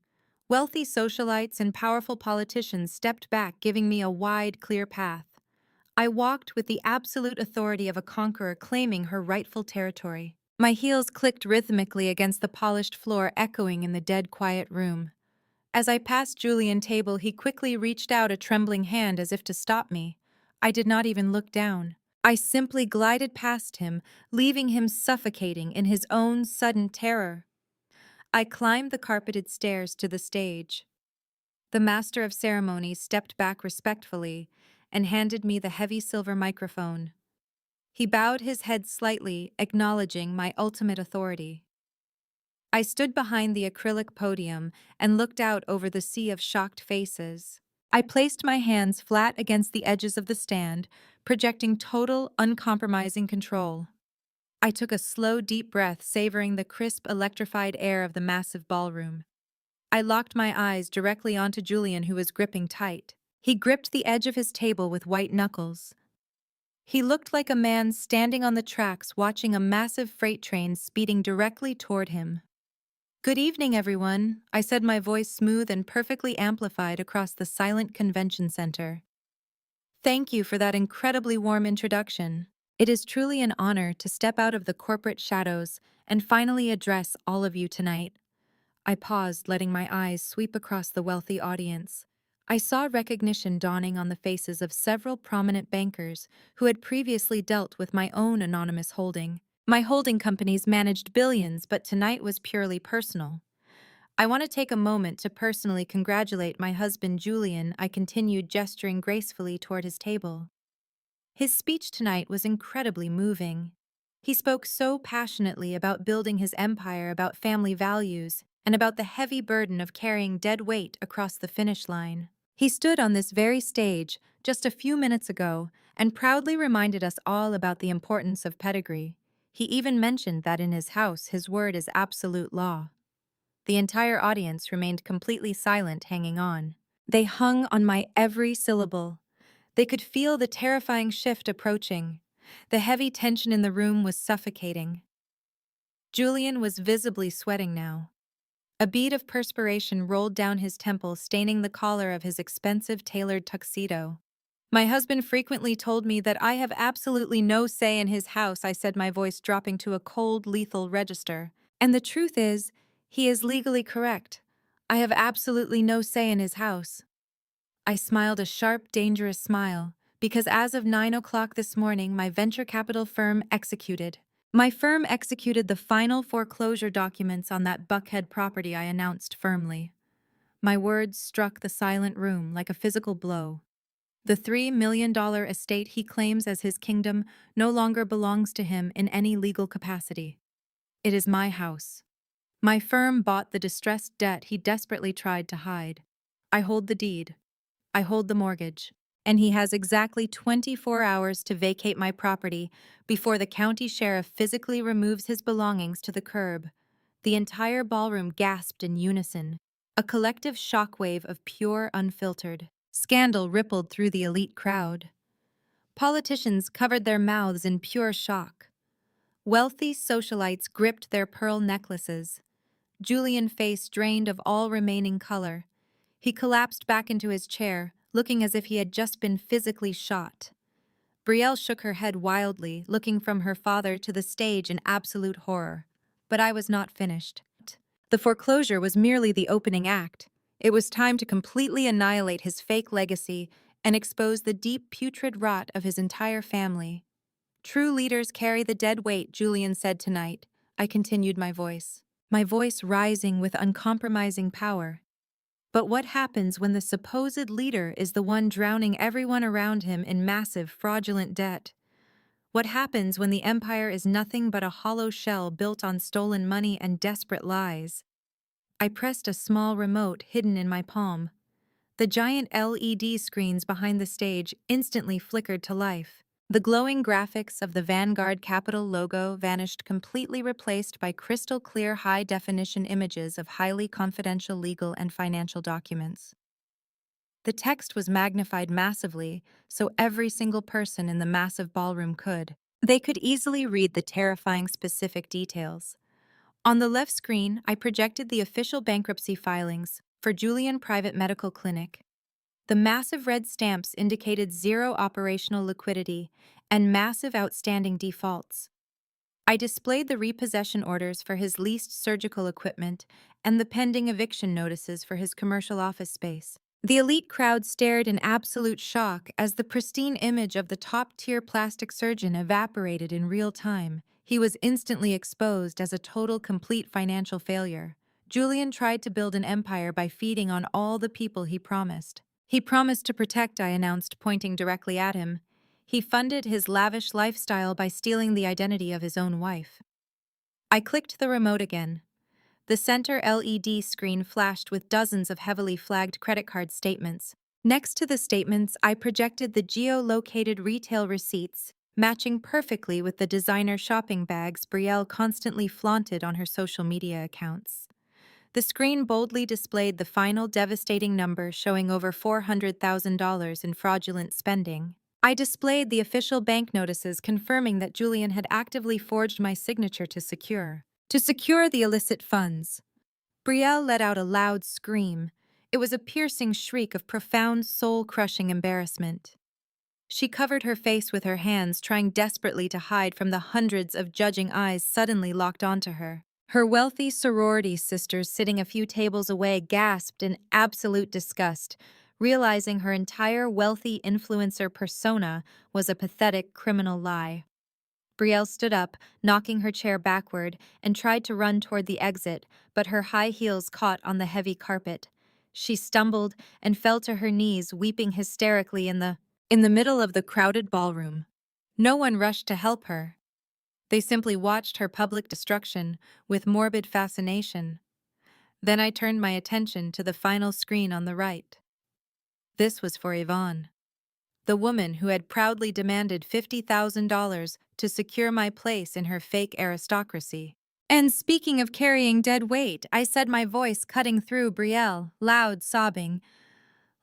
Wealthy socialites and powerful politicians stepped back, giving me a wide, clear path. I walked with the absolute authority of a conqueror claiming her rightful territory. My heels clicked rhythmically against the polished floor, echoing in the dead quiet room. As I passed Julian's table, he quickly reached out a trembling hand as if to stop me. I did not even look down. I simply glided past him, leaving him suffocating in his own sudden terror. I climbed the carpeted stairs to the stage. The Master of Ceremonies stepped back respectfully and handed me the heavy silver microphone. He bowed his head slightly, acknowledging my ultimate authority. I stood behind the acrylic podium and looked out over the sea of shocked faces. I placed my hands flat against the edges of the stand, projecting total, uncompromising control. I took a slow, deep breath, savoring the crisp, electrified air of the massive ballroom. I locked my eyes directly onto Julian, who was gripping tight. He gripped the edge of his table with white knuckles. He looked like a man standing on the tracks watching a massive freight train speeding directly toward him. "Good evening, everyone," I said, my voice smooth and perfectly amplified across the silent convention center. "Thank you for that incredibly warm introduction. It is truly an honor to step out of the corporate shadows and finally address all of you tonight." I paused, letting my eyes sweep across the wealthy audience. I saw recognition dawning on the faces of several prominent bankers who had previously dealt with my own anonymous holding. My holding companies managed billions, but tonight was purely personal. "I want to take a moment to personally congratulate my husband Julian," I continued, gesturing gracefully toward his table. His speech tonight was incredibly moving. He spoke so passionately about building his empire, about family values, and about the heavy burden of carrying dead weight across the finish line. He stood on this very stage just a few minutes ago and proudly reminded us all about the importance of pedigree. He even mentioned that in his house his word is absolute law. The entire audience remained completely silent, hanging on. They hung on my every syllable. They could feel the terrifying shift approaching. The heavy tension in the room was suffocating. Julian was visibly sweating now. A bead of perspiration rolled down his temple, staining the collar of his expensive tailored tuxedo. "My husband frequently told me that I have absolutely no say in his house," I said, my voice dropping to a cold, lethal register. "And the truth is, he is legally correct. I have absolutely no say in his house." I smiled a sharp, dangerous smile, because as of 9 o'clock this morning, my venture capital firm executed. My firm executed the final foreclosure documents on that Buckhead property, I announced firmly. My words struck the silent room like a physical blow. The $3 million estate he claims as his kingdom no longer belongs to him in any legal capacity. It is my house. My firm bought the distressed debt he desperately tried to hide. I hold the deed. I hold the mortgage, and he has exactly 24 hours to vacate my property before the county sheriff physically removes his belongings to the curb. The entire ballroom gasped in unison. A collective shockwave of pure, unfiltered scandal rippled through the elite crowd. Politicians covered their mouths in pure shock. Wealthy socialites gripped their pearl necklaces. Julian's face drained of all remaining color. He collapsed back into his chair, looking as if he had just been physically shot. Brielle shook her head wildly, looking from her father to the stage in absolute horror. But I was not finished. The foreclosure was merely the opening act. It was time to completely annihilate his fake legacy and expose the deep, putrid rot of his entire family. "True leaders carry the dead weight," Julian said tonight. I continued, my voice rising with uncompromising power. But what happens when the supposed leader is the one drowning everyone around him in massive, fraudulent debt? What happens when the empire is nothing but a hollow shell built on stolen money and desperate lies? I pressed a small remote hidden in my palm. The giant LED screens behind the stage instantly flickered to life. The glowing graphics of the Vanguard Capital logo vanished, completely replaced by crystal-clear high-definition images of highly confidential legal and financial documents. The text was magnified massively, so every single person in the massive ballroom could. They could easily read the terrifying specific details. On the left screen, I projected the official bankruptcy filings for Julian Private Medical Clinic. The massive red stamps indicated zero operational liquidity and massive outstanding defaults. I displayed the repossession orders for his leased surgical equipment and the pending eviction notices for his commercial office space. The elite crowd stared in absolute shock as the pristine image of the top-tier plastic surgeon evaporated in real time. He was instantly exposed as a total, complete financial failure. Julian tried to build an empire by feeding on all the people he promised. He promised to protect, I announced, pointing directly at him. He funded his lavish lifestyle by stealing the identity of his own wife. I clicked the remote again. The center LED screen flashed with dozens of heavily flagged credit card statements. Next to the statements, I projected the geo-located retail receipts, matching perfectly with the designer shopping bags Brielle constantly flaunted on her social media accounts. The screen boldly displayed the final devastating number showing over $400,000 in fraudulent spending. I displayed the official bank notices confirming that Julian had actively forged my signature to secure the illicit funds. Brielle let out a loud scream. It was a piercing shriek of profound, soul-crushing embarrassment. She covered her face with her hands, trying desperately to hide from the hundreds of judging eyes suddenly locked onto her. Her wealthy sorority sisters sitting a few tables away gasped in absolute disgust, realizing her entire wealthy influencer persona was a pathetic criminal lie. Brielle stood up, knocking her chair backward, and tried to run toward the exit, but her high heels caught on the heavy carpet. She stumbled and fell to her knees, weeping hysterically in the middle of the crowded ballroom. No one rushed to help her. They simply watched her public destruction with morbid fascination. Then I turned my attention to the final screen on the right. This was for Yvonne, the woman who had proudly demanded $50,000 to secure my place in her fake aristocracy. And speaking of carrying dead weight, I said, my voice cutting through Brielle, loud sobbing,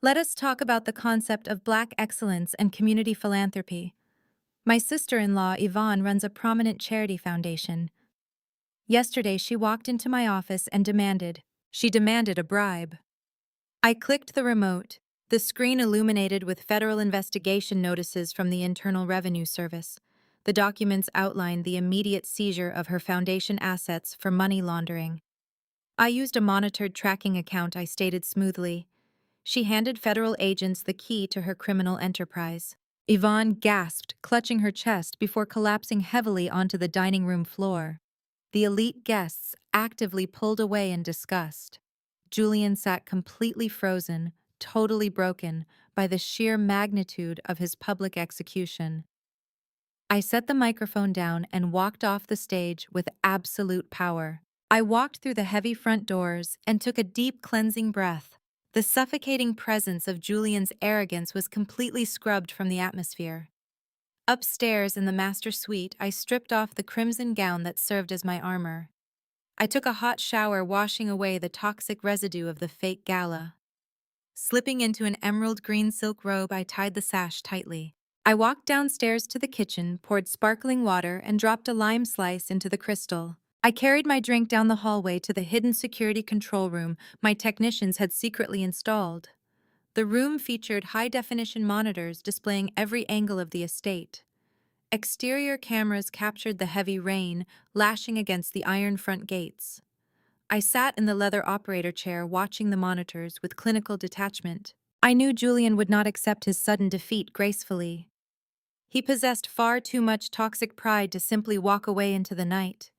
let us talk about the concept of Black excellence and community philanthropy. My sister-in-law, Yvonne, runs a prominent charity foundation. Yesterday, she walked into my office and demanded a bribe. I clicked the remote, the screen illuminated with federal investigation notices from the Internal Revenue Service. The documents outlined the immediate seizure of her foundation assets for money laundering. I used a monitored tracking account, I stated smoothly. She handed federal agents the key to her criminal enterprise. Yvonne gasped, clutching her chest before collapsing heavily onto the dining room floor. The elite guests actively pulled away in disgust. Julian sat completely frozen, totally broken by the sheer magnitude of his public execution. I set the microphone down and walked off the stage with absolute power. I walked through the heavy front doors and took a deep cleansing breath. The suffocating presence of Julian's arrogance was completely scrubbed from the atmosphere. Upstairs in the master suite, I stripped off the crimson gown that served as my armor. I took a hot shower, washing away the toxic residue of the fake gala. Slipping into an emerald green silk robe, I tied the sash tightly. I walked downstairs to the kitchen, poured sparkling water, and dropped a lime slice into the crystal. I carried my drink down the hallway to the hidden security control room my technicians had secretly installed. The room featured high-definition monitors displaying every angle of the estate. Exterior cameras captured the heavy rain lashing against the iron front gates. I sat in the leather operator chair watching the monitors with clinical detachment. I knew Julian would not accept his sudden defeat gracefully. He possessed far too much toxic pride to simply walk away into the night.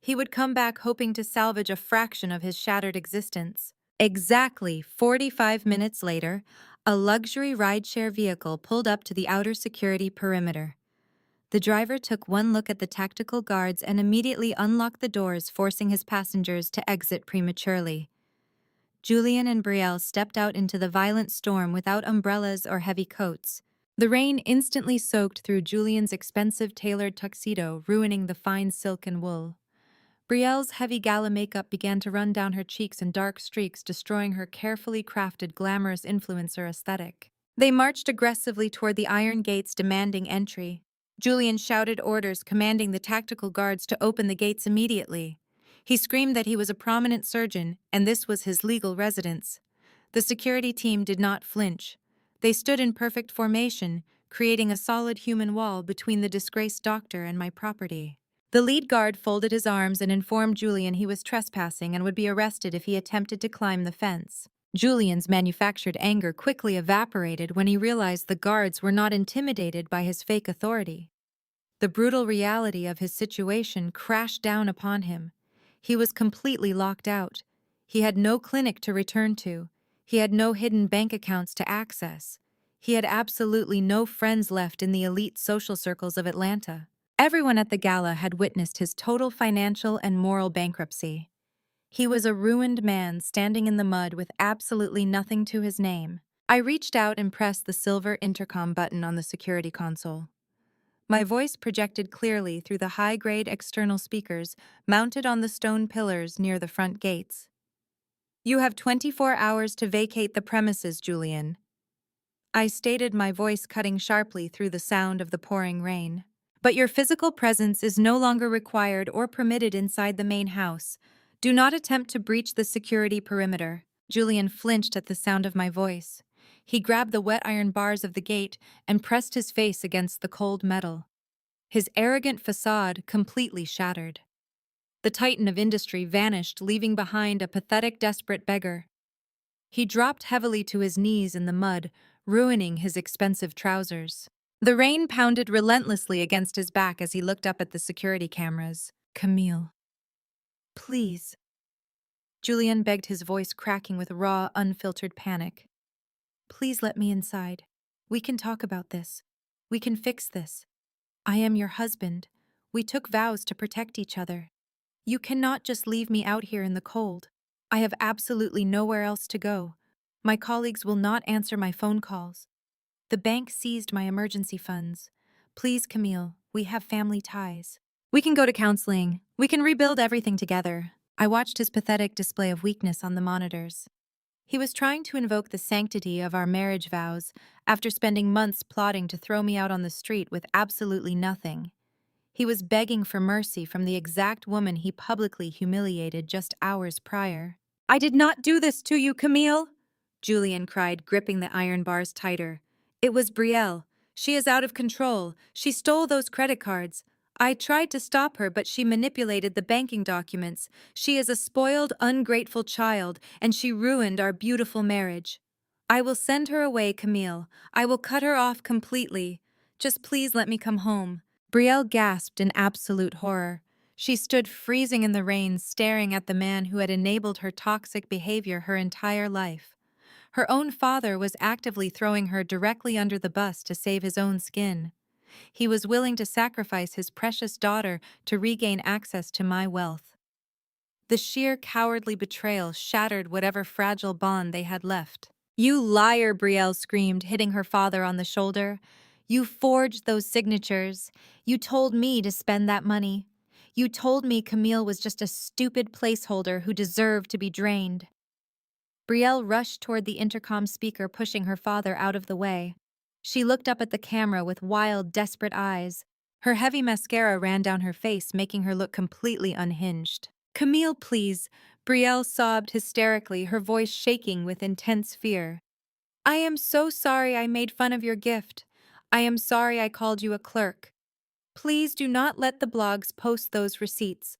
He would come back hoping to salvage a fraction of his shattered existence. Exactly 45 minutes later, a luxury rideshare vehicle pulled up to the outer security perimeter. The driver took one look at the tactical guards and immediately unlocked the doors, forcing his passengers to exit prematurely. Julian and Brielle stepped out into the violent storm without umbrellas or heavy coats. The rain instantly soaked through Julian's expensive tailored tuxedo, ruining the fine silk and wool. Brielle's heavy gala makeup began to run down her cheeks in dark streaks, destroying her carefully crafted, glamorous influencer aesthetic. They marched aggressively toward the iron gates, demanding entry. Julian shouted orders, commanding the tactical guards to open the gates immediately. He screamed that he was a prominent surgeon, and this was his legal residence. The security team did not flinch. They stood in perfect formation, creating a solid human wall between the disgraced doctor and my property. The lead guard folded his arms and informed Julian he was trespassing and would be arrested if he attempted to climb the fence. Julian's manufactured anger quickly evaporated when he realized the guards were not intimidated by his fake authority. The brutal reality of his situation crashed down upon him. He was completely locked out. He had no clinic to return to. He had no hidden bank accounts to access. He had absolutely no friends left in the elite social circles of Atlanta. Everyone at the gala had witnessed his total financial and moral bankruptcy. He was a ruined man standing in the mud with absolutely nothing to his name. I reached out and pressed the silver intercom button on the security console. My voice projected clearly through the high-grade external speakers mounted on the stone pillars near the front gates. You have 24 hours to vacate the premises, Julian. I stated, my voice cutting sharply through the sound of the pouring rain. But your physical presence is no longer required or permitted inside the main house. Do not attempt to breach the security perimeter. Julian flinched at the sound of my voice. He grabbed the wet iron bars of the gate and pressed his face against the cold metal. His arrogant facade completely shattered. The titan of industry vanished, leaving behind a pathetic, desperate beggar. He dropped heavily to his knees in the mud, ruining his expensive trousers. The rain pounded relentlessly against his back as he looked up at the security cameras. Camille. Please. Julian begged, his voice cracking with raw, unfiltered panic. Please let me inside. We can talk about this. We can fix this. I am your husband. We took vows to protect each other. You cannot just leave me out here in the cold. I have absolutely nowhere else to go. My colleagues will not answer my phone calls. The bank seized my emergency funds. Please, Camille, we have family ties. We can go to counseling. We can rebuild everything together. I watched his pathetic display of weakness on the monitors. He was trying to invoke the sanctity of our marriage vows after spending months plotting to throw me out on the street with absolutely nothing. He was begging for mercy from the exact woman he publicly humiliated just hours prior. I did not do this to you, Camille, Julian cried, gripping the iron bars tighter. It was Brielle. She is out of control. She stole those credit cards. I tried to stop her, but she manipulated the banking documents. She is a spoiled, ungrateful child, and she ruined our beautiful marriage. I will send her away, Camille. I will cut her off completely. Just please let me come home. Brielle gasped in absolute horror. She stood freezing in the rain, staring at the man who had enabled her toxic behavior her entire life. Her own father was actively throwing her directly under the bus to save his own skin. He was willing to sacrifice his precious daughter to regain access to my wealth. The sheer cowardly betrayal shattered whatever fragile bond they had left. You liar, Brielle screamed, hitting her father on the shoulder. You forged those signatures. You told me to spend that money. You told me Camille was just a stupid placeholder who deserved to be drained. Brielle rushed toward the intercom speaker, pushing her father out of the way. She looked up at the camera with wild, desperate eyes. Her heavy mascara ran down her face, making her look completely unhinged. Camille, please, Brielle sobbed hysterically, her voice shaking with intense fear. I am so sorry I made fun of your gift. I am sorry I called you a clerk. Please do not let the blogs post those receipts.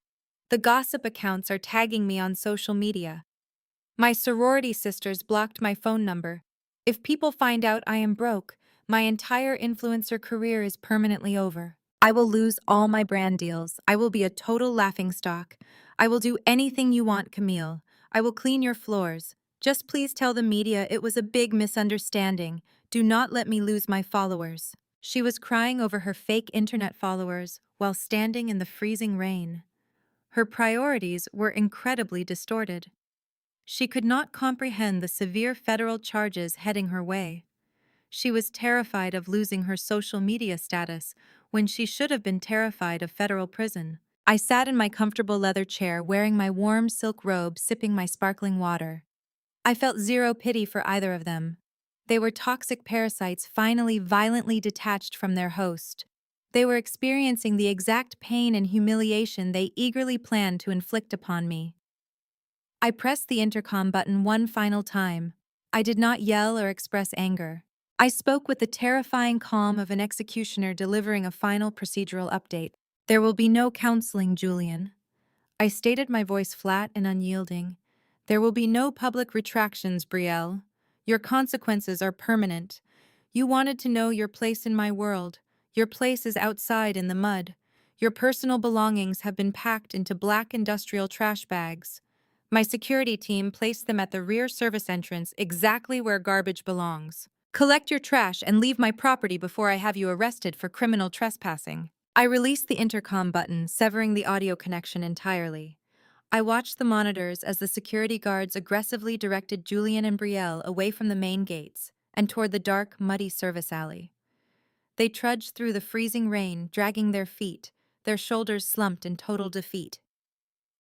The gossip accounts are tagging me on social media. My sorority sisters blocked my phone number. If people find out I am broke, my entire influencer career is permanently over. I will lose all my brand deals. I will be a total laughingstock. I will do anything you want, Camille. I will clean your floors. Just please tell the media it was a big misunderstanding. Do not let me lose my followers. She was crying over her fake internet followers while standing in the freezing rain. Her priorities were incredibly distorted. She could not comprehend the severe federal charges heading her way. She was terrified of losing her social media status when she should have been terrified of federal prison. I sat in my comfortable leather chair, wearing my warm silk robe, sipping my sparkling water. I felt zero pity for either of them. They were toxic parasites, finally violently detached from their host. They were experiencing the exact pain and humiliation they eagerly planned to inflict upon me. I pressed the intercom button one final time. I did not yell or express anger. I spoke with the terrifying calm of an executioner delivering a final procedural update. There will be no counseling, Julian. I stated, my voice flat and unyielding. There will be no public retractions, Brielle. Your consequences are permanent. You wanted to know your place in my world. Your place is outside in the mud. Your personal belongings have been packed into black industrial trash bags. My security team placed them at the rear service entrance, exactly where garbage belongs. Collect your trash and leave my property before I have you arrested for criminal trespassing. I released the intercom button, severing the audio connection entirely. I watched the monitors as the security guards aggressively directed Julian and Brielle away from the main gates and toward the dark, muddy service alley. They trudged through the freezing rain, dragging their feet, their shoulders slumped in total defeat.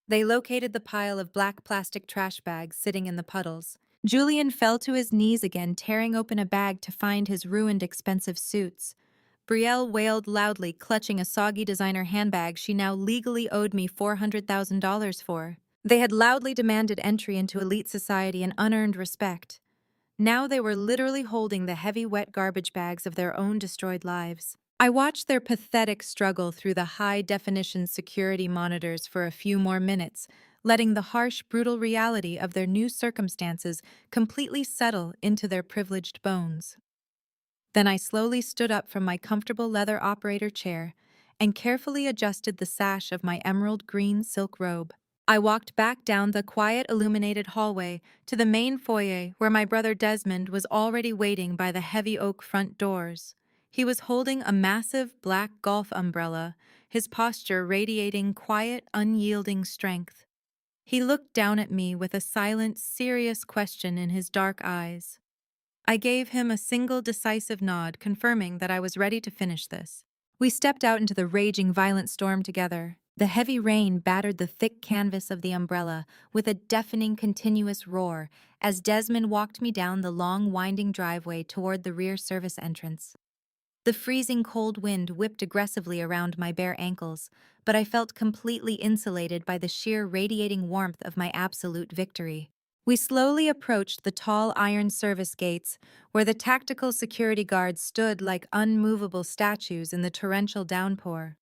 They located the pile of black plastic trash bags sitting in the puddles. Julian fell to his knees again, tearing open a bag to find his ruined expensive suits. Brielle wailed loudly, clutching a soggy designer handbag she now legally owed me $400,000 for. They had loudly demanded entry into elite society and unearned respect. Now they were literally holding the heavy, wet garbage bags of their own destroyed lives. I watched their pathetic struggle through the high-definition security monitors for a few more minutes, letting the harsh, brutal reality of their new circumstances completely settle into their privileged bones. Then I slowly stood up from my comfortable leather operator chair and carefully adjusted the sash of my emerald green silk robe. I walked back down the quiet, illuminated hallway to the main foyer where my brother Desmond was already waiting by the heavy oak front doors. He was holding a massive black golf umbrella, his posture radiating quiet, unyielding strength. He looked down at me with a silent, serious question in his dark eyes. I gave him a single decisive nod, confirming that I was ready to finish this. We stepped out into the raging, violent storm together. The heavy rain battered the thick canvas of the umbrella with a deafening, continuous roar as Desmond walked me down the long, winding driveway toward the rear service entrance. The freezing cold wind whipped aggressively around my bare ankles, but I felt completely insulated by the sheer radiating warmth of my absolute victory. We slowly approached the tall iron service gates, where the tactical security guards stood like unmovable statues in the torrential downpour.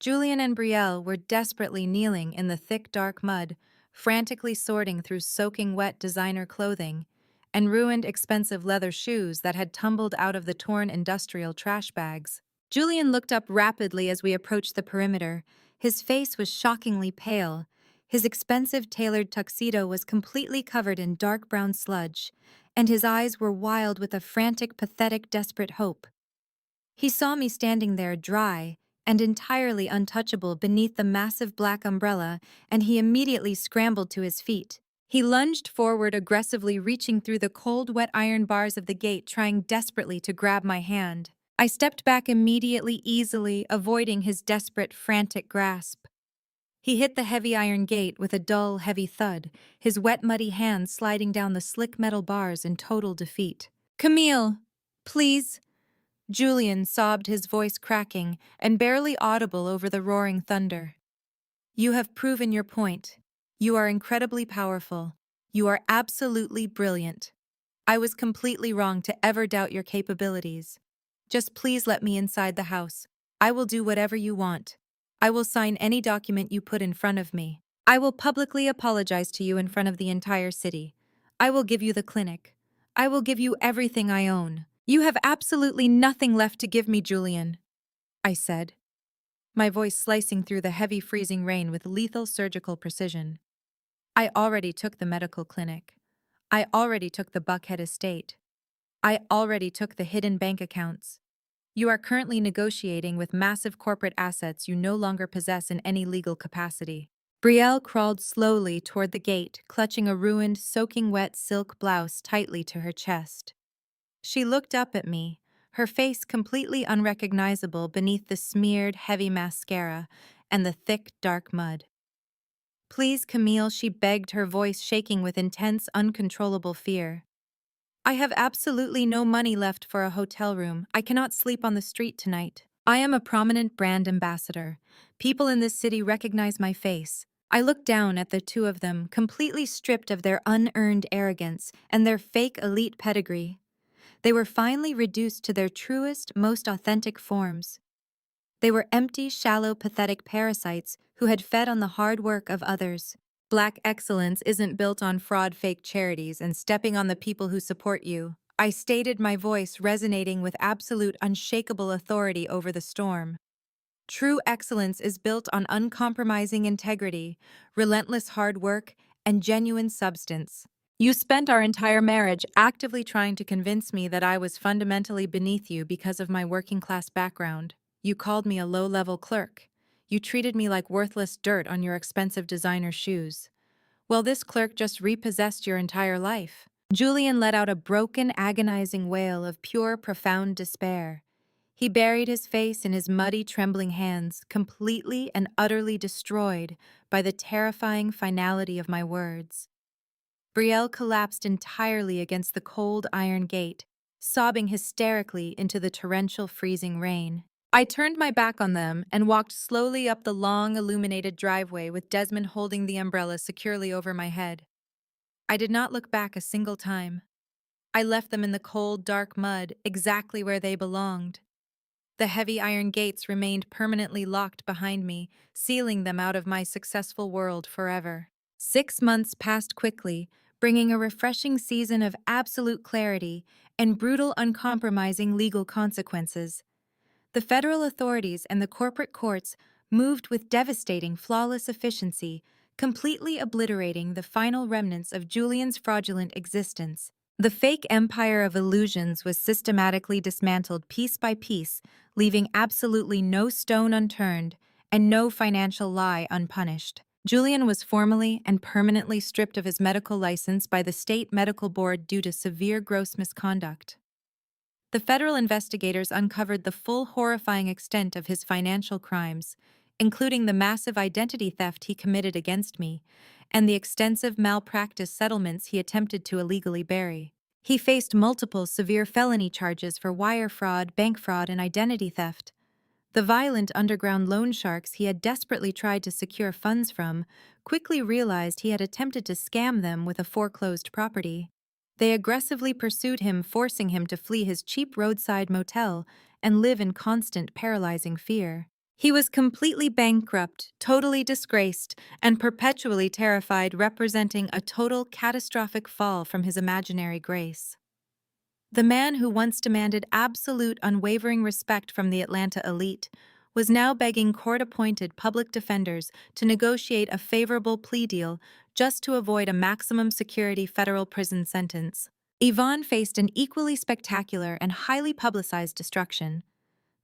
Julian and Brielle were desperately kneeling in the thick, dark mud, frantically sorting through soaking wet designer clothing and ruined expensive leather shoes that had tumbled out of the torn industrial trash bags. Julian looked up rapidly as we approached the perimeter. His face was shockingly pale. His expensive tailored tuxedo was completely covered in dark brown sludge, and his eyes were wild with a frantic, pathetic, desperate hope. He saw me standing there dry and entirely untouchable beneath the massive black umbrella, and he immediately scrambled to his feet. He lunged forward aggressively, reaching through the cold, wet iron bars of the gate, trying desperately to grab my hand. I stepped back immediately, easily, avoiding his desperate, frantic grasp. He hit the heavy iron gate with a dull, heavy thud, his wet, muddy hands sliding down the slick metal bars in total defeat. "Camille, please," Julian sobbed, his voice cracking and barely audible over the roaring thunder. "You have proven your point. You are incredibly powerful. You are absolutely brilliant. I was completely wrong to ever doubt your capabilities. Just please let me inside the house. I will do whatever you want. I will sign any document you put in front of me. I will publicly apologize to you in front of the entire city. I will give you the clinic. I will give you everything I own. You have absolutely nothing left to give me, Julian," I said, my voice slicing through the heavy freezing rain with lethal surgical precision. "I already took the medical clinic. I already took the Buckhead estate. I already took the hidden bank accounts. You are currently negotiating with massive corporate assets you no longer possess in any legal capacity." Brielle crawled slowly toward the gate, clutching a ruined, soaking wet silk blouse tightly to her chest. She looked up at me, her face completely unrecognizable beneath the smeared, heavy mascara and the thick, dark mud. "Please, Camille," she begged, her voice shaking with intense, uncontrollable fear. "I have absolutely no money left for a hotel room. I cannot sleep on the street tonight. I am a prominent brand ambassador. People in this city recognize my face." I looked down at the two of them, completely stripped of their unearned arrogance and their fake elite pedigree. They were finally reduced to their truest, most authentic forms. They were empty, shallow, pathetic parasites who had fed on the hard work of others. Black excellence isn't built on fraud, fake charities, and stepping on the people who support you, I stated, my voice resonating with absolute, unshakable authority over the storm. True excellence is built on uncompromising integrity, relentless hard work, and genuine substance. You spent our entire marriage actively trying to convince me that I was fundamentally beneath you because of my working-class background. You called me a low-level clerk. You treated me like worthless dirt on your expensive designer shoes. Well, this clerk just repossessed your entire life." Julian let out a broken, agonizing wail of pure, profound despair. He buried his face in his muddy, trembling hands, completely and utterly destroyed by the terrifying finality of my words. Brielle collapsed entirely against the cold iron gate, sobbing hysterically into the torrential freezing rain. I turned my back on them and walked slowly up the long, illuminated driveway with Desmond holding the umbrella securely over my head. I did not look back a single time. I left them in the cold, dark mud, exactly where they belonged. The heavy iron gates remained permanently locked behind me, sealing them out of my successful world forever. 6 months passed quickly, bringing a refreshing season of absolute clarity and brutal, uncompromising legal consequences. The federal authorities and the corporate courts moved with devastating, flawless efficiency, completely obliterating the final remnants of Julian's fraudulent existence. The fake empire of illusions was systematically dismantled piece by piece, leaving absolutely no stone unturned and no financial lie unpunished. Julian was formally and permanently stripped of his medical license by the state medical board due to severe gross misconduct. The federal investigators uncovered the full horrifying extent of his financial crimes, including the massive identity theft he committed against me and the extensive malpractice settlements he attempted to illegally bury. He faced multiple severe felony charges for wire fraud, bank fraud, and identity theft. The violent underground loan sharks he had desperately tried to secure funds from quickly realized he had attempted to scam them with a foreclosed property. They aggressively pursued him, forcing him to flee his cheap roadside motel and live in constant, paralyzing fear. He was completely bankrupt, totally disgraced, and perpetually terrified, representing a total, catastrophic fall from his imaginary grace. The man who once demanded absolute, unwavering respect from the Atlanta elite was now begging court-appointed public defenders to negotiate a favorable plea deal just to avoid a maximum security federal prison sentence. Yvonne faced an equally spectacular and highly publicized destruction.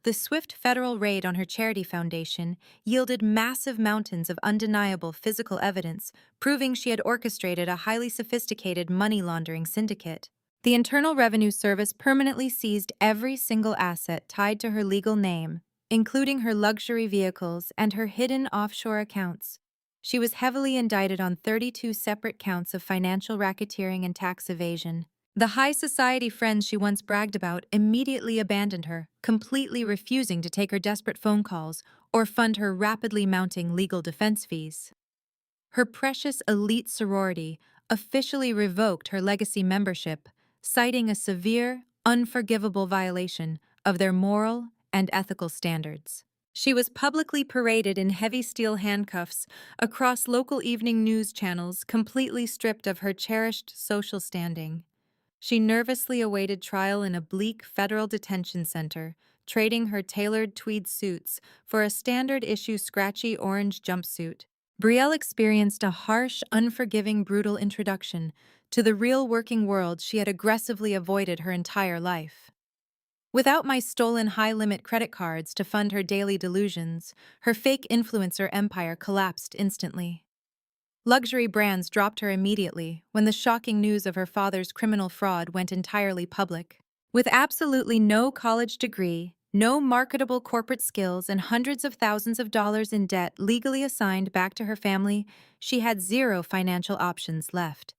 The swift federal raid on her charity foundation yielded massive mountains of undeniable physical evidence, proving she had orchestrated a highly sophisticated money laundering syndicate. The Internal Revenue Service permanently seized every single asset tied to her legal name, including her luxury vehicles and her hidden offshore accounts. She was heavily indicted on 32 separate counts of financial racketeering and tax evasion. The high society friends she once bragged about immediately abandoned her, completely refusing to take her desperate phone calls or fund her rapidly mounting legal defense fees. Her precious elite sorority officially revoked her legacy membership, citing a severe, unforgivable violation of their moral and ethical standards. She was publicly paraded in heavy steel handcuffs across local evening news channels, completely stripped of her cherished social standing. She nervously awaited trial in a bleak federal detention center, trading her tailored tweed suits for a standard-issue scratchy orange jumpsuit. Brielle experienced a harsh, unforgiving, brutal introduction to the real working world she had aggressively avoided her entire life. Without my stolen high-limit credit cards to fund her daily delusions, her fake influencer empire collapsed instantly. Luxury brands dropped her immediately when the shocking news of her father's criminal fraud went entirely public. With absolutely no college degree, no marketable corporate skills, and hundreds of thousands of dollars in debt legally assigned back to her family, she had zero financial options left.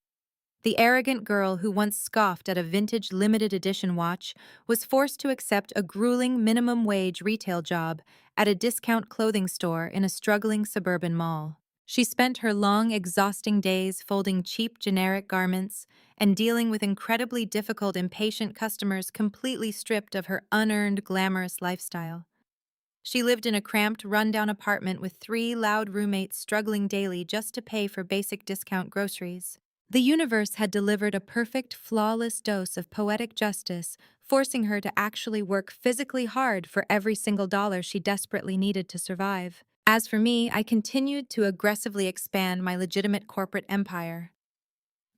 The arrogant girl who once scoffed at a vintage limited edition watch was forced to accept a grueling minimum wage retail job at a discount clothing store in a struggling suburban mall. She spent her long, exhausting days folding cheap, generic garments and dealing with incredibly difficult, impatient customers completely stripped of her unearned, glamorous lifestyle. She lived in a cramped, run-down apartment with 3 loud roommates struggling daily just to pay for basic discount groceries. The universe had delivered a perfect, flawless dose of poetic justice, forcing her to actually work physically hard for every single dollar she desperately needed to survive. As for me, I continued to aggressively expand my legitimate corporate empire.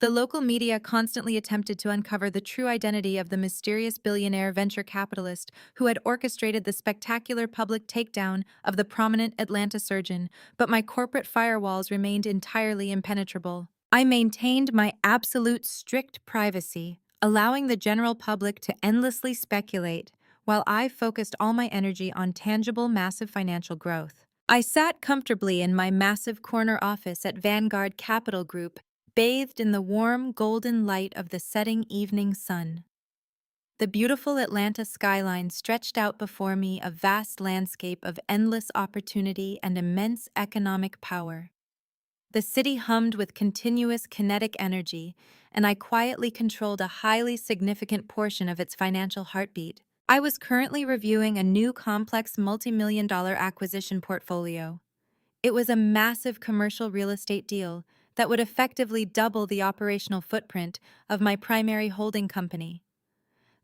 The local media constantly attempted to uncover the true identity of the mysterious billionaire venture capitalist who had orchestrated the spectacular public takedown of the prominent Atlanta surgeon, but my corporate firewalls remained entirely impenetrable. I maintained my absolute strict privacy, allowing the general public to endlessly speculate, while I focused all my energy on tangible, massive financial growth. I sat comfortably in my massive corner office at Vanguard Capital Group, bathed in the warm, golden light of the setting evening sun. The beautiful Atlanta skyline stretched out before me, a vast landscape of endless opportunity and immense economic power. The city hummed with continuous kinetic energy, and I quietly controlled a highly significant portion of its financial heartbeat. I was currently reviewing a new complex multi-million-dollar acquisition portfolio. It was a massive commercial real estate deal that would effectively double the operational footprint of my primary holding company.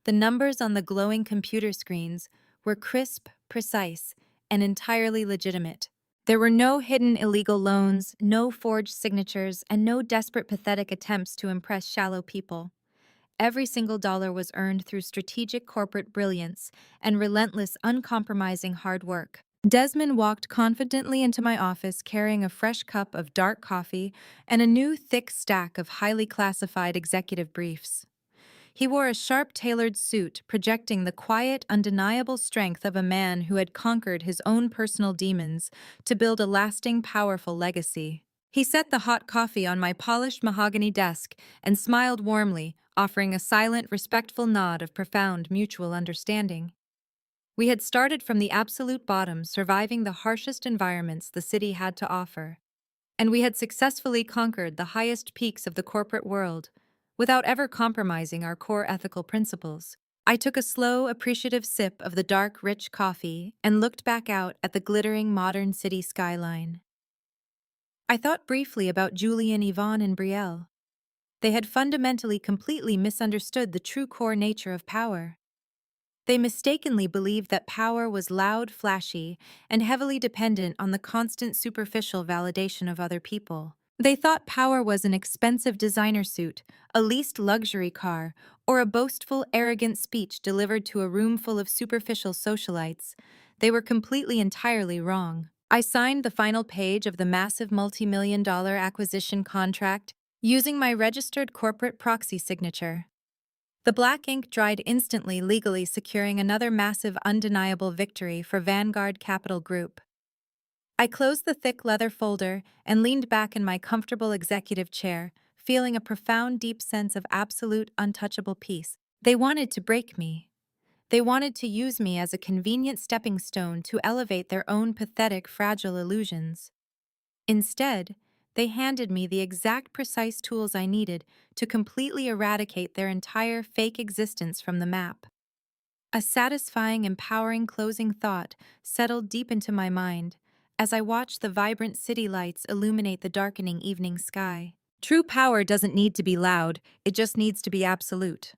The numbers on the glowing computer screens were crisp, precise, and entirely legitimate. There were no hidden illegal loans, no forged signatures, and no desperate, pathetic attempts to impress shallow people. Every single dollar was earned through strategic corporate brilliance and relentless, uncompromising hard work. Desmond walked confidently into my office carrying a fresh cup of dark coffee and a new thick stack of highly classified executive briefs. He wore a sharp-tailored suit, projecting the quiet, undeniable strength of a man who had conquered his own personal demons to build a lasting, powerful legacy. He set the hot coffee on my polished mahogany desk and smiled warmly, offering a silent, respectful nod of profound mutual understanding. We had started from the absolute bottom, surviving the harshest environments the city had to offer, and we had successfully conquered the highest peaks of the corporate world without ever compromising our core ethical principles. I took a slow, appreciative sip of the dark, rich coffee and looked back out at the glittering modern city skyline. I thought briefly about Julian, Yvonne, and Brielle. They had fundamentally, completely misunderstood the true core nature of power. They mistakenly believed that power was loud, flashy, and heavily dependent on the constant superficial validation of other people. They thought power was an expensive designer suit, a leased luxury car, or a boastful, arrogant speech delivered to a room full of superficial socialites. They were completely, entirely wrong. I signed the final page of the massive multi-million-dollar acquisition contract using my registered corporate proxy signature. The black ink dried instantly, legally securing another massive, undeniable victory for Vanguard Capital Group. I closed the thick leather folder and leaned back in my comfortable executive chair, feeling a profound, deep sense of absolute, untouchable peace. They wanted to break me. They wanted to use me as a convenient stepping stone to elevate their own pathetic, fragile illusions. Instead, they handed me the exact precise tools I needed to completely eradicate their entire fake existence from the map. A satisfying, empowering closing thought settled deep into my mind as I watched the vibrant city lights illuminate the darkening evening sky. True power doesn't need to be loud, it just needs to be absolute.